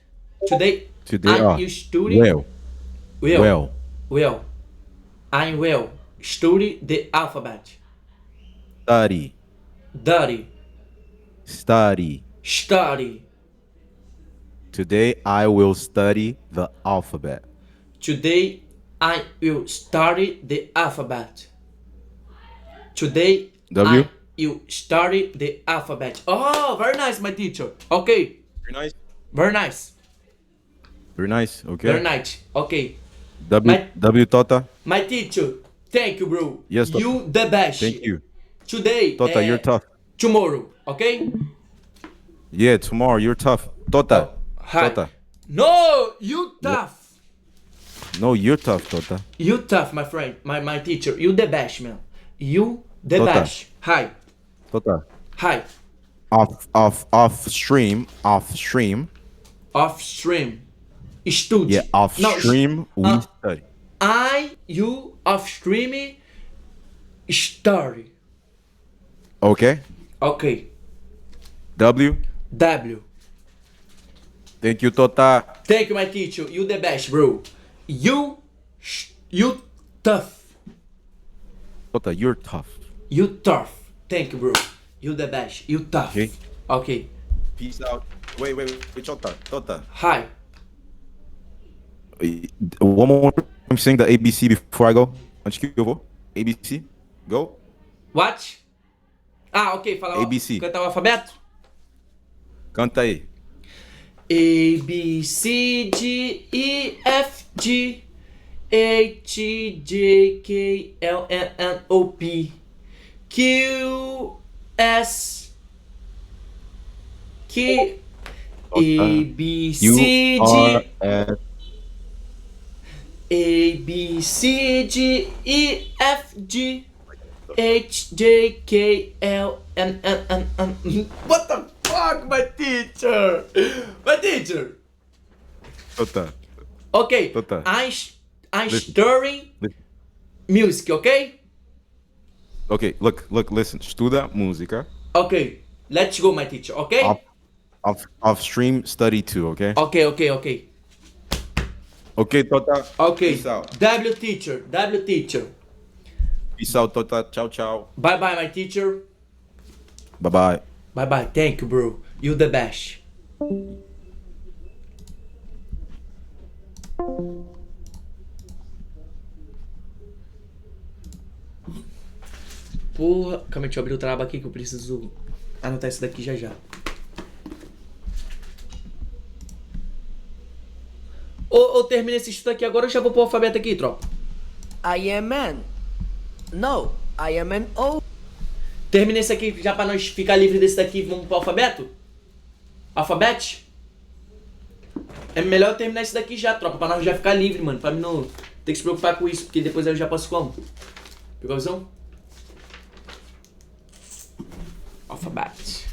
Today Today, I will study Well. I will study the alphabet. Study. Today I will study the alphabet. Today I will study the alphabet. Today W. I will study the alphabet. Oh, very nice, my teacher. Okay. Very nice. Very nice. Very nice. Okay. Very nice. Okay. W Tota. My teacher. Thank you, bro. Yes, Tota. You the best. Thank you. Today. Tota, you're tough. Tomorrow. Okay. Yeah, tomorrow you're tough. Tota. Hi. Tota. No, you tough. No, you're tough, Tota. You tough, my friend. My teacher. You the best, man. You the Tota. best. Hi. Tota. Hi. Off stream. Off stream. Study. Yeah, off No, stream we study. You off stream study. Okay. Okay. W. Thank you, Tota. Thank you, my teacher. You the best, bro. You tough. Tota, you're tough. You tough. Thank you, bro. You the best. You tough. Okay. Okay. Peace out. Wait, Tota. Hi. One more time, sing the ABC before I go. Antes que eu vou. ABC. Go. What? Ah, ok. Fala ABC. Cantar o alfabeto? Canta aí. A, B, C, D, E, F, G, H, J, K, L, M, N, O, P, Q, S, Q, A, B, C, D, A, B, C, D, E, F, G, H, J, K, L, M, N, N. What the fuck, my teacher? My teacher. Tota. Okay. Tota. I'm stirring music, okay? Okay, look, listen. Estuda música. Okay. Let's go, my teacher, okay? Off stream study too, okay? Okay. Okay, Tota. Okay. Peace out. W teacher. Peace out, Tota. Tchau. Bye, my teacher. Bye. Bye. Thank you, bro. You the best. Porra, calma aí, deixa eu abrir o traba aqui que eu preciso anotar isso daqui já. Ou termina esse estudo aqui agora ou já vou pro alfabeto aqui, tropa? I am an. No, I am an O. Termina esse aqui já pra nós ficar livre desse daqui e vamos pro alfabeto? Alfabete? É melhor terminar esse daqui já, tropa, pra nós já ficar livre, mano. Pra mim não ter que se preocupar com isso, porque depois eu já posso como? Pegou a visão? Alfabete.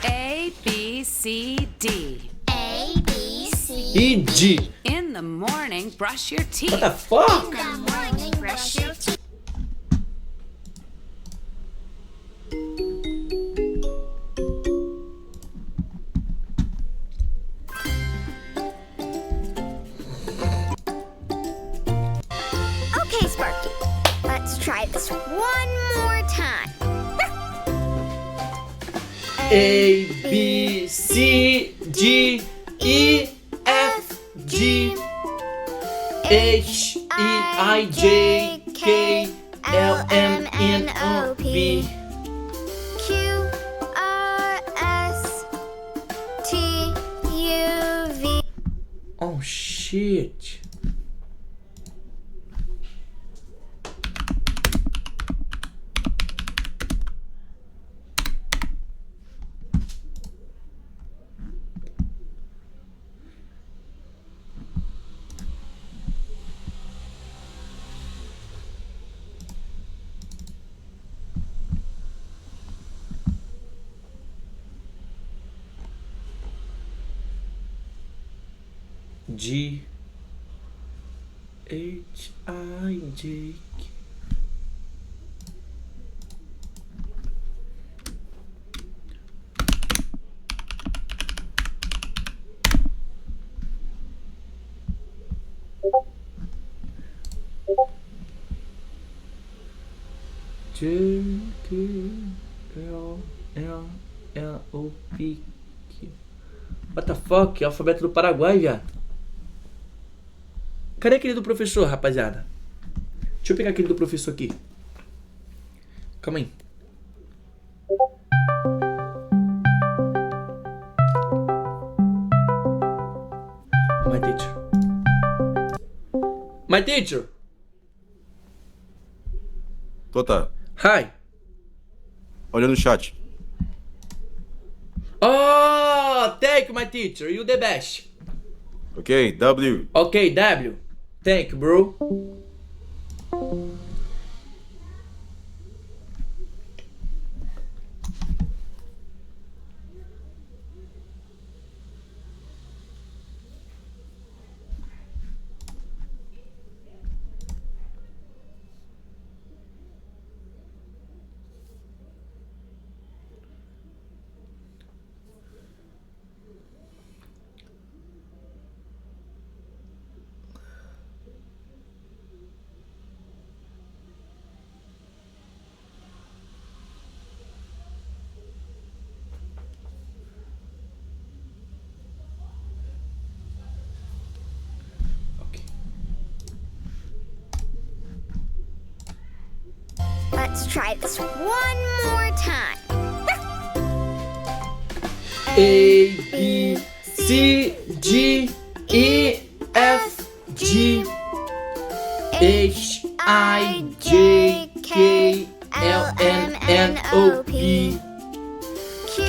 A, B, C, D. A, B, C, E D. In the morning, brush your teeth. What the fuck? In the morning, brush your teeth. Okay, Sparky. Let's try this one more time. A, B, C, D, E, F, G, H, E, I, J, K, L, M, N, O, P, Q, R, S, T, U, V. Oh, shit. G, H, I, J, K. J, K, L, M, N, O, P, Q. What the fuck? Alfabeto do Paraguai, viado. Cadê aquele do professor, rapaziada? Deixa eu pegar aquele do professor aqui. Calma aí. My teacher. My teacher. Tota, Hi. olha no chat. Oh, thank you, my teacher. You the best. Ok, W. Ok, W. Thank you, bro. Let's try this one more time. A, B, C, D, E, F, G, H, I, J, K, L, M, N, O, P,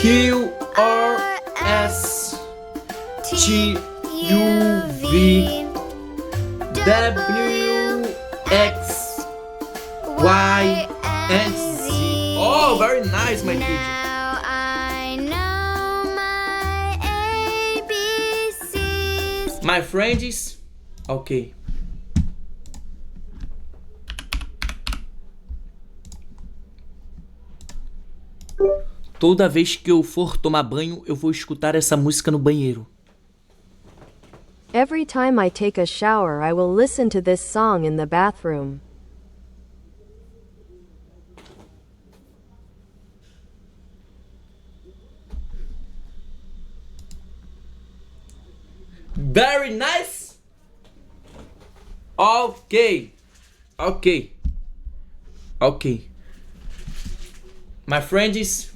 Q, R, S, T, U, V, W, X, Y, and Z. Oh, very nice, my teacher. Now I know my ABCs. My friends, ok. Toda vez que eu for tomar banho, eu vou escutar essa música no banheiro. Every time I take a shower, I will listen to this song in the bathroom. Very nice. Ok. Ok. Ok. My friends.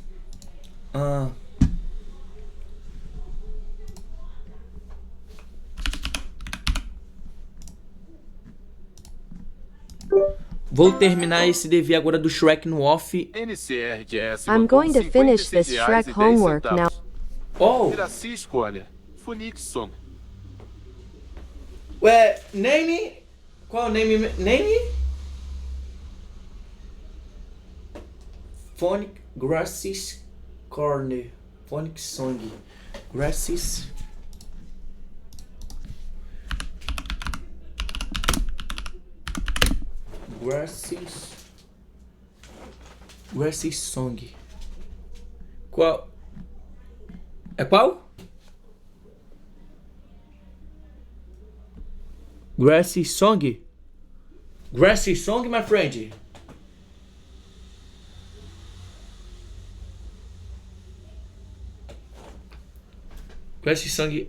Vou terminar esse dever agora do Shrek no off. NCRDS I'm going to finish this Shrek homework now. Oh. Iraci escolha. Funixon. Ué, name? Qual é o name? Name? Phonic Grasses Corner. Phonic Song. Grasses. Grassy Song. Qual? É qual? Grassy Song? Grassy Song, my friend? Grassy Song.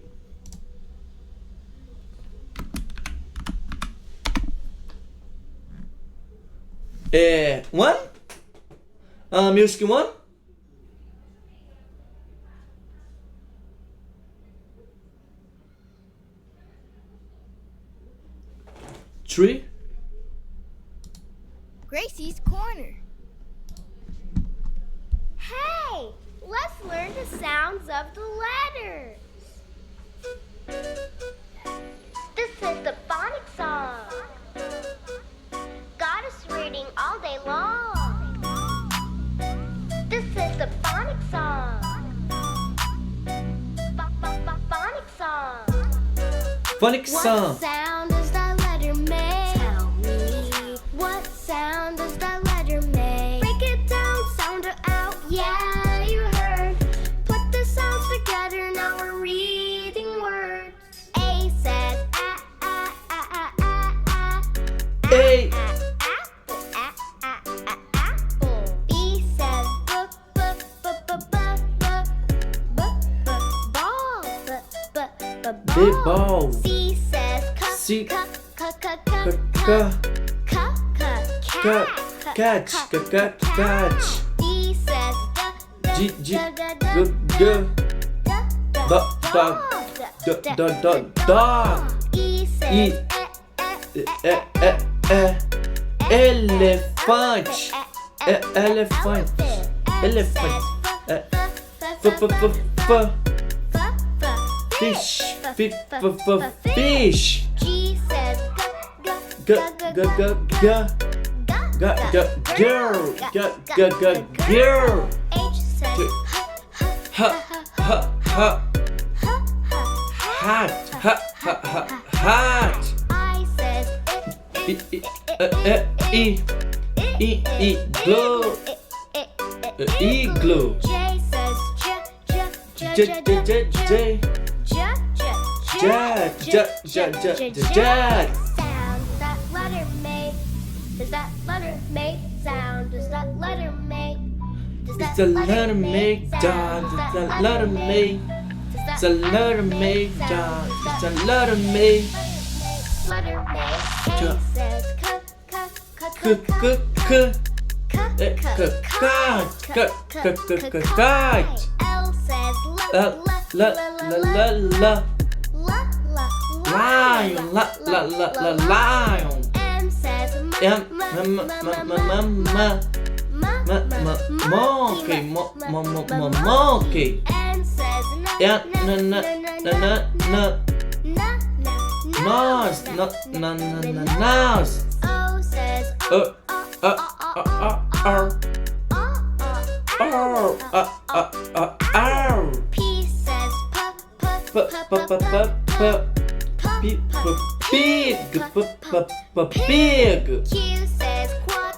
One? Music one? Three? Gracie's Corner. Hey, let's learn the sounds of the letters. This is the phonics song. Got us reading all day long. This is the phonics song. Phonics song. Phonics song. What sound does that letter make? Tell me. What sound does that letter make? Break it down, sound it out. Yeah, you heard. Put the sounds together, now we're reading words. A says A. B says ball. C says C. catch. D says dog. E says Elephant. Fish. G says Girl. H says Hat. I says Igloo. J says Jet. Sound does that letter make? Does that letter make sound? Does that letter make? Does It's a letter make down. It's a letter make. It's a letter make down. It's a letter make. Letter make. K says Kite. L says Lion. Lion. M says Monkey. N says Nose. O says P says Pig. Q says quack.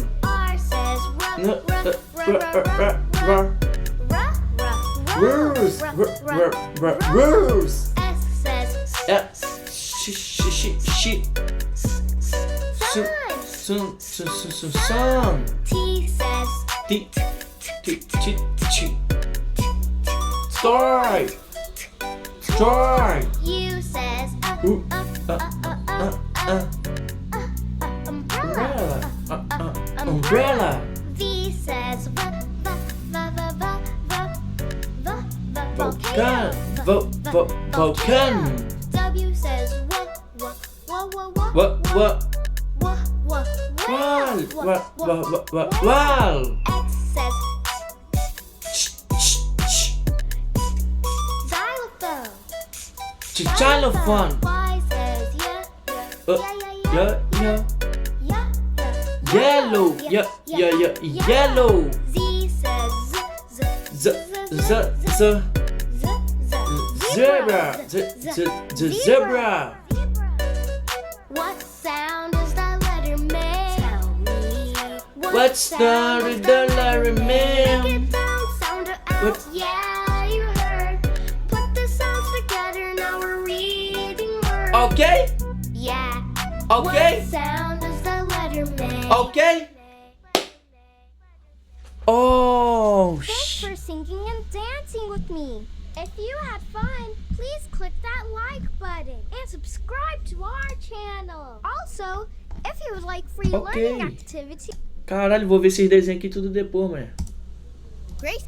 R says Rose. S says Sun. T says Story. U says Umbrella. V says Volcan. W says Wall. X says xylophone. Xylophone. Y says Yellow. Yellow. Z says Zebra. Zebra. What sound does that letter make? Tell me. What sound does that letter Break make? it down, sound it out. What? Yeah, you heard. Put the sounds together, now we're reading words. Okay? Yeah. Okay? What sound does that letter make? Okay? Oh, Thanks for singing and dancing with me. If you had fun, please click that like button and subscribe to our channel. Also, if you would like free Okay. learning activity, Caralho, vou ver esses desenhos aqui tudo depois, mano. Grace,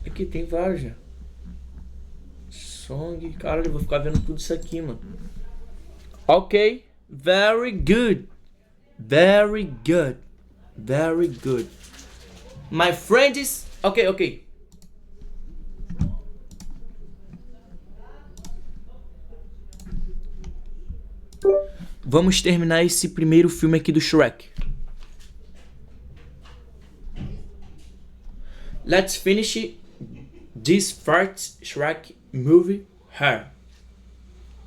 Aqui tem vários já. Song. Caralho, eu vou ficar vendo tudo isso aqui, mano. Ok. Very good. Very good. Very good. My friends. Ok. Vamos terminar esse primeiro filme aqui do Shrek. Let's finish this first Shrek movie here.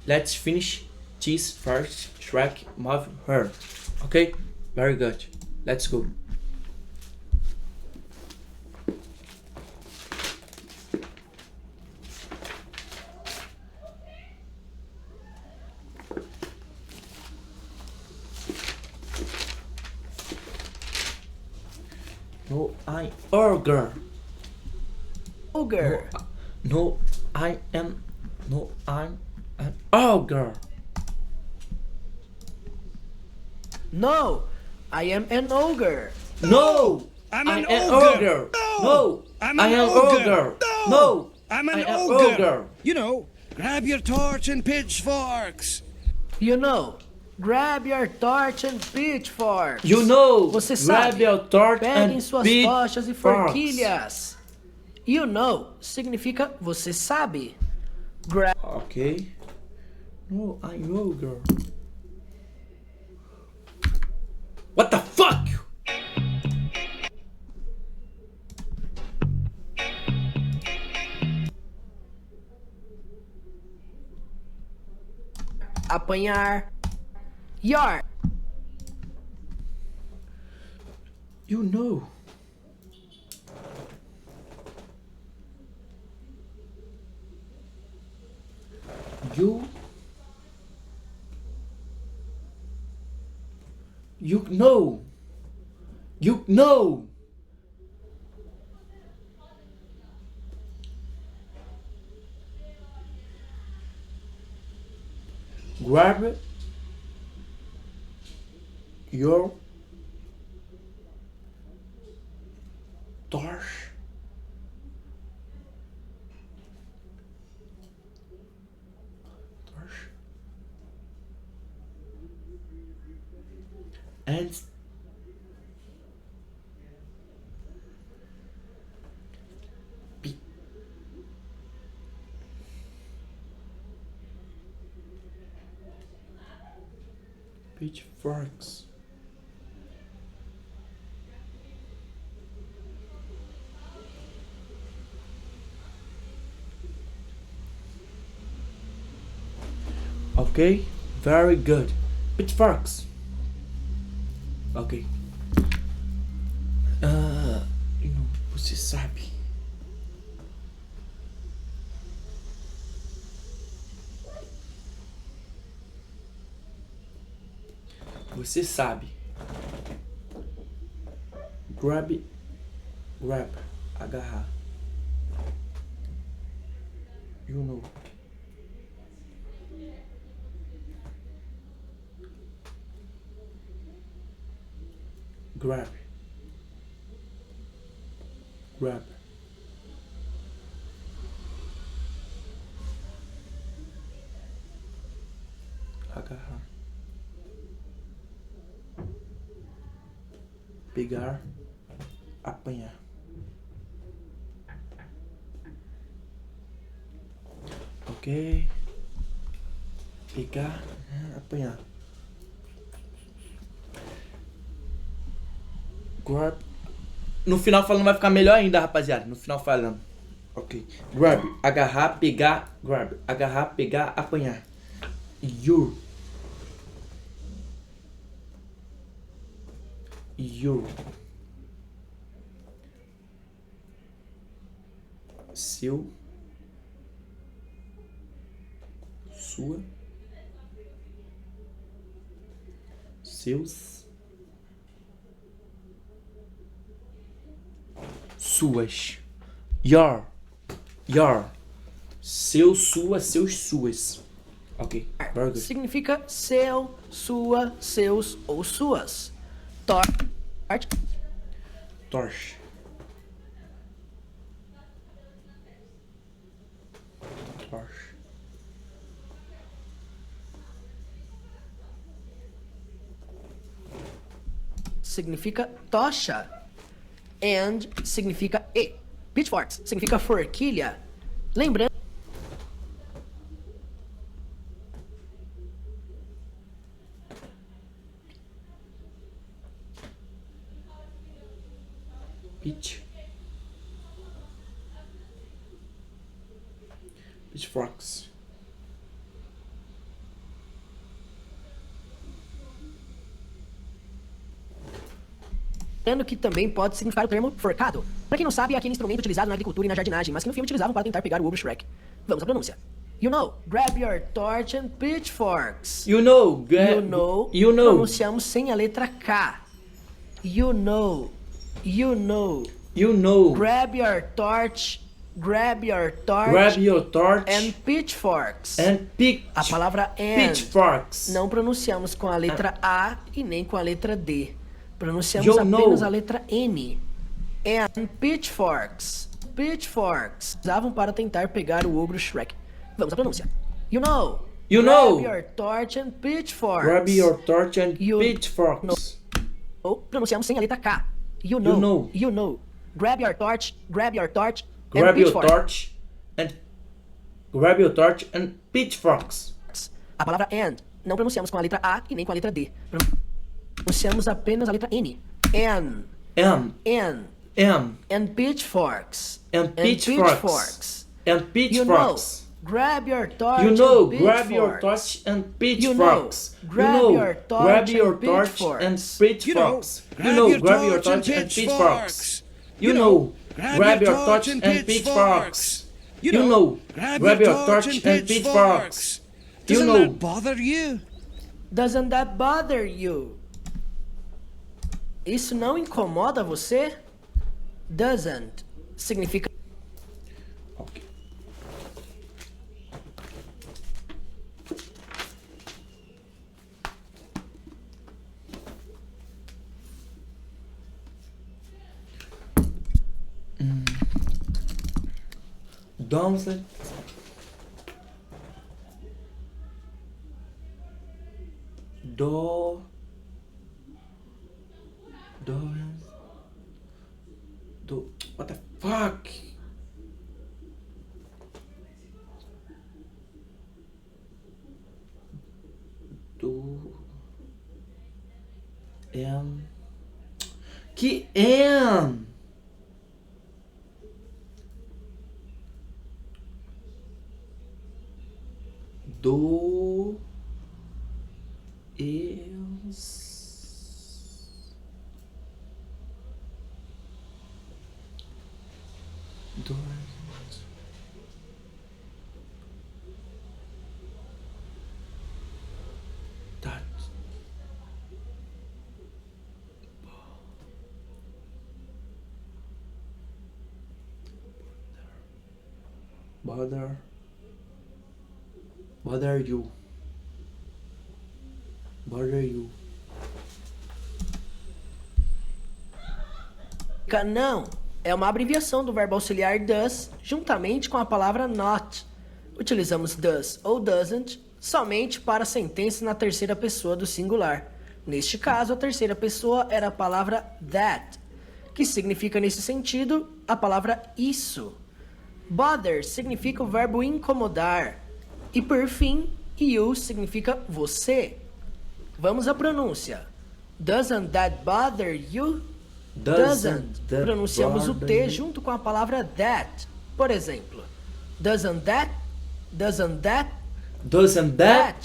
Let's finish this first Shrek movie here. Okay? Very good. Let's go. No, I'm ogre. Ogre. No, I'm an ogre. No, I am an ogre. No, I'm I an am ogre. No, I'm I an am ogre. ogre. No, I'm an I am ogre. ogre. You know, grab your torch and pitchforks. You know, grab your torch and pitchforks. You know, Você grab sabe. your torch Peguem and suas pitchforks. tochas e forquilhas. You know significa você sabe. Grab. Okay. No, I'm ogre. What the fuck? Apanhar. Yar. You know. You know. You know. Grab your torch and pitchforks. Okay, very good. Pitchforks. Ok. Você sabe. Você sabe. Grab. Agarrar. You know. Grab. Agarrar. Pegar. Apanhar. Ok. Pegar. Apanhar. Grab. No final falando vai ficar melhor ainda, rapaziada. No final falando. Ok. Grab, agarrar, pegar, grab. Agarrar, pegar, apanhar. Your. Seu. Sua. Seus. Suas. Your. Seu, sua, seus, suas. Ok. Burger. Significa seu, sua, seus ou suas. Torch. Torch. Significa tocha. And significa e. Pitchforks significa forquilha. Lembrando. Pitchforks. Lembrando que também pode significar o termo forcado. Pra quem não sabe, é aquele instrumento utilizado na agricultura e na jardinagem, mas que no filme utilizavam para tentar pegar o ogro Shrek. Vamos à pronúncia. You know, grab your torch and pitchforks. You know. Pronunciamos sem a letra K. You know. Grab your torch and pitchforks. A palavra and pitchforks. não pronunciamos com a letra A e nem com a letra D. Pronunciamos apenas a letra N. And pitchforks. Usavam para tentar pegar o ogro Shrek. Vamos à pronúncia. You know. Grab your torch and pitchforks. Pronunciamos sem a letra K. You know. Grab your torch and pitchforks. A palavra and não pronunciamos com a letra A e nem com a letra D. Pronunciamos apenas a letra N. And pitchforks. You know. Grab your torch and pitchforks. Grab your torch and pitchforks. Doesn't that bother you? Isso não incomoda você? Doesn't significa. Ok. Doesn't. What the fuck? Que am? Bother you. Não, é uma abreviação do verbo auxiliar does, juntamente com a palavra not. Utilizamos does ou doesn't somente para sentenças na terceira pessoa do singular. Neste caso, a terceira pessoa era a palavra that, que significa nesse sentido a palavra isso. Bother significa o verbo incomodar. E por fim, you significa você. Vamos à pronúncia. Doesn't that bother you? Doesn't. Pronunciamos o T junto com a palavra that. Por exemplo, doesn't that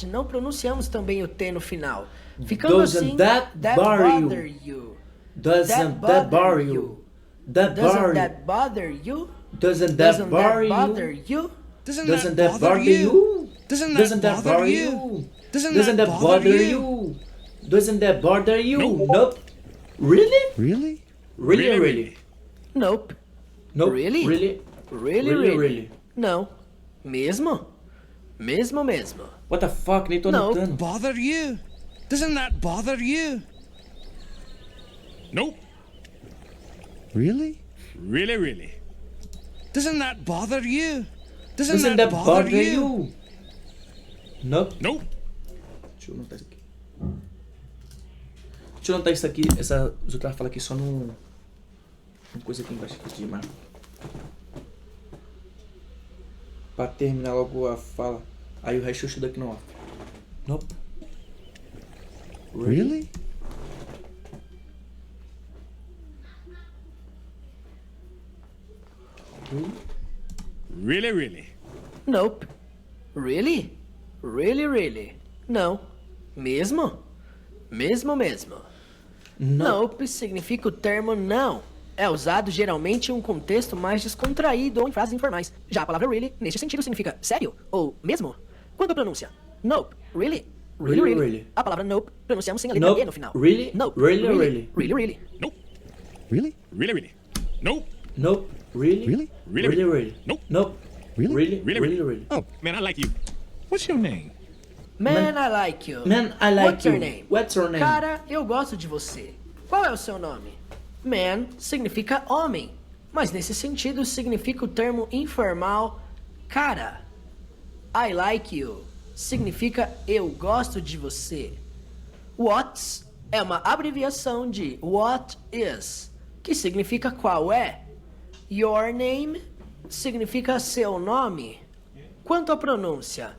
não pronunciamos também o T no final. Ficando Doesn't assim, that bother you? Doesn't that bother you? Doesn't that bother you? Doesn't that bother you? Doesn't that bother you? Doesn't that bother you? Doesn't that bother you? Doesn't that bother you? Nope. Really? Really? Really? Nope. Nope. Really? Really? Não. Mesmo? Mesmo. What the fuck? Nem tô Nope. anotando. Bother you? Doesn't that bother you? Nope. Really? Really. Doesn't that bother you? Doesn't that bother you? Nope. Nope. Deixa eu anotar isso aqui. Deixa eu anotar isso aqui, os outras falam aqui só no... Uma coisa aqui embaixo aqui de marca. Pra terminar logo a fala. Aí o resto eu estudo aqui no off. Nope. Really? Really. Nope. Really? Não. Mesmo? Mesmo. Nope significa o termo não. É usado geralmente em um contexto mais descontraído ou em frases informais. Já a palavra really, neste sentido, significa sério ou mesmo. Quando a pronúncia nope, really. A palavra nope pronunciamos sem a letra E no final. Really? Nope. Really? Nope. Really? Really. Nope. Nope. Really? Really? Nope. Nope. Really? Oh, man, I like you. What's your name? Man, I like you. Man, I like What's you. your name? What's your name? Cara, eu gosto de você. Qual é o seu nome? Man significa homem, mas nesse sentido significa o termo informal cara. I like you significa eu gosto de você. What's é uma abreviação de what is, que significa qual é. Your name significa seu nome. Quanto à pronúncia,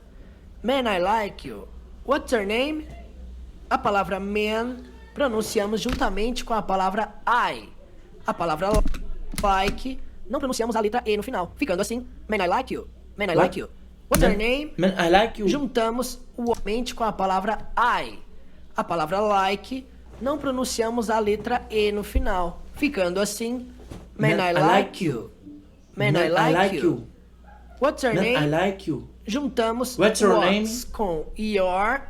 man, I like you. What's your name? A palavra man pronunciamos juntamente com a palavra I. A palavra like não pronunciamos a letra E no final, ficando assim, man, I like you. Man, I like you. What's your name? Man, I like you. Juntamos mente com a palavra I. A palavra like não pronunciamos a letra E no final, ficando assim, man, I like you. Man, I like you. What's your name? I like you. Juntamos What's your name? Com your.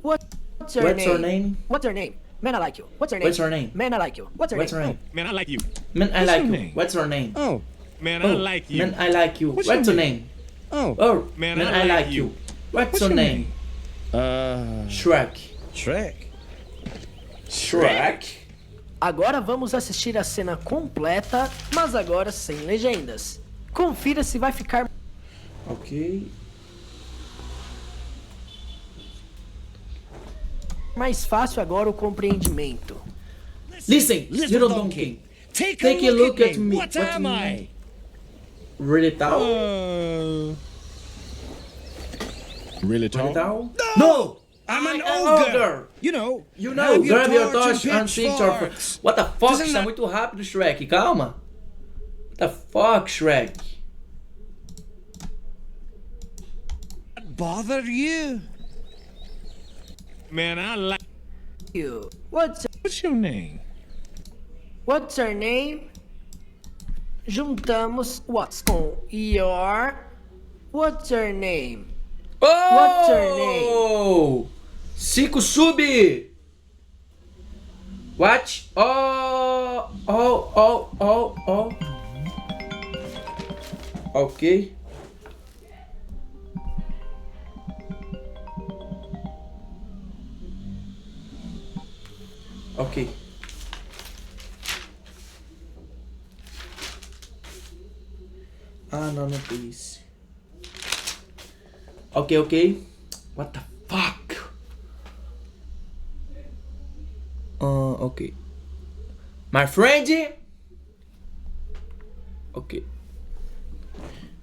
What's your name? What's your name? Man, I like you. What's your name? What's your name? Man, I like you. What's your What's your name? name? Man, I like you. Man, I What's like your you. name? What's your name? Oh, man, I like you. Man, I like you. What's What's your your name? Oh, Man, I like you. What's your name? Shrek. Agora vamos assistir a cena completa, mas agora sem legendas. Confira se vai ficar Ok. mais fácil agora o compreendimento. Listen, little donkey. Take a look at me. What am I? Really tall? Really tall? Really tall? No! I'm an ogre. ogre. You know, Grab your torch and pitchforks. What the fuck? Doesn't Isso é that- muito rápido, Shrek. Calma. What the fuck, Shrek? Bother you? Man, I like You. What's your name? What's your name? Juntamos what's com your. What's your name? Oh! What's your name? 5 sub! What? Oh! Ok. Ok. Ah, não tem isso. Ok. What the fuck? Ok. My friend? Ok.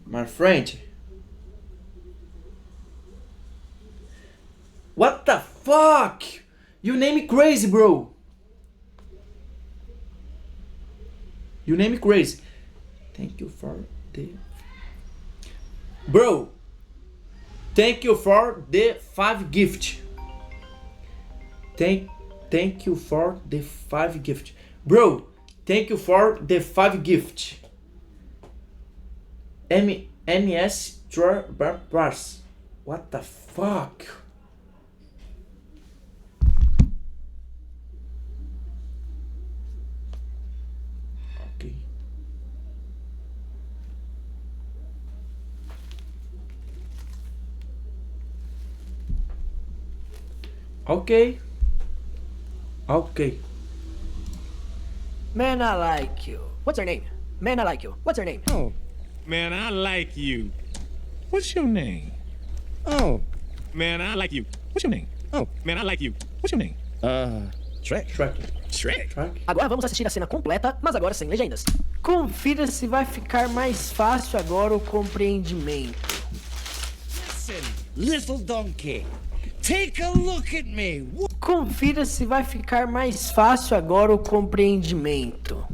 My friend? What the fuck? You name me crazy, bro. You name me crazy. Thank you for the Bro, thank you for the 5 gift. Thank you for the 5 gift. Bro, thank you for the 5 gift. MS Bars. What the fuck? Okay. Okay. Okay. Man, I like you. What's her name? Man, I like you. What's her name? Oh, man, I like you. What's your name? Oh, man, I like you. What's your name? Oh, man, I like you. What's your name? Shrek. Shrek. Agora vamos assistir a cena completa, mas agora sem legendas. Confira se vai ficar mais fácil agora o compreendimento. Listen, little donkey. Take a look at me. Confira se vai ficar mais fácil agora o compreendimento.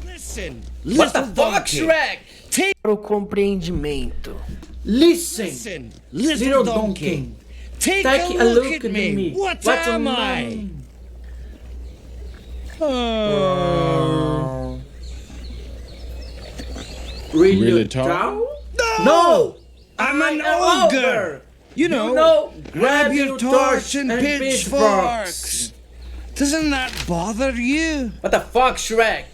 Listen, What the little fuck, donkey. Shrek? Take o compreendimento. Listen, little donkey. Take a look at me. What am I? Really tall? No! I'm an ogre. You know, grab your torch and pitchforks. Doesn't that bother you? What the fuck, Shrek?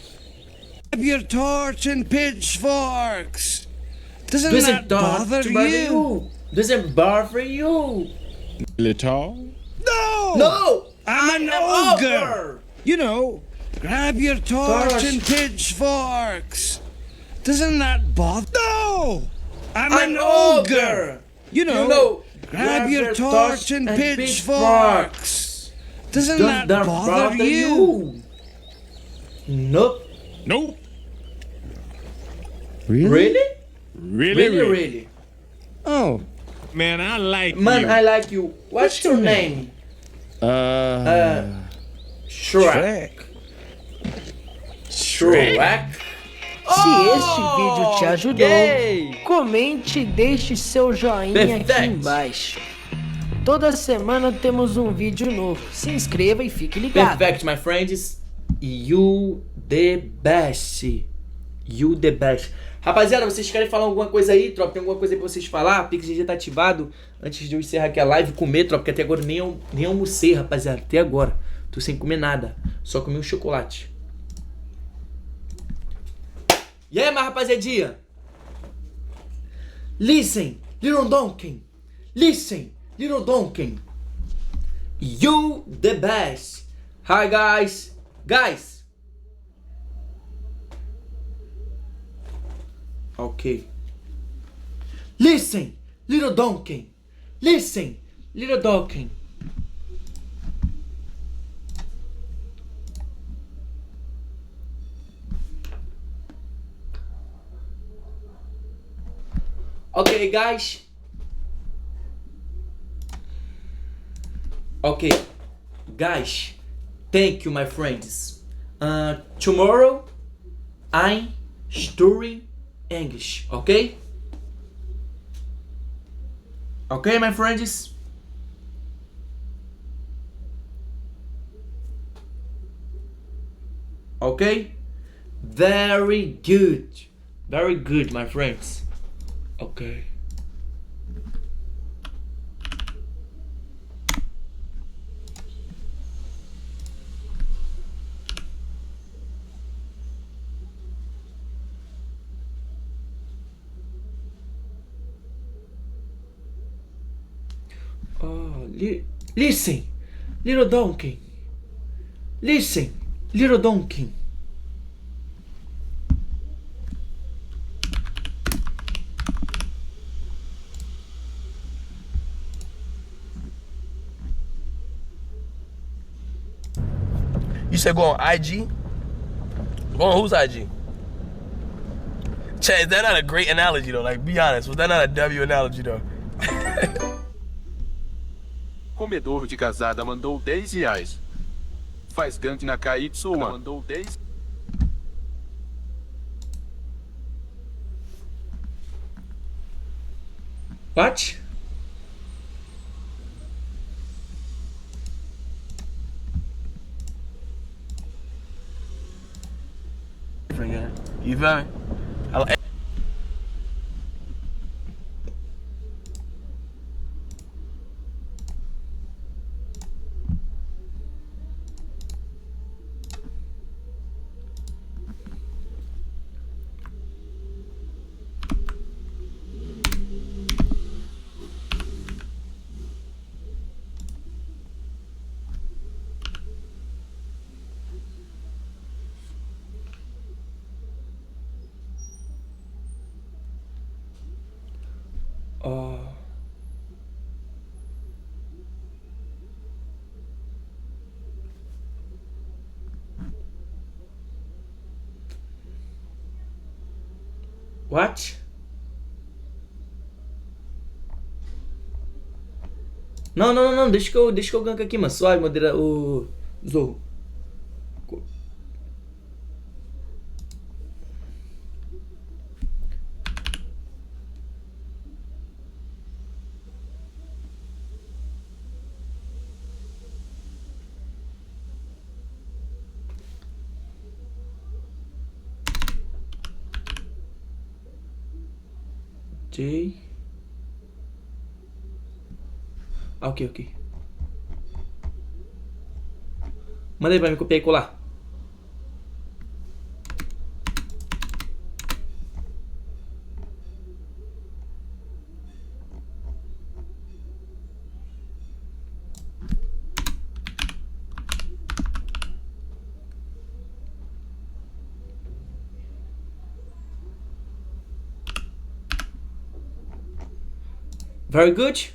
Grab your torch and pitchforks. Doesn't Does that it bother you? Doesn't bother you? Really tall? No! No! I'm an ogre. You know, grab your torch and pitchforks. Doesn't that bother? No! I'm an ogre. You know, grab your torch and pitchforks. Doesn't that bother you? Nope. Nope. Really? Really? Oh. Man, I like Man, you. I like you. What's your name? Shrek. Se este vídeo te ajudou, comente e deixe seu joinha aqui embaixo. Toda semana temos um vídeo novo. Se inscreva e fique ligado. Perfect, my friends. You the best. You the best. Rapaziada, vocês querem falar alguma coisa aí, tropa? Tem alguma coisa aí pra vocês falar? Pix GG tá ativado. Antes de eu encerrar aqui a live, comer, tropa, porque até agora nem almocei, rapaziada. Até agora. Tô sem comer nada. Só comi um chocolate. E aí, mas rapaziadinha? Listen, little donkey. Listen, little donkey. You the best. Hi, guys. Guys. Okay. Listen, little donkey. Listen, little donkey. Okay, guys. Okay, guys. Thank you, my friends. Tomorrow, I'm studying English. Okay? Okay, my friends. Okay? Very good. Very good, my friends. Okay. Listen, little donkey. Listen, little donkey. You said go on IG? Go on whose IG? Chad, is that not a great analogy though? Like, be honest, was that not a W analogy though? Comedor de casada mandou R$10. Faz gank na KY1 mandou 10. What? You feel me? What? Não, deixa que eu gank aqui, mano. Suave, modera o Zorro. J. Ok. Manda aí pra me copiar e colar. Very good.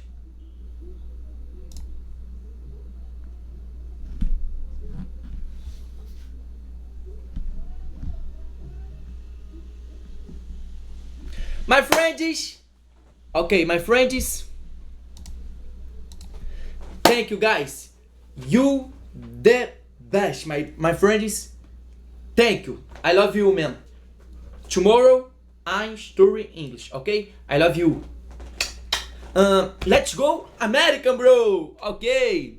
My friends. Okay, my friends. Thank you guys. You the best, my friends. Thank you. I love you, man. Tomorrow I'm studying English, okay? I love you. Let's go American, bro. Okay.